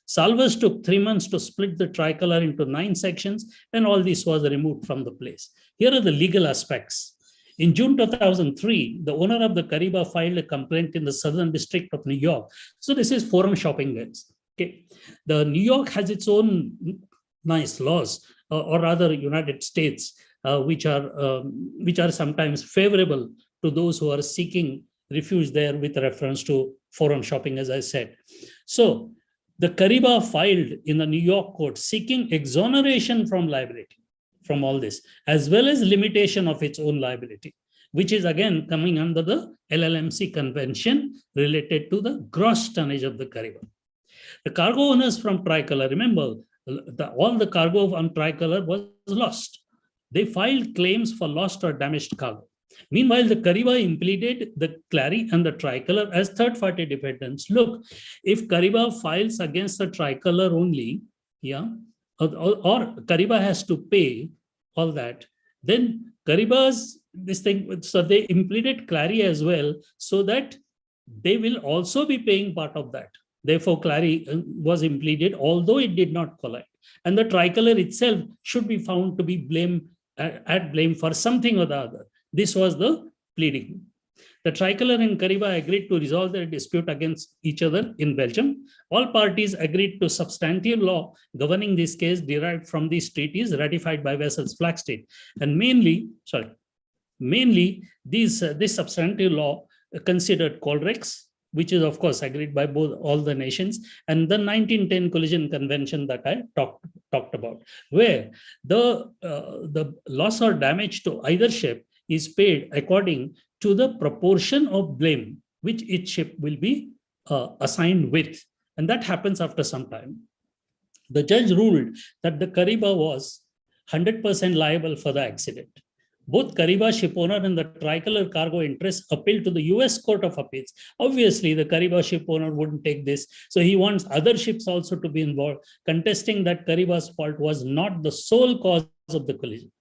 Salvors took 3 months to split the Tricolor into 9 sections, and all this was removed from the place. Here are the legal aspects. In June 2003, the owner of the Kariba filed a complaint in the Southern District of New York. So this is forum shopping, guys. Okay. The New York has its own nice laws, or rather United States, which are sometimes favorable to those who are seeking refuge there with reference to forum shopping, as I said. So the Kariba filed in the New York court seeking exoneration from liability from all this, as well as limitation of its own liability, which is again coming under the LLMC convention related to the gross tonnage of the Kariba. The cargo owners from Tricolor, remember, all the cargo on Tricolor was lost. They filed claims for lost or damaged cargo. Meanwhile, the Kariba implicated the Clary and the Tricolor as third-party defendants. Look, if Kariba files against the Tricolor only, yeah, or Kariba has to pay all that, then Kariba's this thing, so they implicated Clary as well, so that they will also be paying part of that. Therefore, Clary was implicated, although it did not collide. And the Tricolor itself should be found to be at blame for something or the other. This was the pleading. The Tricolor and Kariba agreed to resolve their dispute against each other in Belgium. All parties agreed to substantive law governing this case derived from these treaties ratified by vessels flag state. And mainly this substantive law considered Colrex, which is of course agreed by all the nations, and the 1910 Collision Convention that I talked about, where the loss or damage to either ship is paid according to the proportion of blame which each ship will be assigned with. And that happens after some time. The judge ruled that the Kariba was 100% liable for the accident. Both Kariba shipowner and the Tricolor cargo interests appealed to the US Court of Appeals. Obviously, the Kariba shipowner wouldn't take this. So he wants other ships also to be involved, contesting that Kariba's fault was not the sole cause of the collision.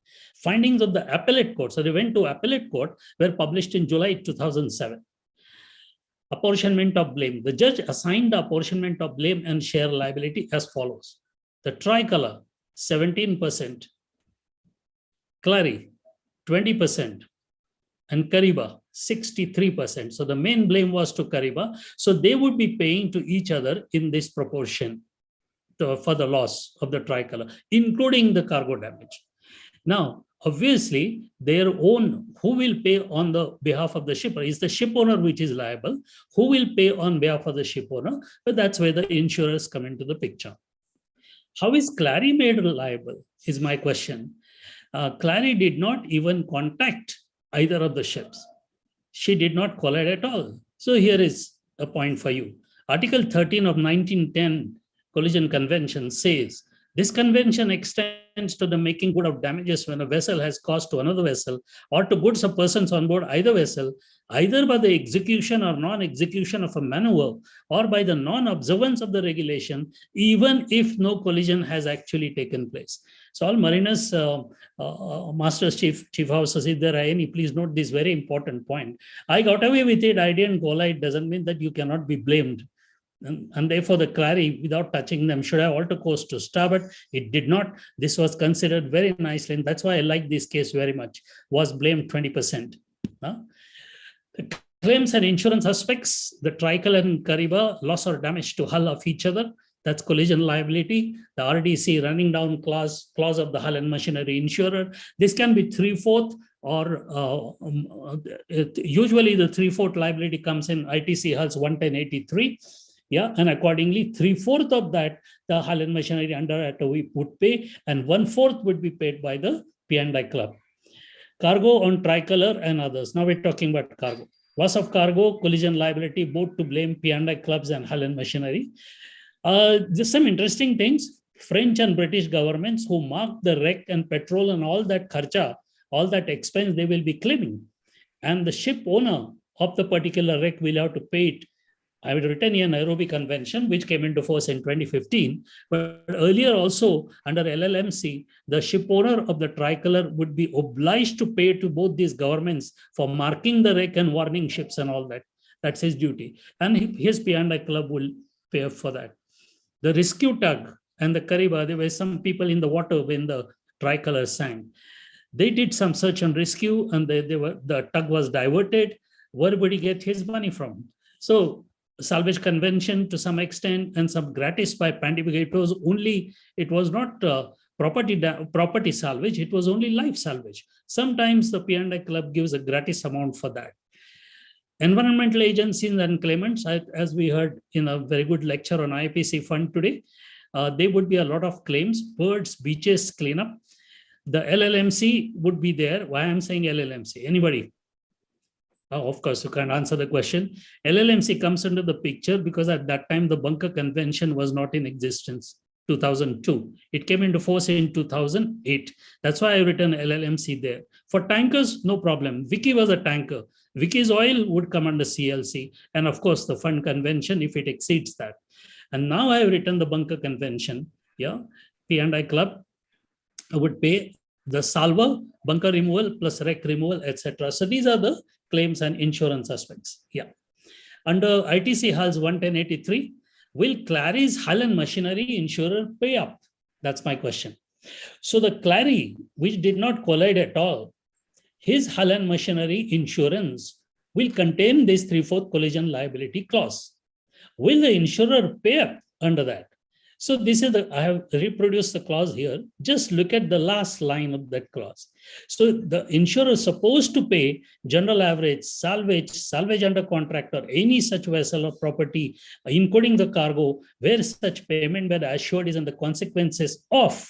Findings of the appellate court, so they went to appellate court, were published in July 2007. Apportionment of blame. The judge assigned the apportionment of blame and share liability as follows. The Tricolor, 17%, Clary, 20%, and Kariba, 63%. So the main blame was to Kariba. So they would be paying to each other in this proportion for the loss of the Tricolor, including the cargo damage. Now, obviously, their own, who will pay on the behalf of the shipper is the ship owner, which is liable. Who will pay on behalf of the ship owner? But that's where the insurers come into the picture. How is Clary made liable is my question. Clary did not even contact either of the ships. She did not collide at all. So here is a point for you. Article 13 of 1910 Collision Convention says, this convention extends to the making good of damages when a vessel has caused to another vessel or to goods or persons on board either vessel, either by the execution or non-execution of a maneuver or by the non-observance of the regulation, even if no collision has actually taken place. So all mariners, masters, chief officers, if there are any, please note this very important point. I got away with it, I didn't collide, doesn't mean that you cannot be blamed. And therefore the Clary, without touching them, should have alter course to starboard. It did not. This was considered very nicely, and that's why I like this case very much. Was blamed 20%. The claims and insurance aspects, the Tricolor and Kariba, loss or damage to hull of each other, that's collision liability. The RDC running down clause of the hull and machinery insurer. This can be 3/4 or usually the 3/4 liability comes in ITC hulls 11083. Yeah, and accordingly, 3/4 of that, the hull and machinery underwriter would pay, and 1/4 would be paid by the P&I club. Cargo on Tricolor and others. Now we're talking about cargo. Loss of cargo, collision liability, both to blame P&I clubs and hull and machinery. Just some interesting things. French and British governments who mark the wreck and petrol and all that kharcha, all that expense they will be claiming. And the ship owner of the particular wreck will have to pay it. I have written here Nairobi Convention, which came into force in 2015. But earlier also, under LLMC, the ship owner of the Tricolor would be obliged to pay to both these governments for marking the wreck and warning ships and all that. That's his duty. And his P&I club will pay for that. The rescue tug and the Kariba, there were some people in the water when the Tricolor sank. They did some search and rescue, and the tug was diverted. Where would he get his money from? So, salvage convention to some extent and some gratis by pandivigators only. It was not property salvage, it was only life salvage. Sometimes the P&I club gives a gratis amount for that. Environmental agencies and claimants, as we heard in a very good lecture on IPC fund today, there would be a lot of claims, birds, beaches, cleanup. The LLMC would be there. Why I'm saying LLMC? Anybody? Of course, you can't answer the question. LLMC comes into the picture because at that time, the bunker convention was not in existence. 2002. It came into force in 2008. That's why I've written LLMC there. For tankers, no problem. Vicky was a tanker. Vicky's oil would come under CLC. And of course, the fund convention if it exceeds that. And now I've written the bunker convention. Yeah, P&I club would pay the salver, bunker removal plus wreck removal, etc. So these are the claims and insurance aspects. Yeah. Under ITC Hulls 11083, will Clary's hull and machinery insurer pay up? That's my question. So the Clary, which did not collide at all, his hull and machinery insurance will contain this 3/4 collision liability clause. Will the insurer pay up under that? So this is I have reproduced the clause here. Just look at the last line of that clause. So the insurer is supposed to pay general average, salvage under contract, or any such vessel or property, including the cargo, where such payment by the assured is in the consequences of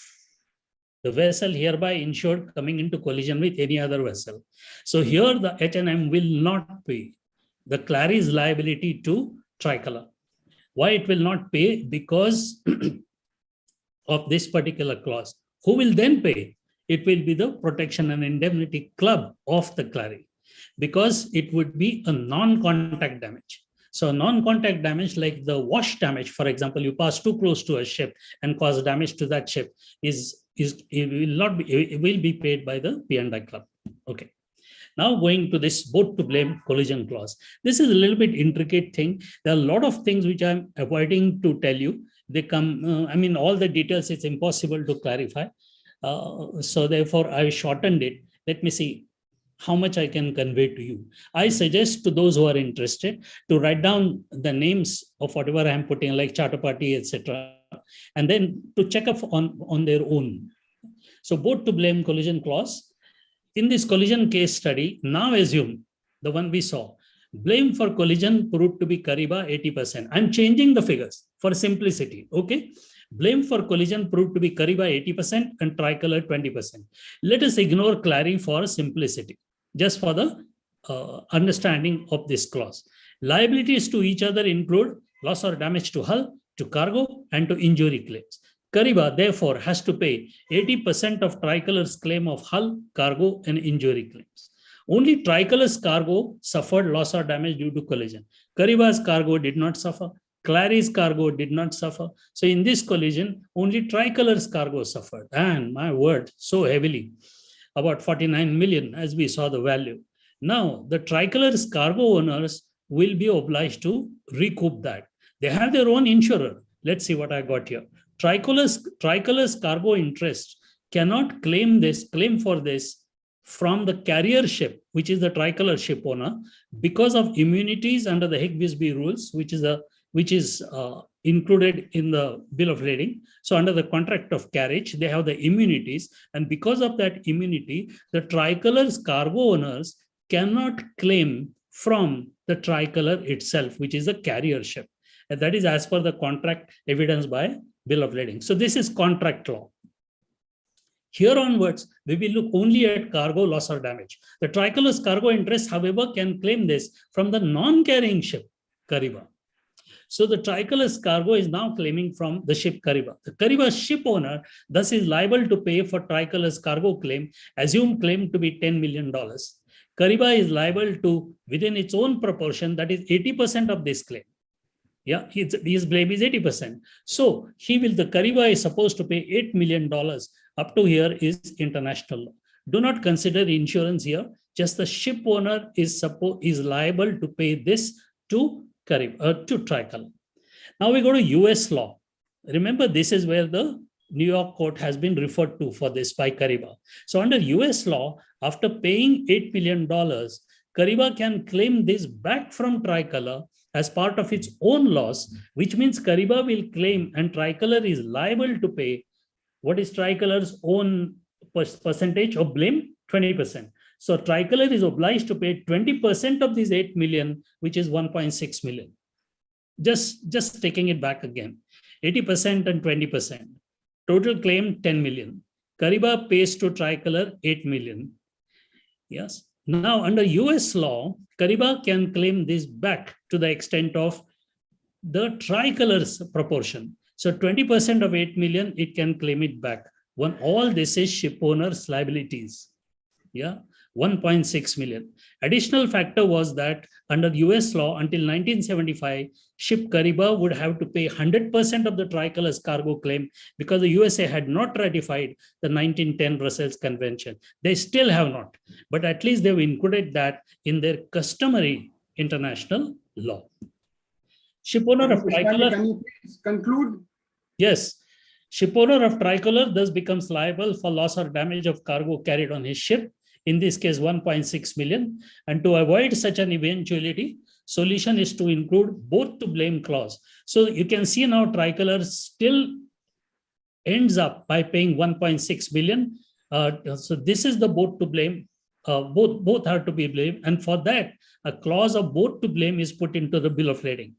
the vessel hereby insured coming into collision with any other vessel. So here the H&M will not pay the Clary's liability to Tricolor. Why it will not pay? Because of this particular clause. Who will then pay? It will be the Protection and Indemnity Club of the Clary, because it would be a non-contact damage. So non-contact damage, like the wash damage, for example, you pass too close to a ship and cause damage to that ship, it will be paid by the P&I club. Okay. Now going to this boat to blame collision clause. This is a little bit intricate thing. There are a lot of things which I'm avoiding to tell you. They come, all the details, it's impossible to clarify. So therefore I shortened it. Let me see how much I can convey to you. I suggest to those who are interested to write down the names of whatever I'm putting, like charter party, etc., and then to check up on their own. So boat to blame collision clause. In this collision case study, now assume the one we saw, blame for collision proved to be Kariba 80%. I'm changing the figures for simplicity, okay? Blame for collision proved to be Kariba 80% and Tricolor 20%. Let us ignore Clary for simplicity, just for the understanding of this clause. Liabilities to each other include loss or damage to hull, to cargo, and to injury claims. Kariba, therefore, has to pay 80% of Tricolor's claim of hull, cargo, and injury claims. Only Tricolor's cargo suffered loss or damage due to collision. Kariba's cargo did not suffer. Clary's cargo did not suffer. So in this collision, only Tricolor's cargo suffered. And my word, so heavily, about 49 million, as we saw the value. Now, the Tricolor's cargo owners will be obliged to recoup that. They have their own insurer. Let's see what I got here. Tricolor's cargo interest cannot claim for this from the carrier ship, which is the Tricolor ship owner, because of immunities under the Higgsby rules, which is included in the bill of lading. So under the contract of carriage, they have the immunities, and because of that immunity, the Tricolor's cargo owners cannot claim from the Tricolor itself, which is the carrier ship. And that is as per the contract evidenced by bill of lading. So this is contract law. Here onwards, we will look only at cargo loss or damage. The Tricolor's cargo interest, however, can claim this from the non-carrying ship, Kariba. So the Tricolor's cargo is now claiming from the ship Kariba. The Kariba ship owner thus is liable to pay for Tricolor's cargo claim, assumed claim to be $10 million. Kariba is liable to, within its own proportion, that is 80% of this claim. Yeah, his blame is 80%. So the Kariba is supposed to pay $8 million. Up to here is international law. Do not consider insurance here. Just the ship owner is liable to pay this to Tricolor. Now we go to US law. Remember, this is where the New York court has been referred to for this by Kariba. So under US law, after paying $8 million, Kariba can claim this back from Tricolor as part of its own loss, which means Kariba will claim and Tricolor is liable to pay. What is Tricolor's own percentage of blame? 20%. So Tricolor is obliged to pay 20% of these 8 million, which is 1.6 million. Just taking it back again, 80% and 20%. Total claim 10 million. Kariba pays to Tricolor 8 million. Yes. Now, under US law, Kariba can claim this back to the extent of the Tricolor's proportion. So 20% of 8 million, it can claim it back. When all this is ship owner's liabilities. Yeah, 1.6 million. Additional factor was that under US law until 1975, ship Kariba would have to pay 100% of the Tricolor's cargo claim because the USA had not ratified the 1910 Brussels Convention. They still have not, but at least they've included that in their customary international law. Ship owner of Tricolor. Can you please conclude? Yes. Ship owner of Tricolor thus becomes liable for loss or damage of cargo carried on his ship, in this case 1.6 million. And to avoid such an eventuality, solution is to include both to blame clause. So you can see now Tricolor still ends up by paying 1.6 million. So this is the both to blame. Both are to be blamed. And for that, a clause of both to blame is put into the bill of lading.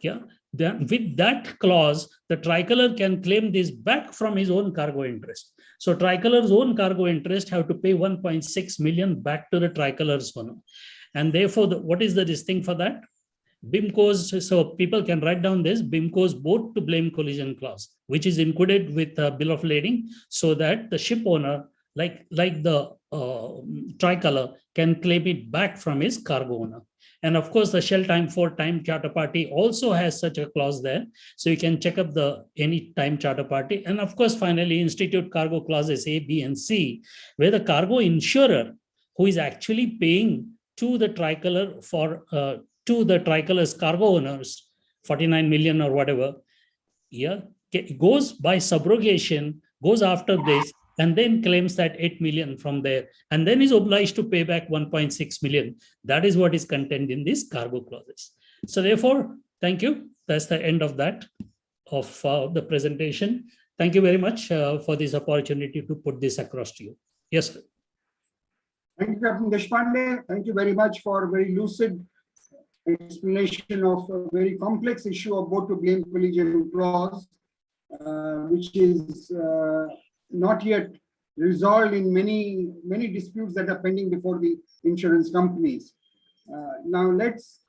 Yeah. Then with that clause, the Tricolor can claim this back from his own cargo interest. So Tricolor's own cargo interest have to pay 1.6 million back to the Tricolor's owner. And therefore, what is the thing for that? BIMCO's, so people can write down this, BIMCO's both to blame collision clause, which is included with the bill of lading, so that the ship owner, like the Tricolor, can claim it back from his cargo owner. And of course, the Shell Time 4 time charter party also has such a clause there. So you can check up any time charter party. And of course, finally, institute cargo clauses A, B, and C, where the cargo insurer, who is actually paying to the Tricolor to the Tricolor's cargo owners, 49 million or whatever, yeah, goes by subrogation, goes after this, and then claims that 8 million from there, and then is obliged to pay back 1.6 million. That is what is contained in these cargo clauses. So therefore, thank you. That's the end of that, of the presentation. Thank you very much for this opportunity to put this across to you. Yes, sir. Thank you, Captain Deshpande. Thank you very much for a very lucid explanation of a very complex issue of both to blame collision clause, which is not yet resolved in many disputes that are pending before the insurance companies. Now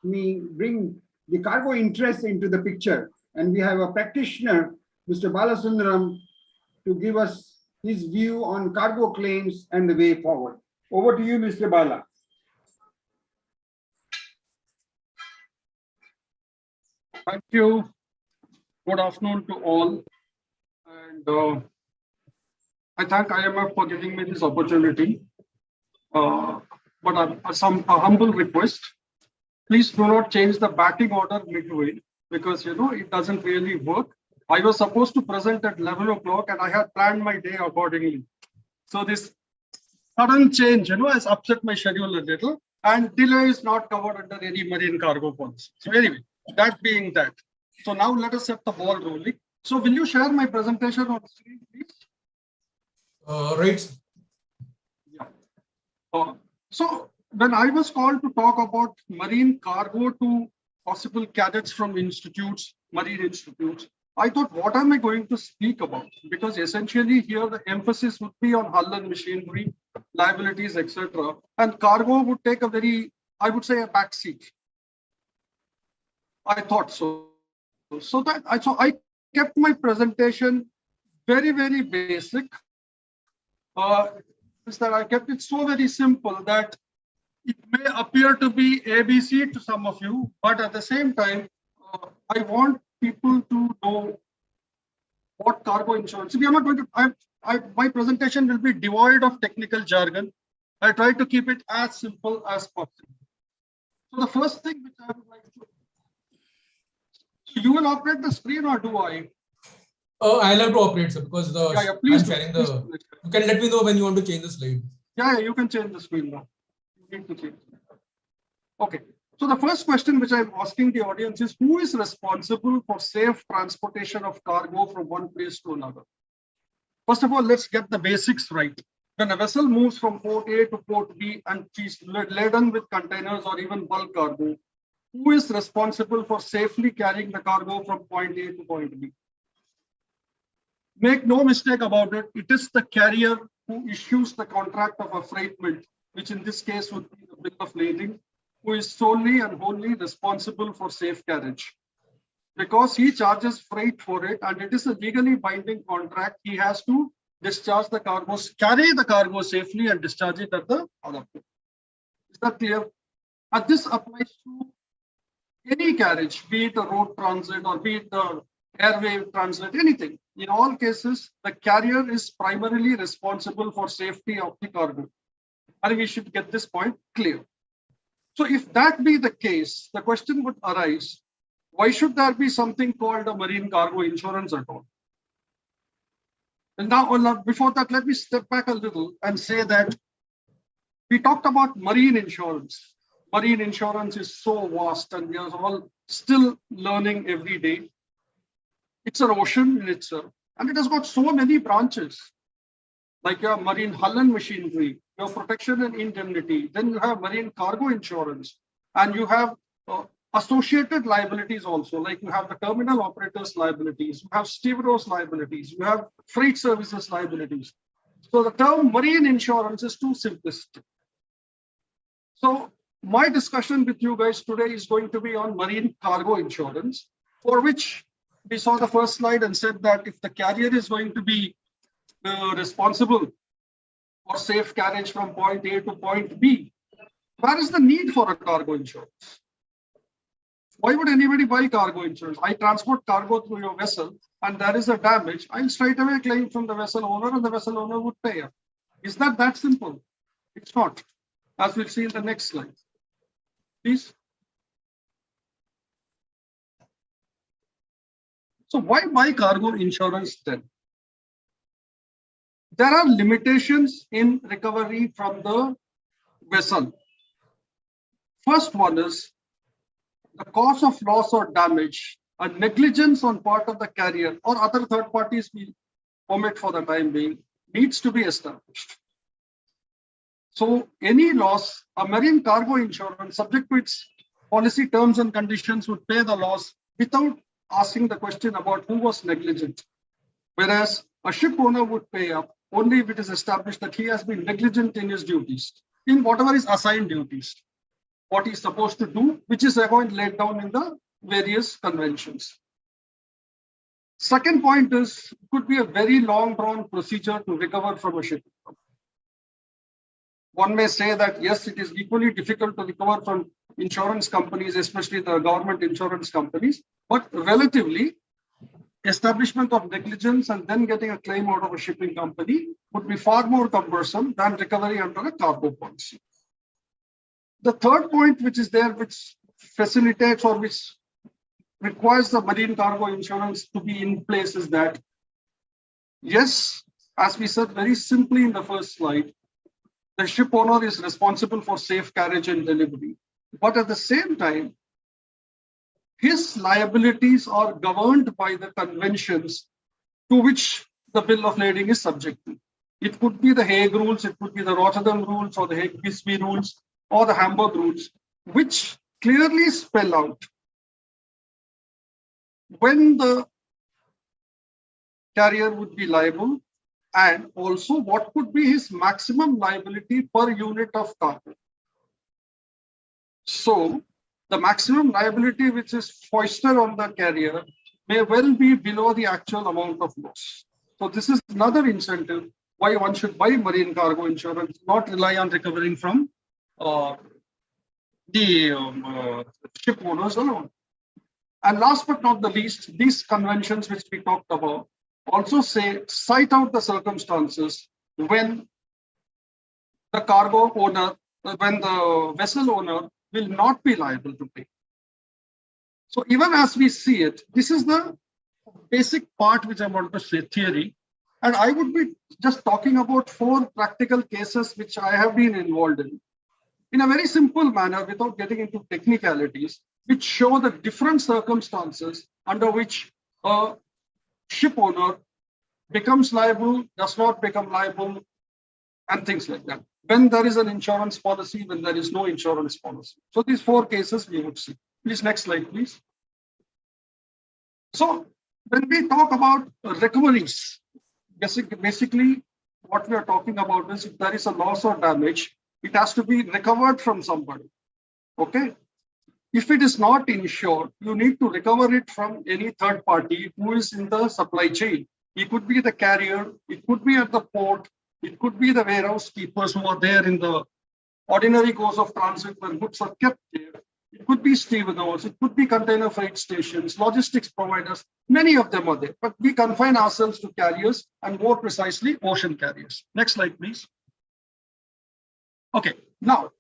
me bring the cargo interest into the picture, and we have a practitioner, Mr. Balasundaram, to give us his view on cargo claims and the way forward. Over to you, Mr. Bala. Thank you. Good afternoon to all. And I thank IMF for giving me this opportunity. But a humble request, please do not change the batting order midway, because it doesn't really work. I was supposed to present at 11 o'clock and I had planned my day accordingly. So this sudden change, has upset my schedule a little, and delay is not covered under any marine cargo policy. So anyway, that being that. So now let us set the ball rolling. So will you share my presentation on screen, please? Right. Yeah. So when I was called to talk about marine cargo to possible cadets from institutes, marine institutes, I thought, what am I going to speak about? Because essentially here the emphasis would be on hull and machinery, liabilities, etc. And cargo would take a very, I would say, a back seat. I thought so. So I kept my presentation very, very basic. Is that I kept it so very simple that it may appear to be ABC to some of you, but at the same time, I want people to know what cargo insurance. We are not going to. My presentation will be devoid of technical jargon. I try to keep it as simple as possible. So the first thing which I would like to. So you will operate the screen, or do I? I'll have to operate, sir, because please I'm sharing the. You can let me know when you want to change the slide. Yeah, you can change the screen now. You need to change. Okay. So the first question which I'm asking the audience is, who is responsible for safe transportation of cargo from one place to another? First of all, let's get the basics right. When a vessel moves from port A to port B and she's laden with containers or even bulk cargo, who is responsible for safely carrying the cargo from point A to point B? Make no mistake about it, it is the carrier who issues the contract of affreightment, which in this case would be the bill of lading, who is solely and wholly responsible for safe carriage. because he charges freight for it and it is a legally binding contract. He has to discharge the cargo, carry the cargo safely and discharge it at the other port. Is that clear? And this applies to any carriage, be it a road transit or be it the airway transit, anything. In all cases, the carrier is primarily responsible for safety of the cargo. I think we should get this point clear. So if that be the case, the question would arise, why should there be something called a marine cargo insurance at all? And now, before that, let me step back a little and say that we talked about marine insurance. Marine insurance is so vast and we are all still learning every day. It's an ocean in itself and it has got so many branches. Like your marine hull and machinery, your protection and indemnity, then you have marine cargo insurance, and you have associated liabilities also, like you have the terminal operators liabilities, you have stevedores liabilities, you have freight services liabilities. So the term marine insurance is too simplistic. So my discussion with you guys today is going to be on marine cargo insurance, for which we saw the first slide and said that if the carrier is going to be responsible for safe carriage from point A to point B, where is the need for a cargo insurance? Why would anybody buy cargo insurance? I transport cargo through your vessel and there is a damage. I'll straight away claim from the vessel owner and the vessel owner would pay. Is that simple? It's not, as we'll see in the next slide. Please. So why buy cargo insurance then? There are limitations in recovery from the vessel. First one is the cause of loss or damage, a negligence on part of the carrier or other third parties we omit for the time being, needs to be established. So any loss, a marine cargo insurance subject to its policy terms and conditions would pay the loss without asking the question about who was negligent. Whereas a ship owner would pay up only if it is established that he has been negligent in his duties, in whatever his assigned duties, what he's supposed to do, which is again laid down in the various conventions. Second point is, it could be a very long drawn procedure to recover from a ship. One may say that yes, it is equally difficult to recover from insurance companies, especially the government insurance companies, but relatively, establishment of negligence and then getting a claim out of a shipping company would be far more cumbersome than recovery under a cargo policy. The third point which is there, which facilitates or which requires the marine cargo insurance to be in place is that, yes, as we said very simply in the first slide, the ship owner is responsible for safe carriage and delivery. But at the same time, his liabilities are governed by the conventions to which the bill of lading is subject to. It could be the Hague rules, it could be the Rotterdam rules or the Hague-Bisbee rules or the Hamburg rules, which clearly spell out when the carrier would be liable and also what could be his maximum liability per unit of cargo. So the maximum liability which is foisted on the carrier may well be below the actual amount of loss. So this is another incentive why one should buy marine cargo insurance, not rely on recovering from the ship owners alone. And last but not the least, these conventions which we talked about also say, cite out the circumstances when the cargo owner, when the vessel owner will not be liable to pay. So even as we see it, this is the basic part which I want to say, theory. And I would be just talking about 4 practical cases which I have been involved in a very simple manner without getting into technicalities, which show the different circumstances under which a ship owner becomes liable, does not become liable, and things like that. When there is an insurance policy, when there is no insurance policy. So these 4 cases we would see. Please, next slide, please. So when we talk about recoveries, basically what we are talking about is if there is a loss or damage, it has to be recovered from somebody. Okay. if it is not insured, you need to recover it from any third party who is in the supply chain. It could be the carrier, it could be at the port, it could be the warehouse keepers who are there in the ordinary course of transit where goods are kept there. It could be stevedores, it could be container freight stations, logistics providers, many of them are there. But we confine ourselves to carriers and more precisely ocean carriers. Next slide, please. Okay, now,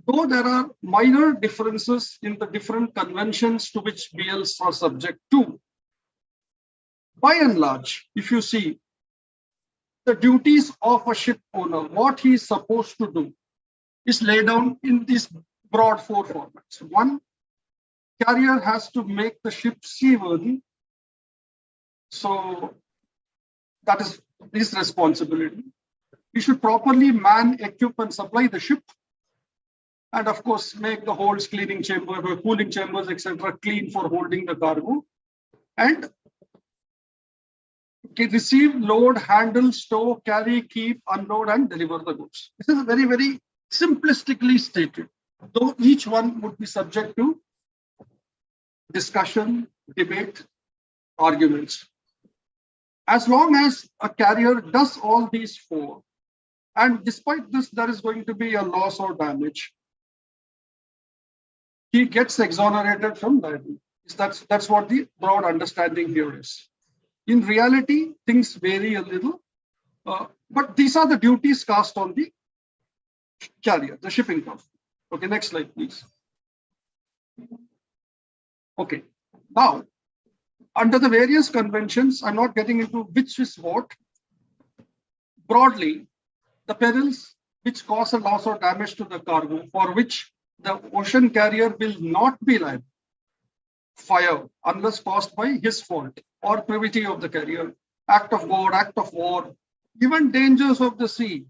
though there are minor differences in the different conventions to which BLs are subject to, by and large, if you see the duties of a ship owner, what he is supposed to do is laid down in these broad four formats. One, carrier has to make the ship seaworthy. So that is his responsibility. He should properly man, equip, and supply the ship. And of course, make the holds, cleaning chamber, cooling chambers, etc., clean for holding the cargo. And receive, load, handle, stow, carry, keep, unload, and deliver the goods. This is very, very simplistically stated, though each one would be subject to discussion, debate, arguments. As long as a carrier does all these four, and despite this, there is going to be a loss or damage, he gets exonerated from liability. That's what the broad understanding here is. In reality, things vary a little, but these are the duties cast on the carrier, the shipping company. Okay, next slide, please. Okay, now, under the various conventions, I'm not getting into which is what. Broadly, the perils which cause a loss or damage to the cargo, for which the ocean carrier will not be liable. Fire, unless caused by his fault or privity of the carrier, act of God, act of war, even dangers of the sea,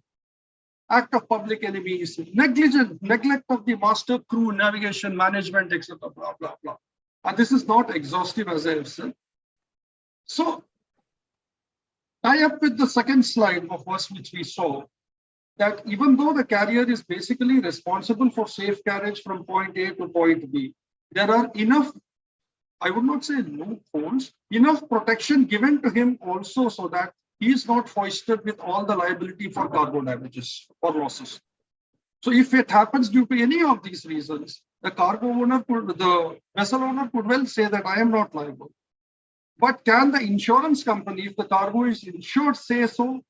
act of public enemies, negligence, neglect of the master, crew, navigation, management, etc., blah, blah, blah. And this is not exhaustive, as I have said. So, tie up with the second slide of us, which we saw, that even though the carrier is basically responsible for safe carriage from point A to point B, there are enough, I would not say loopholes, enough protection given to him also so that he is not foisted with all the liability for cargo damages or losses. So if it happens due to any of these reasons, the cargo owner could, the vessel owner could well say that I am not liable. But can the insurance company, if the cargo is insured, say so?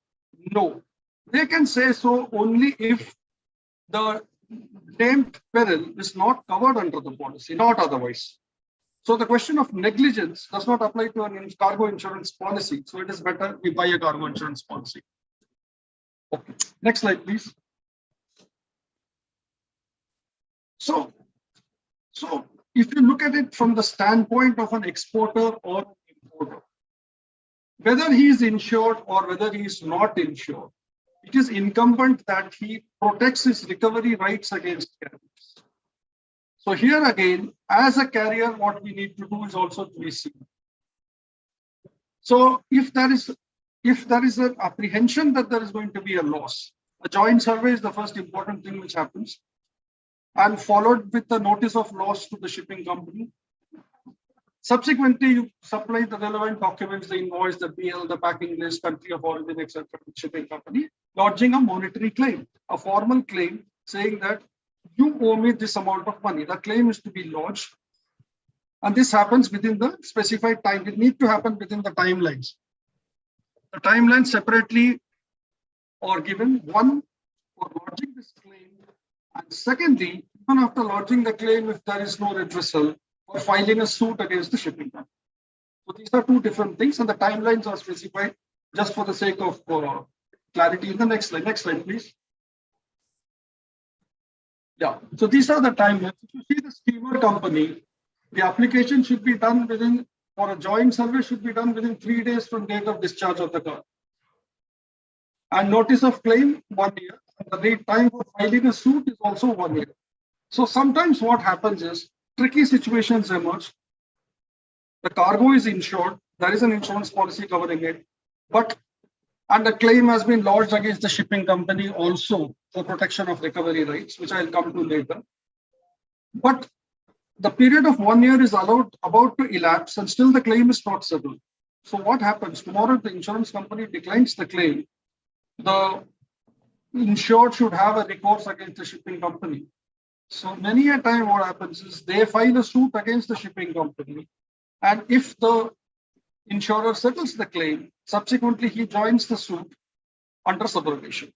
No. They can say so only if the named peril is not covered under the policy, not otherwise. So the question of negligence does not apply to a cargo insurance policy. So it is better we buy a cargo insurance policy. Okay. Next slide, please. So if you look at it from the standpoint of an exporter or an importer, whether he is insured or whether he is not insured, it is incumbent that he protects his recovery rights against carriers. So here again, as a carrier, what we need to do is also to be seen. So if there is an apprehension that there is going to be a loss, a joint survey is the first important thing which happens, and followed with the notice of loss to the shipping company. Subsequently, you supply the relevant documents, the invoice, the BL, the packing list, country of origin, etc. to the shipping company, lodging a monetary claim, a formal claim saying that you owe me this amount of money. The claim is to be lodged. And this happens within the specified time. It needs to happen within the timelines. The timelines separately are given, one for lodging this claim, and secondly, even after lodging the claim, if there is no redressal, or filing a suit against the shipping company. So these are two different things, and the timelines are specified just for the sake of clarity. In the next slide, please. Yeah, so these are the timelines. If you see the steamer company, the application should be done within, or a joint survey should be done within 3 days from date of discharge of the car. And notice of claim, 1 year. And the time for filing a suit is also 1 year. So sometimes what happens is, tricky situations emerge. The cargo is insured. There is an insurance policy covering it. And a claim has been lodged against the shipping company also for protection of recovery rights, which I'll come to later. But the period of 1 year is about to elapse and still the claim is not settled. So what happens? Tomorrow the insurance company declines the claim. The insured should have a recourse against the shipping company. So many a time what happens is they file a suit against the shipping company. And if the insurer settles the claim, subsequently he joins the suit under subrogation.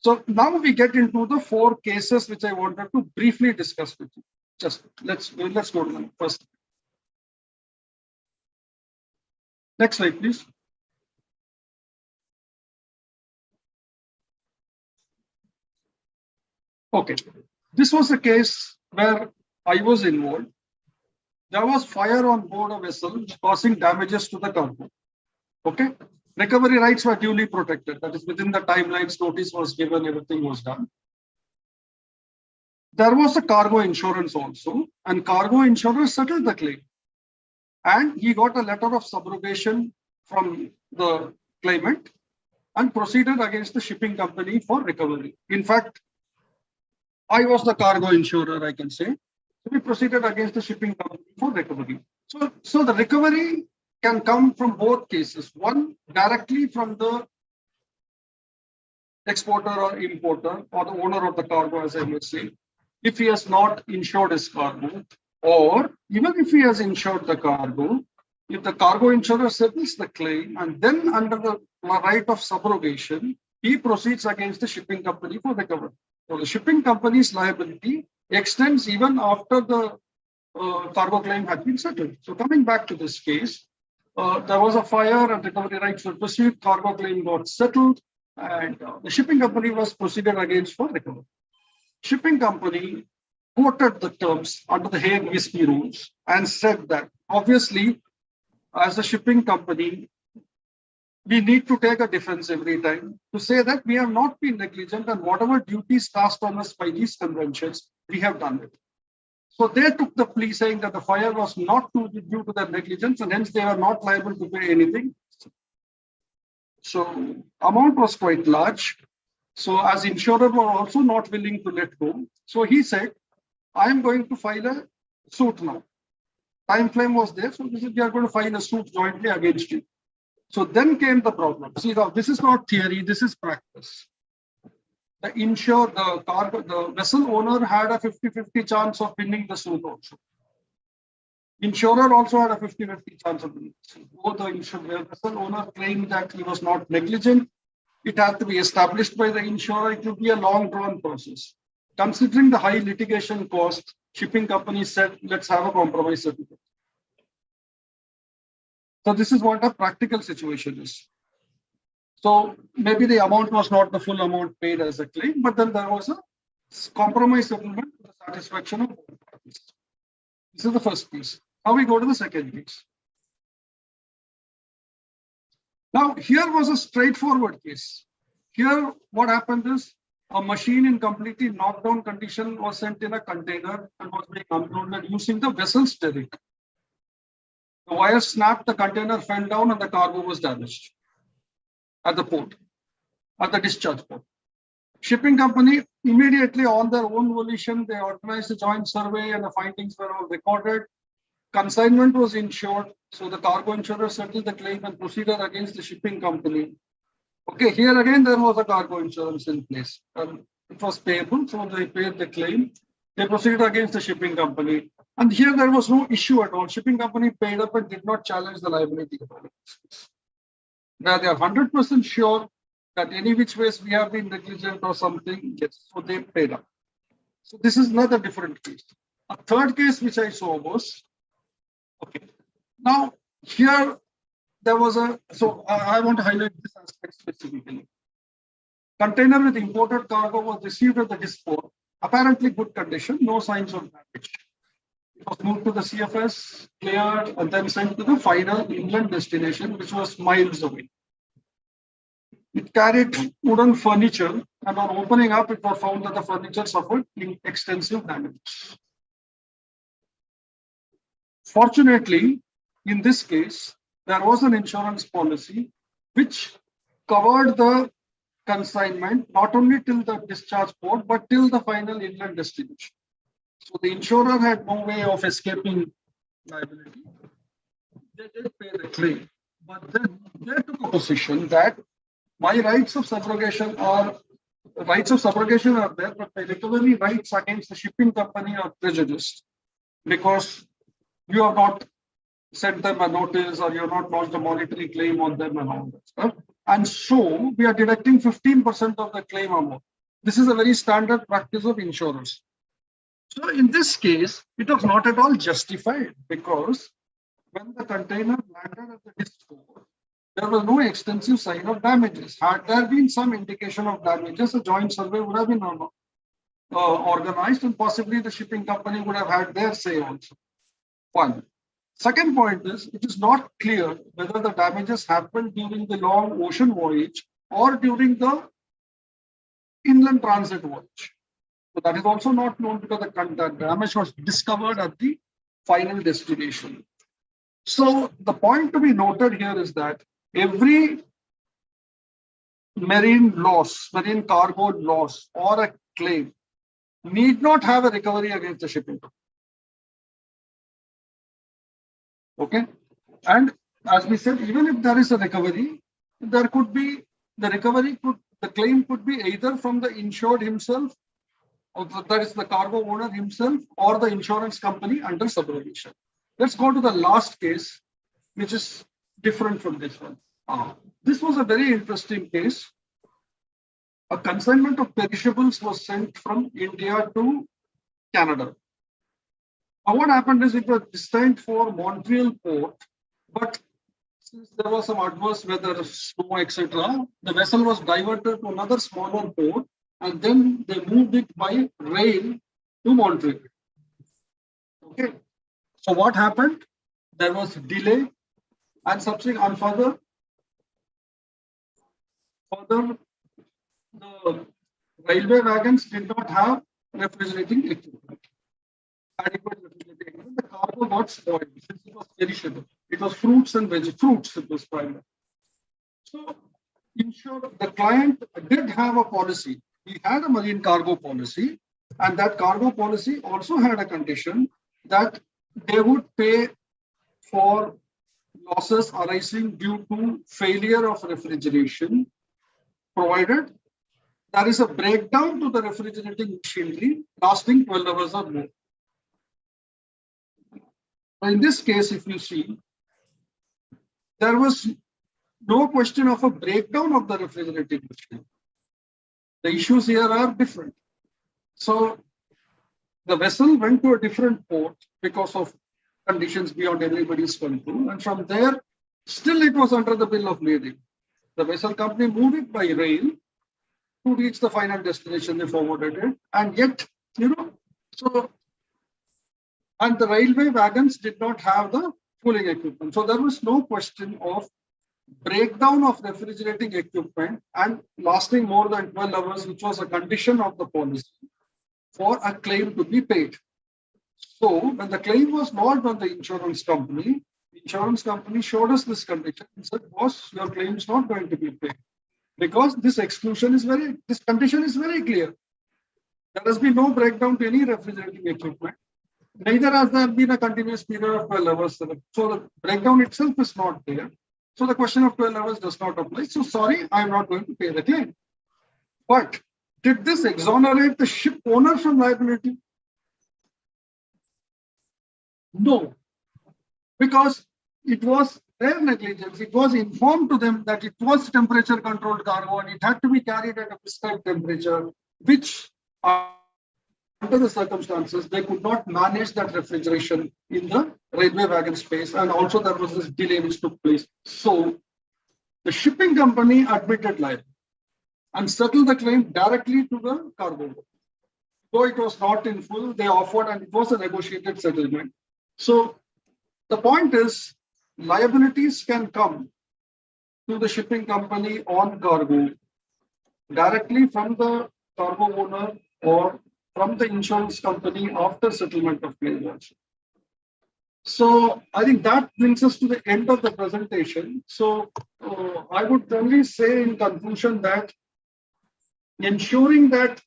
So now we get into the 4 cases which I wanted to briefly discuss with you. Just let's go to them first. Next slide, please. Okay, this was a case where I was involved. There was fire on board a vessel causing damages to the cargo. Okay, recovery rights were duly protected. That is, within the timelines, notice was given, everything was done. There was a cargo insurance also, and cargo insurer settled the claim. And he got a letter of subrogation from the claimant and proceeded against the shipping company for recovery. In fact, I was the cargo insurer, I can say. We proceeded against the shipping company for recovery. So the recovery can come from both cases. One, directly from the exporter or importer or the owner of the cargo, as I may say, if he has not insured his cargo, or even if he has insured the cargo, if the cargo insurer settles the claim and then under the right of subrogation, he proceeds against the shipping company for recovery. So the shipping company's liability extends even after the cargo claim had been settled. So coming back to this case, there was a fire and recovery rights were pursued, cargo claim got settled, and the shipping company was proceeded against for recovery. Shipping company quoted the terms under the Hague Whiskey rules and said that obviously, as a shipping company, we need to take a defense every time to say that we have not been negligent and whatever duties cast on us by these conventions, we have done it. So they took the plea saying that the fire was not due to their negligence and hence they were not liable to pay anything. So amount was quite large. So as insurer were also not willing to let go. So he said, I am going to file a suit now. Time frame was there. So we are going to file a suit jointly against you. So then came the problem. See, now this is not theory, this is practice. The vessel owner had a 50-50 chance of winning the suit also. Insurer also had a 50-50 chance of winning. Both the vessel owner claimed that he was not negligent. It had to be established by the insurer. It would be a long drawn process. Considering the high litigation cost, shipping companies said, let's have a compromise certificate. So this is what a practical situation is. So maybe the amount was not the full amount paid as a claim, but then there was a compromise settlement to the satisfaction of both parties. This is the first piece. Now we go to the second piece. Now here was a straightforward case. Here what happened is a machine in completely knocked down condition was sent in a container and was being unloaded using the vessel's derrick. The wire snapped, the container fell down and the cargo was damaged at the port, at the discharge port. Shipping company immediately on their own volition, they organized a joint survey and the findings were all recorded. Consignment was insured. So the cargo insurer settled the claim and proceeded against the shipping company. Okay, here again, there was a cargo insurance in place. It was payable, so they paid the claim. They proceeded against the shipping company. And here there was no issue at all. Shipping company paid up and did not challenge the liability at all. Now they are 100% sure that any which ways we have been negligent or something, yes, so they paid up. So this is another different case. A third case which I saw was, okay, now here there was so I want to highlight this aspect specifically. Container with imported cargo was received at the disport, apparently good condition, no signs of damage. It was moved to the CFS, cleared, and then sent to the final inland destination, which was miles away. It carried wooden furniture, and on opening up, it was found that the furniture suffered extensive damage. Fortunately, in this case, there was an insurance policy which covered the consignment not only till the discharge port, but till the final inland destination. So the insurer had no way of escaping liability. They did pay the claim, but then they took a position that my rights of subrogation are there, but my recovery rights against the shipping company are prejudiced because you have not sent them a notice or you have not lodged a monetary claim on them and all that stuff. And so we are deducting 15% of the claim amount. This is a very standard practice of insurers. So in this case, it was not at all justified because when the container landed at the disk port, there was no extensive sign of damages. Had there been some indication of damages, a joint survey would have been organized and possibly the shipping company would have had their say also. One. Second point is, it is not clear whether the damages happened during the long ocean voyage or during the inland transit voyage. So that is also not known because the damage was discovered at the final destination. So the point to be noted here is that every marine loss, marine cargo loss or a claim need not have a recovery against the shipping company. Okay. And as we said, even if there is a recovery, there could be the claim could be either from the insured himself, or that is the cargo owner himself, or the insurance company under subrogation. Let's go to the last case, which is different from this one. This was a very interesting case. A consignment of perishables was sent from India to Canada. What happened is it was destined for Montreal port, but since there was some adverse weather, snow, etc., the vessel was diverted to another smaller port, and then they moved it by rail to Montreal. Okay. So what happened? There was delay, and subsequent further, the railway wagons did not have refrigerating equipment. Adequate refrigerating equipment. The cargo got spoiled since it was perishable. It was fruits and fruits it was primarily. So, the client did have a policy. He had a marine cargo policy, and that cargo policy also had a condition that they would pay for losses arising due to failure of refrigeration, provided there is a breakdown to the refrigerating machinery lasting 12 hours or more. In this case, if you see, there was no question of a breakdown of the refrigerating machine. The issues here are different. So the vessel went to a different port because of conditions beyond everybody's control. And from there, still it was under the bill of lading. The vessel company moved it by rail to reach the final destination. They forwarded it. And yet, and the railway wagons did not have the cooling equipment. So there was no question of breakdown of refrigerating equipment and lasting more than 12 hours, which was a condition of the policy for a claim to be paid. So when the claim was lodged on the insurance company showed us this condition and said, boss, your claim is not going to be paid because this condition is very clear. There has been no breakdown to any refrigerating equipment. Neither has there been a continuous period of 12 hours. So the breakdown itself is not there. So the question of 12 hours does not apply. So sorry, I am not going to pay the claim. But did this exonerate the ship owner from liability? No, because it was their negligence. It was informed to them that it was temperature controlled cargo and it had to be carried at a prescribed temperature, which under the circumstances, they could not manage that refrigeration in the railway wagon space. And also there was this delay which took place. So the shipping company admitted liability and settled the claim directly to the cargo. Though it was not in full, they offered and it was a negotiated settlement. So the point is, liabilities can come to the shipping company on cargo directly from the cargo owner or from the insurance company after settlement of claims. So I think that brings us to the end of the presentation. So I would only say in conclusion that ensuring that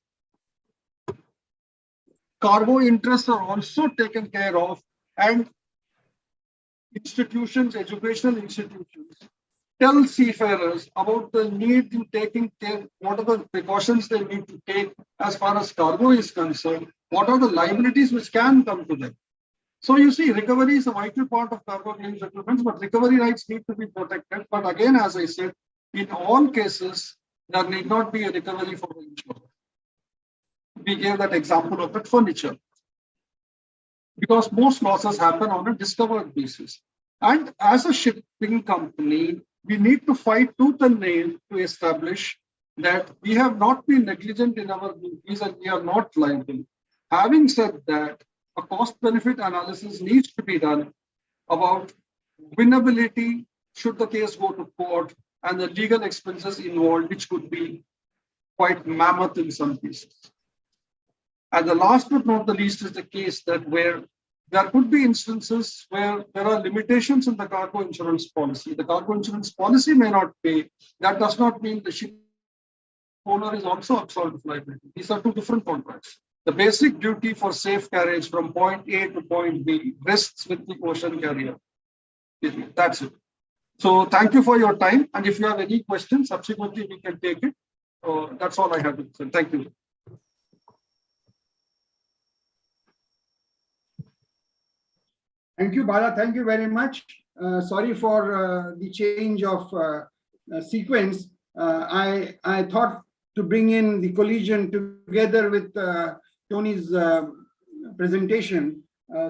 cargo interests are also taken care of, and institutions, educational institutions, tell seafarers about the need in taking care, what are the precautions they need to take as far as cargo is concerned, what are the liabilities which can come to them. So you see, recovery is a vital part of cargo claim settlements, but recovery rights need to be protected. But again, as I said, in all cases, there need not be a recovery for the insurer. We gave that example of that furniture, because most losses happen on a discovered basis. And as a shipping company, we need to fight tooth and nail to establish that we have not been negligent in our duties and we are not liable. Having said that, a cost-benefit analysis needs to be done about winnability should the case go to court and the legal expenses involved, which could be quite mammoth in some cases. And the last but not the least is the case that where there could be instances where there are limitations in the cargo insurance policy. The cargo insurance policy may not pay. That does not mean the ship owner is also absolved of liability. These are two different contracts. The basic duty for safe carriage from point A to point B rests with the ocean carrier. That's it. So thank you for your time. And if you have any questions, subsequently we can take it. That's all I have to say. Thank you. Thank you, Bala. Thank you very much. Sorry for the change of sequence. I thought to bring in the collision together with Tony's presentation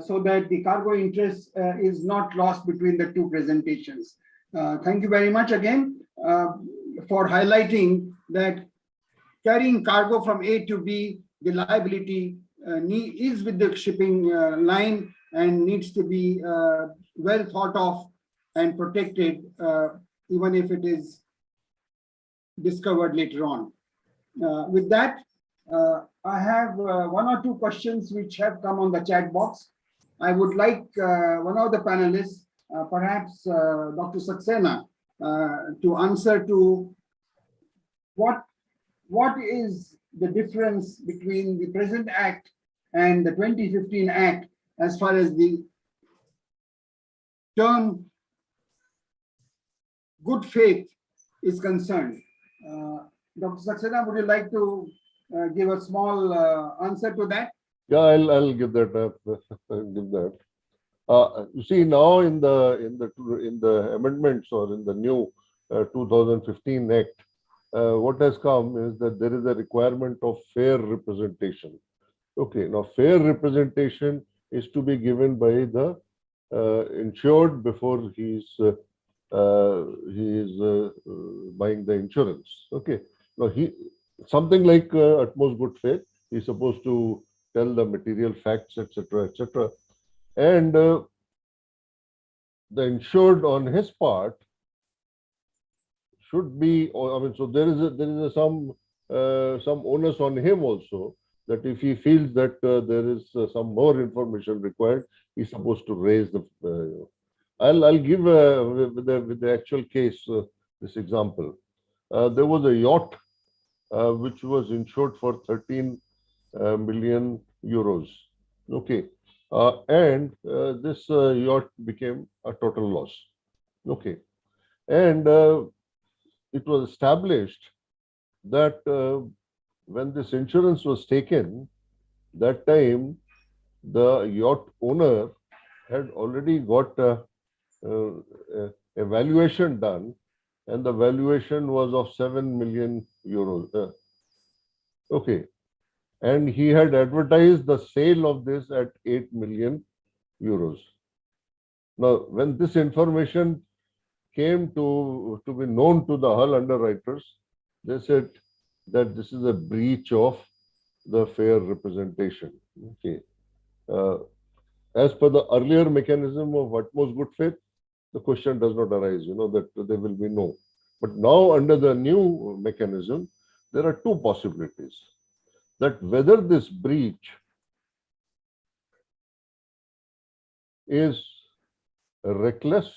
so that the cargo interest is not lost between the two presentations. Thank you very much again for highlighting that carrying cargo from A to B, the liability is with the shipping line and needs to be well thought of and protected, even if it is discovered later on. With that, I have one or two questions which have come on the chat box. I would like one of the panelists, perhaps Dr. Saxena, to answer to what is the difference between the present Act and the 2015 Act as far as the term good faith is concerned. Dr. Saxena, would you like to give a small answer to that? Yeah, I'll give that. Give that. You see, now in the amendments or in the new 2015 Act, what has come is that there is a requirement of fair representation. Okay, now fair representation is to be given by the insured before he is buying the insurance. Okay, now something like utmost good faith. He's supposed to tell the material facts, etc., etc., and the insured on his part should be. I mean, so there is some onus on him also, that if he feels that there is some more information required, he's supposed to raise the. I'll give with the actual case this example. There was a yacht which was insured for 13 million euros. Okay, and this yacht became a total loss. Okay, and it was established that when this insurance was taken, that time the yacht owner had already got a valuation done, and the valuation was of 7 million euros. Okay, and he had advertised the sale of this at 8 million euros. Now, when this information came to be known to the hull underwriters, they said that this is a breach of the fair representation. Okay. As per the earlier mechanism of utmost good faith, the question does not arise, that there will be no. But now under the new mechanism, there are two possibilities. That whether this breach is reckless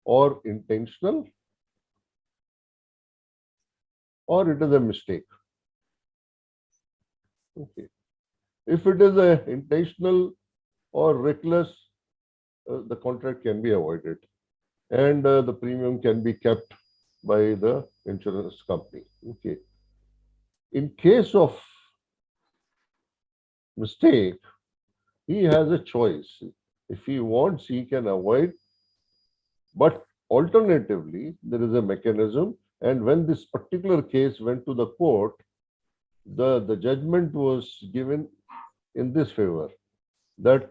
or intentional, or it is a mistake. Okay. If it is a intentional or reckless, the contract can be avoided, and the premium can be kept by the insurance company. Okay. In case of mistake, he has a choice. If he wants, he can avoid, but alternatively, there is a mechanism. And when this particular case went to the court, the judgment was given in this favor, that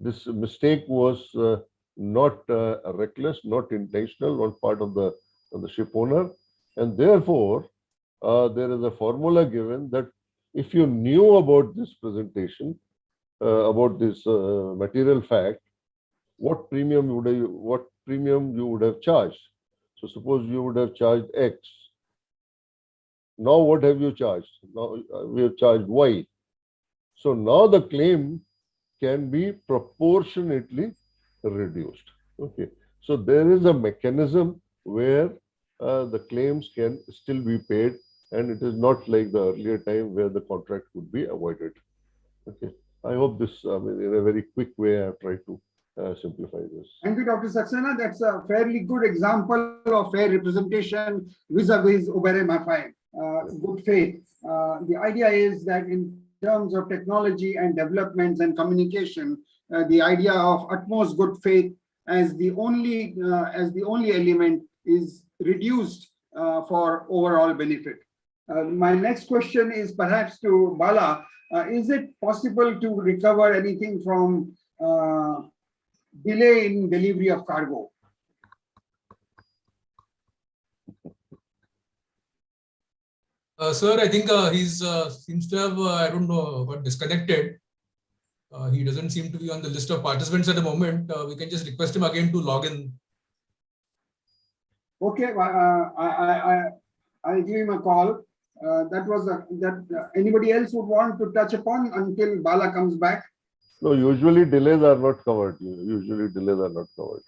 this mistake was not reckless, not intentional on part of the ship owner, and therefore there is a formula given that if you knew about this presentation, about this material fact, what premium you would have charged. So suppose you would have charged X. Now what have you charged? Now we have charged Y. So now the claim can be proportionately reduced. Okay. So there is a mechanism where the claims can still be paid, and it is not like the earlier time where the contract could be avoided. Okay. I hope this, in a very quick way, I have tried to simplify this. Thank you, Dr. Saxena. That's a fairly good example of fair representation vis-a-vis obere mafae, good faith. The idea is that in terms of technology and developments and communication, the idea of utmost good faith as the only element is reduced for overall benefit. My next question is perhaps to Bala. Is it possible to recover anything from delay in delivery of cargo? Sir, I think he seems to have, I don't know, got disconnected. He doesn't seem to be on the list of participants at the moment. We can just request him again to log in. Okay, I'll give him a call. Anybody else would want to touch upon until Bala comes back? No, usually delays are not covered. Usually delays are not covered.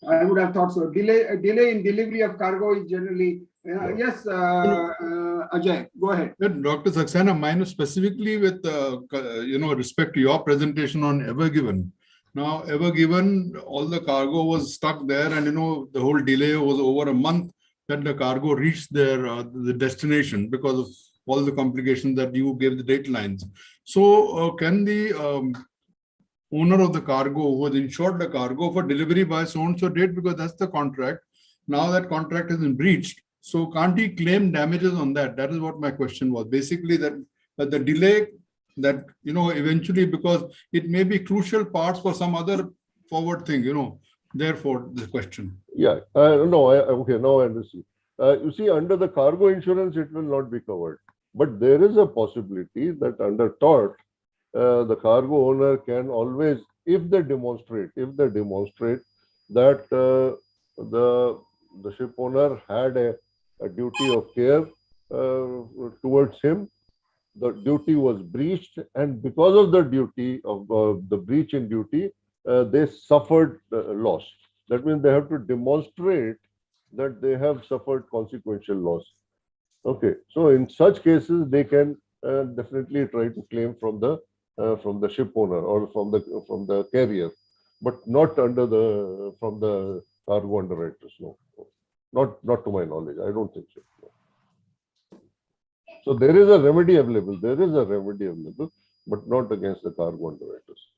I would have thought so. Delay in delivery of cargo is generally yes. Ajay, go ahead. Dr. Saxena, mine is specifically with respect to your presentation on Ever Given. Now, Ever Given, all the cargo was stuck there, and the whole delay was over a month that the cargo reached the destination because of all the complications that you gave the deadlines. So, can the owner of the cargo who has insured the cargo for delivery by so-and-so date, because that's the contract. Now that contract has been breached. So can't he claim damages on that? That is what my question was. Basically that the delay that, eventually, because it may be crucial parts for some other forward thing, therefore the question. Yeah, okay, now I understand. You see, under the cargo insurance, it will not be covered. But there is a possibility that under tort, the cargo owner can always, if they demonstrate that the ship owner had a duty of care towards him, the duty was breached, and because of the duty of the breach in duty, they suffered loss. That means they have to demonstrate that they have suffered consequential loss. Okay, so in such cases, they can definitely try to claim from the ship owner or from the carrier, but not from the cargo underwriters. No, not to my knowledge. I don't think so. No. So there is a remedy available. But not against the cargo underwriters.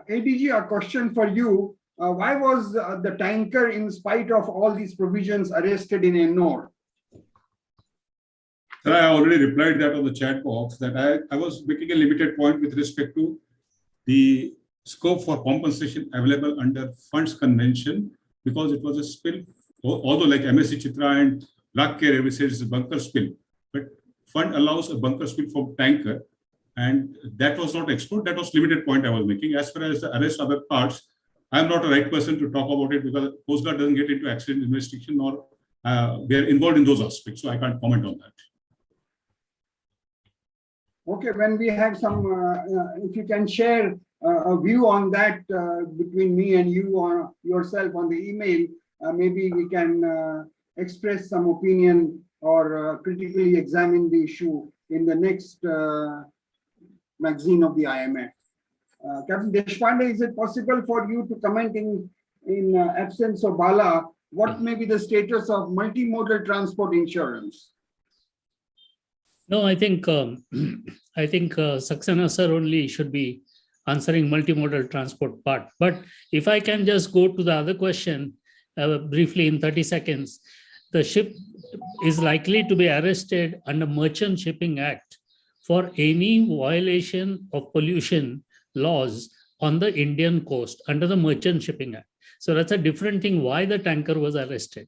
ADG, a question for you. Why was the tanker, in spite of all these provisions, arrested in Ennore? I already replied that on the chat box, that I was making a limited point with respect to the scope for compensation available under Funds Convention, because it was a spill, although like MSC Chitra and Black Care every says it's a bunker spill, but fund allows a bunker spill from tanker, and that was not explored. That was limited point I was making. As far as the arrest other parts, I'm not the right person to talk about it because Coast Guard doesn't get into accident investigation, or we are involved in those aspects, so I can't comment on that. Okay, when we have some, if you can share a view on that between me and you or yourself on the email, maybe we can express some opinion or critically examine the issue in the next magazine of the IMF. Captain Deshpande, is it possible for you to comment in absence of Bala, what may be the status of multimodal transport insurance? No, I think Saxena sir only should be answering multimodal transport part. But if I can just go to the other question briefly in 30 seconds, the ship is likely to be arrested under Merchant Shipping Act for any violation of pollution laws on the Indian coast under the Merchant Shipping Act. So that's a different thing why the tanker was arrested.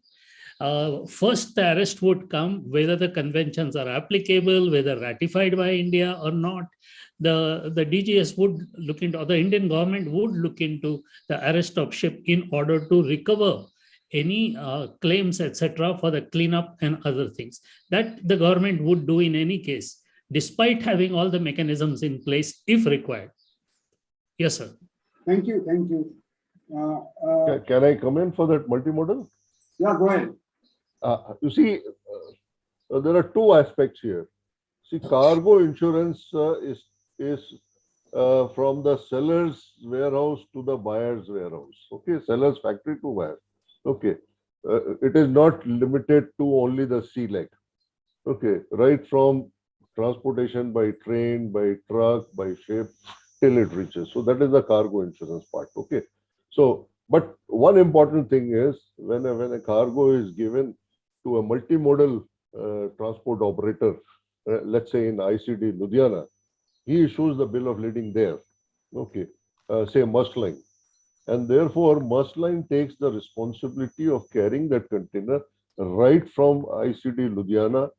First, the arrest would come whether the conventions are applicable, whether ratified by India or not. The DGS would look into, or the Indian government would look into the arrest of ship in order to recover any claims, etc., for the cleanup and other things. That the government would do in any case, despite having all the mechanisms in place if required. Yes, sir. Thank you. Thank you. Can I come in for that multimodal? Yeah, go ahead. You see, there are two aspects here. See, cargo insurance is from the seller's warehouse to the buyer's warehouse. Okay, seller's factory to buyer. Okay, it is not limited to only the sea leg. Okay, right from transportation by train, by truck, by ship till it reaches. So that is the cargo insurance part. Okay, so but one important thing is when a cargo is given to a multimodal transport operator, let's say in ICD Ludhiana, he issues the bill of lading there. Okay, say Maersk Line. And therefore, Maersk Line takes the responsibility of carrying that container right from ICD Ludhiana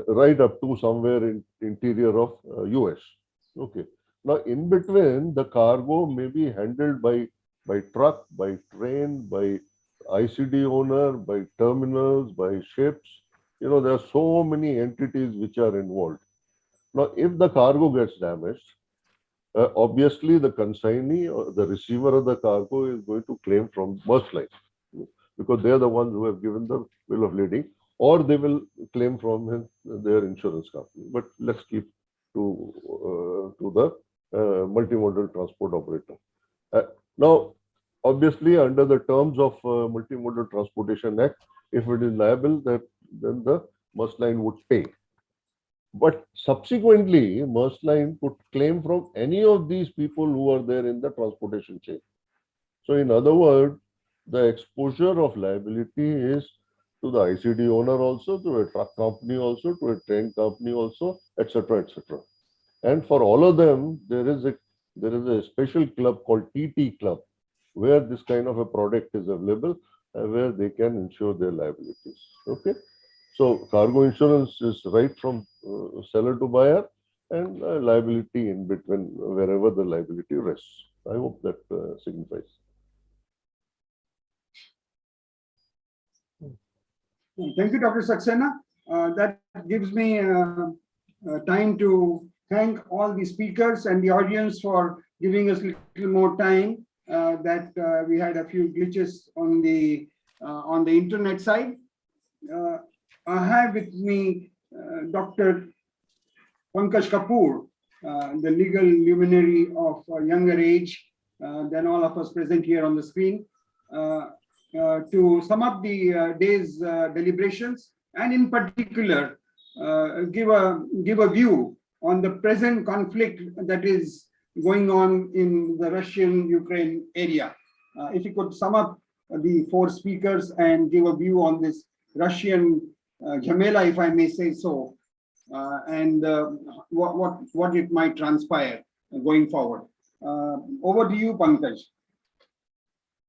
right up to somewhere in interior of US. Okay. Now, in between, the cargo may be handled by truck, by train, by ICD owner, by terminals, by ships. You know, there are so many entities which are involved. Now, if the cargo gets damaged, obviously the consignee or the receiver of the cargo is going to claim from Maersk Line because they are the ones who have given the bill of lading, or they will claim from their insurance company. But let's keep to the multimodal transport operator. Now, obviously, under the terms of Multimodal Transportation Act, if it is liable, then the Maersk Line would pay. But subsequently, Maersk Line could claim from any of these people who are there in the transportation chain. So, in other words, the exposure of liability is to the ICD owner also, to a truck company also, to a train company also, etc., etc. And for all of them, there is a special club called TT Club, where this kind of a product is available, where they can insure their liabilities. Okay. So cargo insurance is right from seller to buyer, and liability in between wherever the liability rests. I hope that signifies. Thank you, Dr. Saxena. That gives me time to thank all the speakers and the audience for giving us a little more time. That we had a few glitches on the internet side. I have with me Dr. Pankaj Kapoor, the legal luminary of a younger age than all of us present here on the screen, to sum up the day's deliberations, and in particular give a view on the present conflict that is going on in the Russian-Ukraine area. If you could sum up the four speakers and give a view on this Russian Jamela, if I may say so, and what it might transpire going forward. Over to you, Pankaj.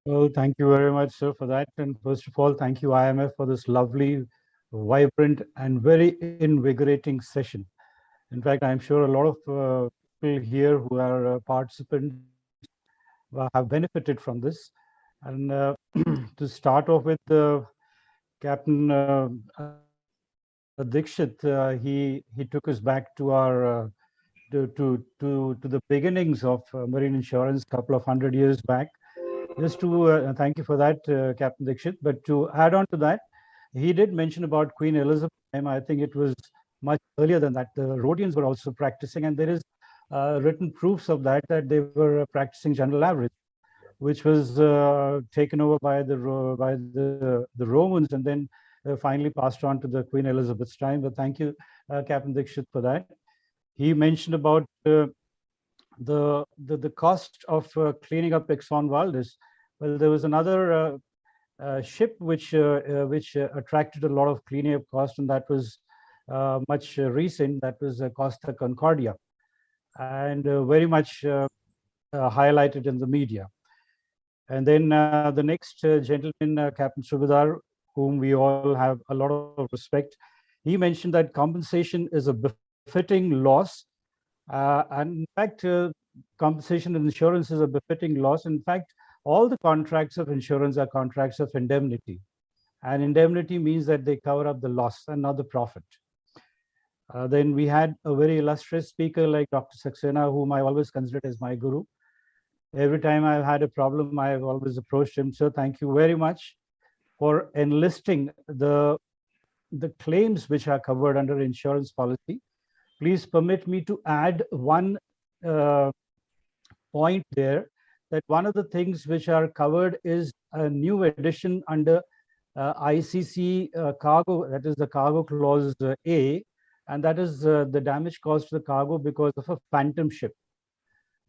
Well, thank you very much, sir, for that. And first of all, thank you, IMF, for this lovely, vibrant, and very invigorating session. In fact, I'm sure a lot of people here who are participants have benefited from this. And to start off with, Captain Dixit, he took us back to our to the beginnings of marine insurance a couple of 100 years back. Just to thank you for that, Captain Dixit. But to add on to that, he did mention about Queen Elizabeth time. I think it was much earlier than that. The Rhodians were also practicing, and there is written proofs of that they were practicing general average, which was taken over by the Romans, and then finally passed on to the Queen Elizabeth's time. But thank you, Captain Dixit, for that. He mentioned about the cost of cleaning up Exxon Valdez. Well, there was another ship which attracted a lot of cleaning up cost, and that was much recent. That was Costa Concordia, and very much highlighted in the media. And then the next gentleman, Captain Subedar, whom we all have a lot of respect, he mentioned that compensation is a befitting loss. And in fact, compensation and insurance is a befitting loss. In fact, all the contracts of insurance are contracts of indemnity. And indemnity means that they cover up the loss and not the profit. Then we had a very illustrious speaker like Dr. Saxena, whom I always considered as my guru. Every time I've had a problem, I've always approached him. So thank you very much for enlisting the claims which are covered under insurance policy. Please permit me to add one point there, that one of the things which are covered is a new addition under ICC cargo, that is the cargo clause A, and that is the damage caused to the cargo because of a phantom ship.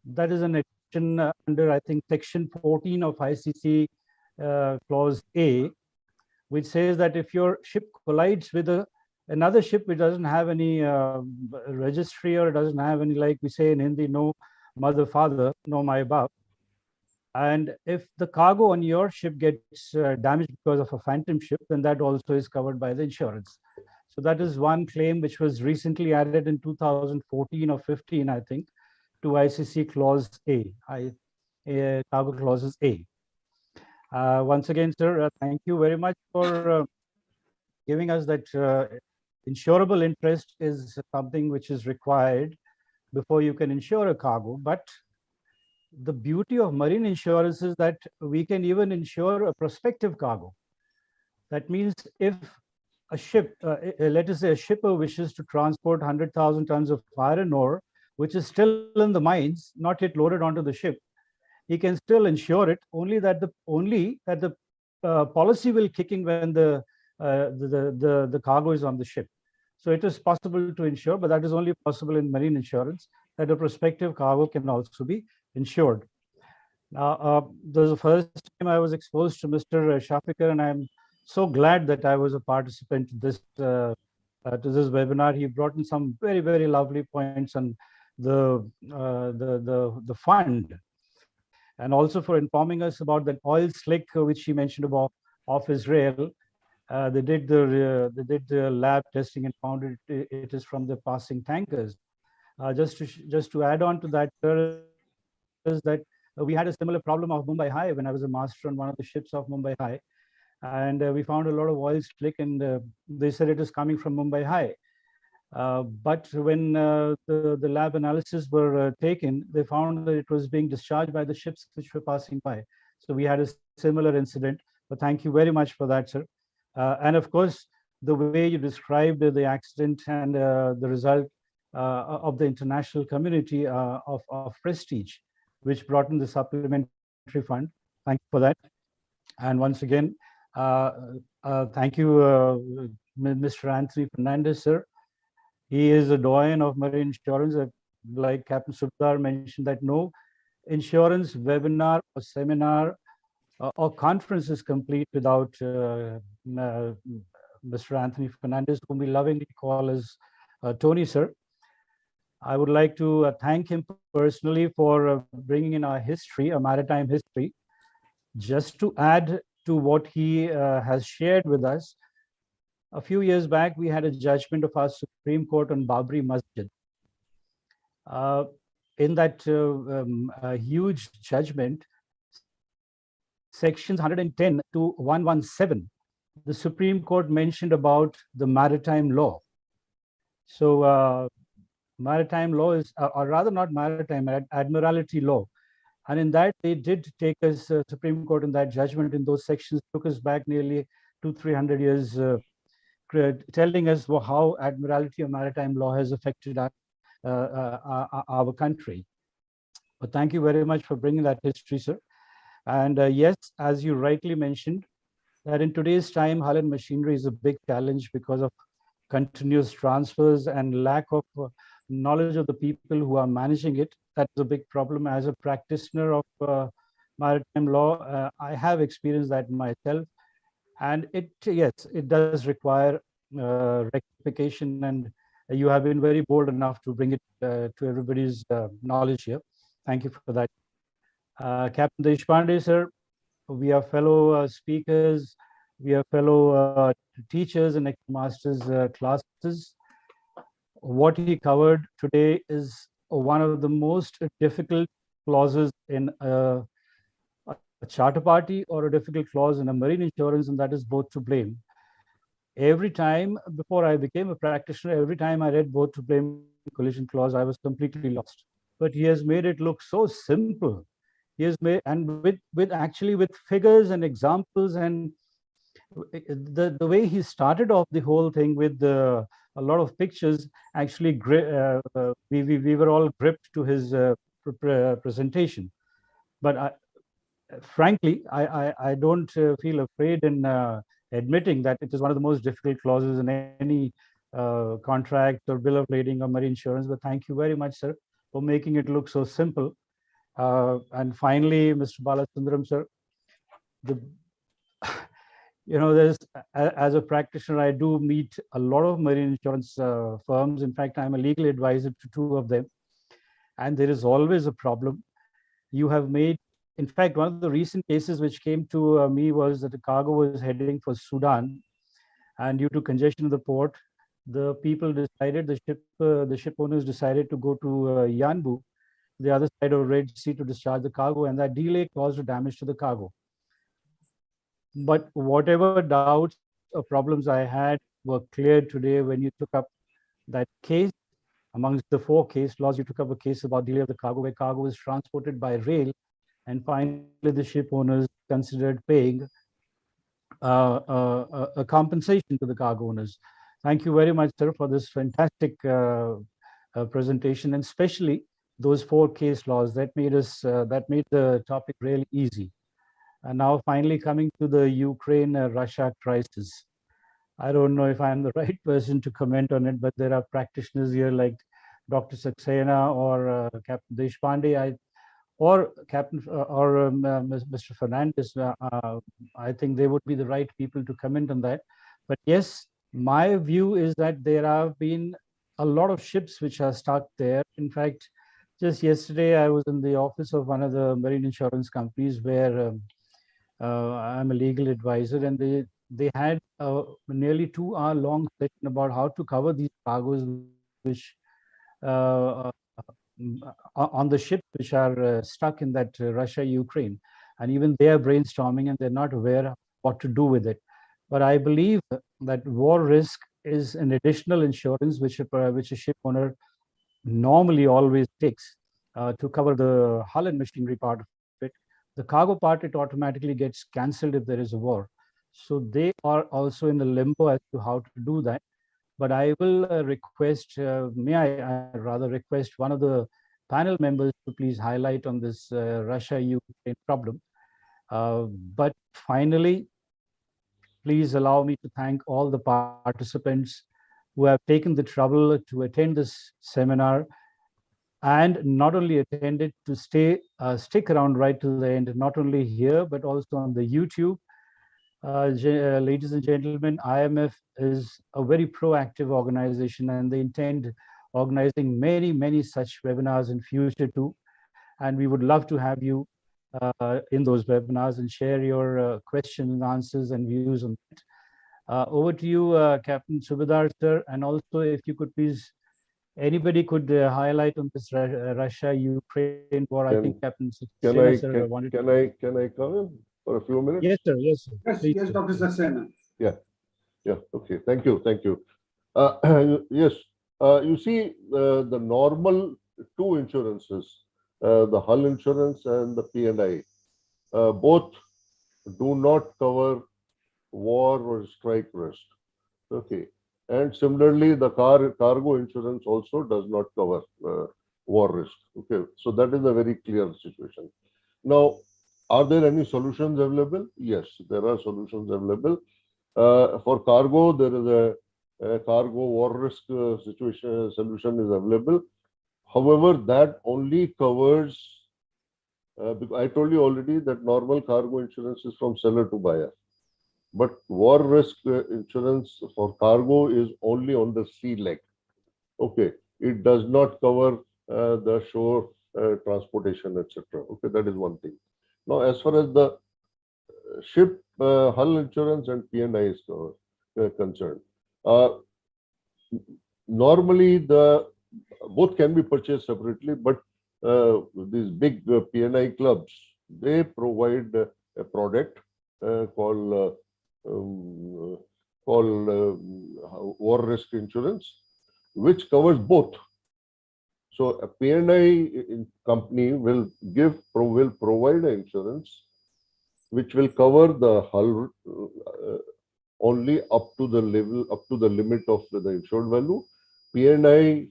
That is an addition under, I think, section 14 of ICC clause A, which says that if your ship collides with another ship which doesn't have any registry, or doesn't have any, like we say in Hindi, no mother, father, no mai baap, and if the cargo on your ship gets damaged because of a phantom ship, then that also is covered by the insurance. So that is one claim which was recently added in 2014 or 15, I think, to ICC clause A, cargo clauses A. Once again, sir, thank you very much for giving us that insurable interest is something which is required before you can insure a cargo. But the beauty of marine insurance is that we can even insure a prospective cargo. That means if a ship, let us say a shipper wishes to transport 100,000 tons of iron ore, which is still in the mines, not yet loaded onto the ship, he can still insure it, only that the policy will kick in when the cargo is on the ship. So it is possible to insure, but that is only possible in marine insurance, that a prospective cargo can also be insured. Now, this is the first time I was exposed to Mr. Shafikar, and I'm so glad that I was a participant to this webinar. He brought in some very, very lovely points on the fund, and also for informing us about that oil slick which he mentioned about off Israel. They did the lab testing and found it is from the passing tankers. Just to add on to that, is that we had a similar problem of Mumbai High when I was a master on one of the ships of Mumbai High, and we found a lot of oil slick, and they said it is coming from Mumbai High. But when the lab analysis were taken, they found that it was being discharged by the ships which were passing by. So we had a similar incident. But thank you very much for that, sir. And of course, the way you described the accident and the result of the international community of prestige, which brought in the Supplementary Fund. Thank you for that. And once again, thank you, Mr. Anthony Fernandez, sir. He is a doyen of marine insurance. Like Captain Subedar mentioned, that no insurance webinar or seminar or conference is complete without Mr. Anthony Fernandez, whom we lovingly call as Tony, sir. I would like to thank him personally for bringing in our history, a maritime history. Just to add to what he has shared with us, a few years back, we had a judgment of our Supreme Court on Babri Masjid. In that huge judgment, sections 110 to 117, the Supreme Court mentioned about the maritime law. So maritime law is, or rather not maritime, admiralty law. And in that, they did take us, Supreme Court in that judgment in those sections, took us back nearly 200-300 years, telling us how admiralty or maritime law has affected our country. But thank you very much for bringing that history, sir. And yes, as you rightly mentioned, that in today's time, hull and machinery is a big challenge because of continuous transfers and lack of knowledge of the people who are managing it. That's a big problem. As a practitioner of maritime law, I have experienced that myself. And yes, it does require rectification, and you have been very bold enough to bring it to everybody's knowledge here. Thank you for that. Captain Deshpande, sir, we are fellow speakers, we are fellow teachers in masters classes. What he covered today is one of the most difficult clauses in a charter party or a difficult clause in a marine insurance, and that is both to blame. Every time, before I became a practitioner, every time I read both to blame collision clause, I was completely lost. But he has made it look so simple. He has made, and with figures and examples, and the way he started off the whole thing with a lot of pictures, actually we were all gripped to his presentation. But frankly, I don't feel afraid in admitting that it is one of the most difficult clauses in any contract or bill of lading or marine insurance. But thank you very much, sir, for making it look so simple. And finally, Mr. Balasundaram, sir, there's, as a practitioner, I do meet a lot of marine insurance firms. In fact, I'm a legal advisor to 2 of them. And there is always a problem. You have made, in fact, one of the recent cases which came to me was that the cargo was heading for Sudan. And due to congestion of the port, the people decided, the ship owners decided to go to Yanbu, the other side of Red Sea, to discharge the cargo, and that delay caused damage to the cargo. But whatever doubts or problems I had were cleared today when you took up that case. Amongst the 4 case laws, you took up a case about delay of the cargo, where cargo was transported by rail, and finally the ship owners considered paying a compensation to the cargo owners. Thank you very much, sir, for this fantastic presentation, and especially those 4 case laws that made the topic really easy. And now finally coming to the Ukraine-Russia crisis. I don't know if I'm the right person to comment on it, but there are practitioners here like Dr. Saxena or Captain Deshpande, or Mr. Fernandez. I think they would be the right people to comment on that. But yes, my view is that there have been a lot of ships which are stuck there. In fact, just yesterday, I was in the office of one of the marine insurance companies where I'm a legal advisor, and they had a nearly 2-hour long session about how to cover these cargoes which on the ships which are stuck in that Russia-Ukraine. And even they are brainstorming and they're not aware of what to do with it. But I believe that war risk is an additional insurance which a ship owner normally always takes to cover the hull and machinery part of it. The cargo part, it automatically gets cancelled if there is a war. So they are also in the limbo as to how to do that. But I will request, may I rather request one of the panel members to please highlight on this Russia-Ukraine problem. But finally, please allow me to thank all the participants who have taken the trouble to attend this seminar, and not only attend it, to stick around right to the end, not only here, but also on the YouTube. Ladies and gentlemen, IMF is a very proactive organization, and they intend organizing many, many such webinars in future too. And we would love to have you in those webinars and share your questions and answers and views on it. Over to you, Captain Subedar, sir. And also, if you could please, anybody could highlight on this Russia-Ukraine war. I think Captain Saxena, sir, wanted to. Can I come in for a few minutes? Yes, sir. Yes, sir. Yes, Please, yes, sir. Dr. Saxena. Yeah. Okay. Thank you. Yes. You see, the normal 2 insurances, the hull insurance and the P&I, both do not cover war or strike risk. Okay. And similarly, the cargo insurance also does not cover war risk. Okay. So that is a very clear situation. Now, are there any solutions available? Yes, there are solutions available. For cargo, there is a cargo war risk solution is available. However, that only covers, because I told you already that normal cargo insurance is from seller to buyer. But war risk insurance for cargo is only on the sea leg. Okay, it does not cover the shore transportation, etc. Okay, that is one thing. Now, as far as the ship hull insurance and P&I is concerned, normally both can be purchased separately, but these big P&I clubs, they provide a product called war risk insurance, which covers both. So a P&I company will provide an insurance which will cover the hull only up to the limit of the insured value. P&I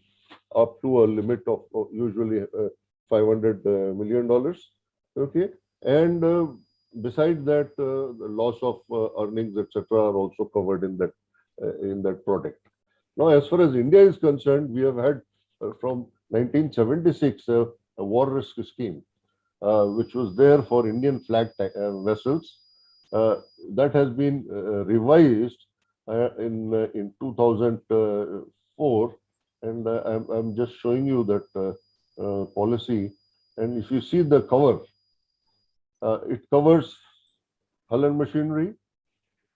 up to a limit of usually $500 million. Okay, and besides that, the loss of earnings, etc., are also covered in that product. Now, as far as India is concerned, we have had from 1976 a war risk scheme, which was there for Indian flag vessels. That has been revised in 2004, and I'm just showing you that policy. And if you see the cover, it covers hull and machinery.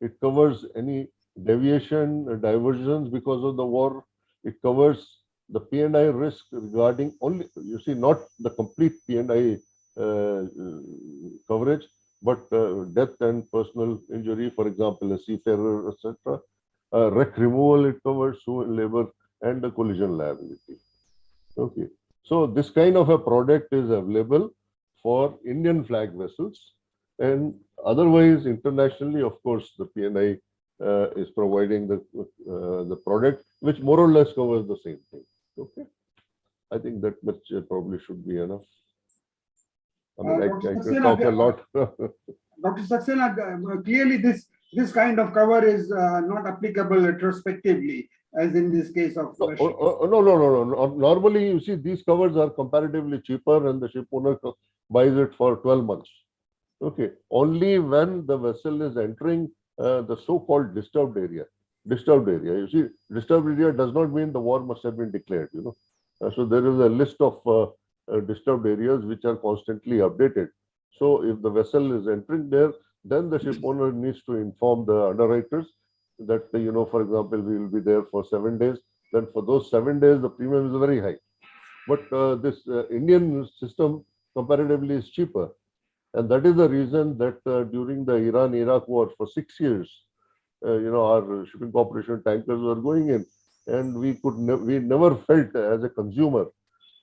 It covers any deviation, diversions because of the war. It covers the P&I risk regarding only, you see, not the complete P&I coverage, but death and personal injury, for example, a seafarer, etc. Wreck removal, it covers labor and the collision liability. Okay, so this kind of a product is available for Indian flag vessels, and otherwise internationally, of course, the P&I is providing the product, which more or less covers the same thing. Okay, I think that much probably should be enough. I mean, I can talk a lot. Dr. Saxena, clearly this kind of cover is not applicable retrospectively, as in this case of No. Normally, you see, these covers are comparatively cheaper, and the ship owner buys it for 12 months. Okay, only when the vessel is entering the so-called disturbed area. You see, disturbed area does not mean the war must have been declared. You know, so there is a list of disturbed areas which are constantly updated. So if the vessel is entering there, then the ship owner needs to inform the underwriters that, you know, for example, we will be there for 7 days. Then for those 7 days, the premium is very high. But this Indian system comparatively is cheaper. And that is the reason that during the Iran-Iraq war for 6 years, you know, our shipping corporation tankers were going in, and we never felt as a consumer,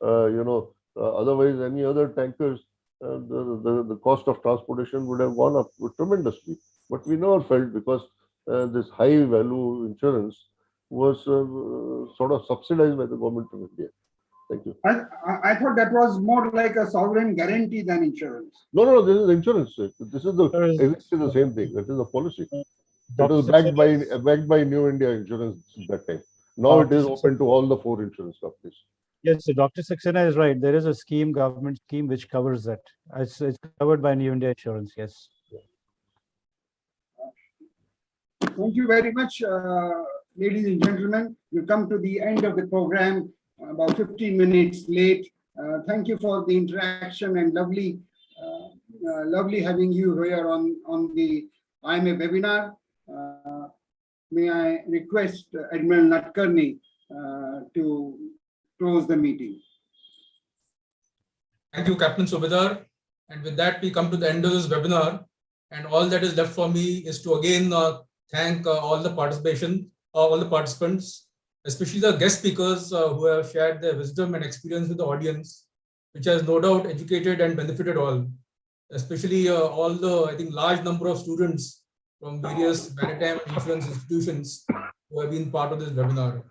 you know, otherwise any other tankers, the cost of transportation would have gone up tremendously. But we never felt, because this high value insurance was sort of subsidized by the government of India. Thank you. I thought that was more like a sovereign guarantee than insurance. No, this is insurance. This is exactly the same thing. That is a policy. It was backed by New India Insurance at that time. Now it is open to all the 4 insurance companies. Yes, so Dr. Saxena is right. There is a scheme, government scheme, which covers that. It's covered by New India Insurance. Yes. Thank you very much, ladies and gentlemen. We come to the end of the program, about 15 minutes late. Thank you for the interaction, and lovely having you here on the IMF webinar. May I request Admiral Nadkarni to close the meeting. Thank you, Captain Subedar. And with that, we come to the end of this webinar. And all that is left for me is to again thank all the participants, especially the guest speakers who have shared their wisdom and experience with the audience, which has no doubt educated and benefited all, especially all the, I think, large number of students from various maritime insurance institutions who have been part of this webinar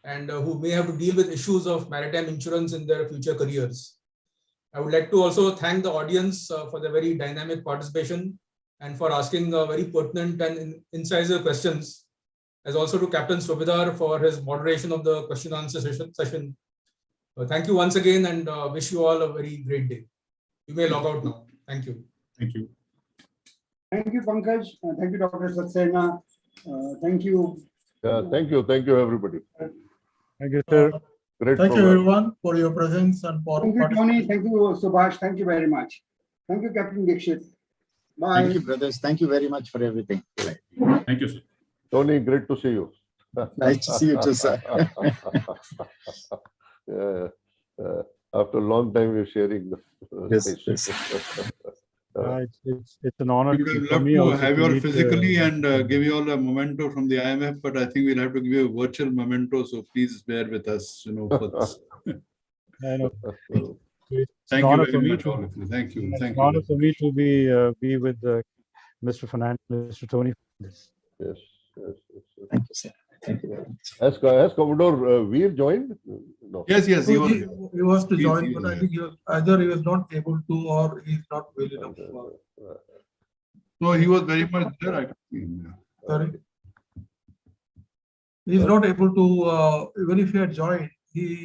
and who may have to deal with issues of maritime insurance in their future careers. I would like to also thank the audience for the very dynamic participation and for asking very pertinent and incisive questions, as also to Captain Subedar for his moderation of the question answer session. Thank you once again and wish you all a very great day. You may log out now. Thank you. Thank you. Thank you, Pankaj. Thank you, Dr. Saxena. Thank you. Thank you. Thank you, everybody. Thank you, sir. Great Thank you, program. everyone, for your presence and for Thank you, Tony. Thank you, Subhash. Thank you very much. Thank you, Captain Dixit. Bye. Thank you, brothers. Thank you very much for everything. Thank you, sir. Tony, great to see you. Nice to see you too, sir. Yeah, after a long time, we're sharing the Yes, space. It's an honor We would for love me to also have to you all meet, physically and give you all a memento from the IMF, but I think we'll have to give you a virtual memento. So please bear with us, for this. I know. It's Thank an you honor very for me much, to, all of you. Thank you. it's Thank an honor you. for me to be with Mr. Fernandez, Mr. Tony. Yes, yes, yes, yes. Thank you, sir. Thank you very much. Has Commodore Veer joined? No. Yes, yes, he was. He was to He- join, he but was I think either he was not able to or he's not well enough. No, he was very much there. I could see him, yeah. Sorry. He's not able to, even if he had joined, he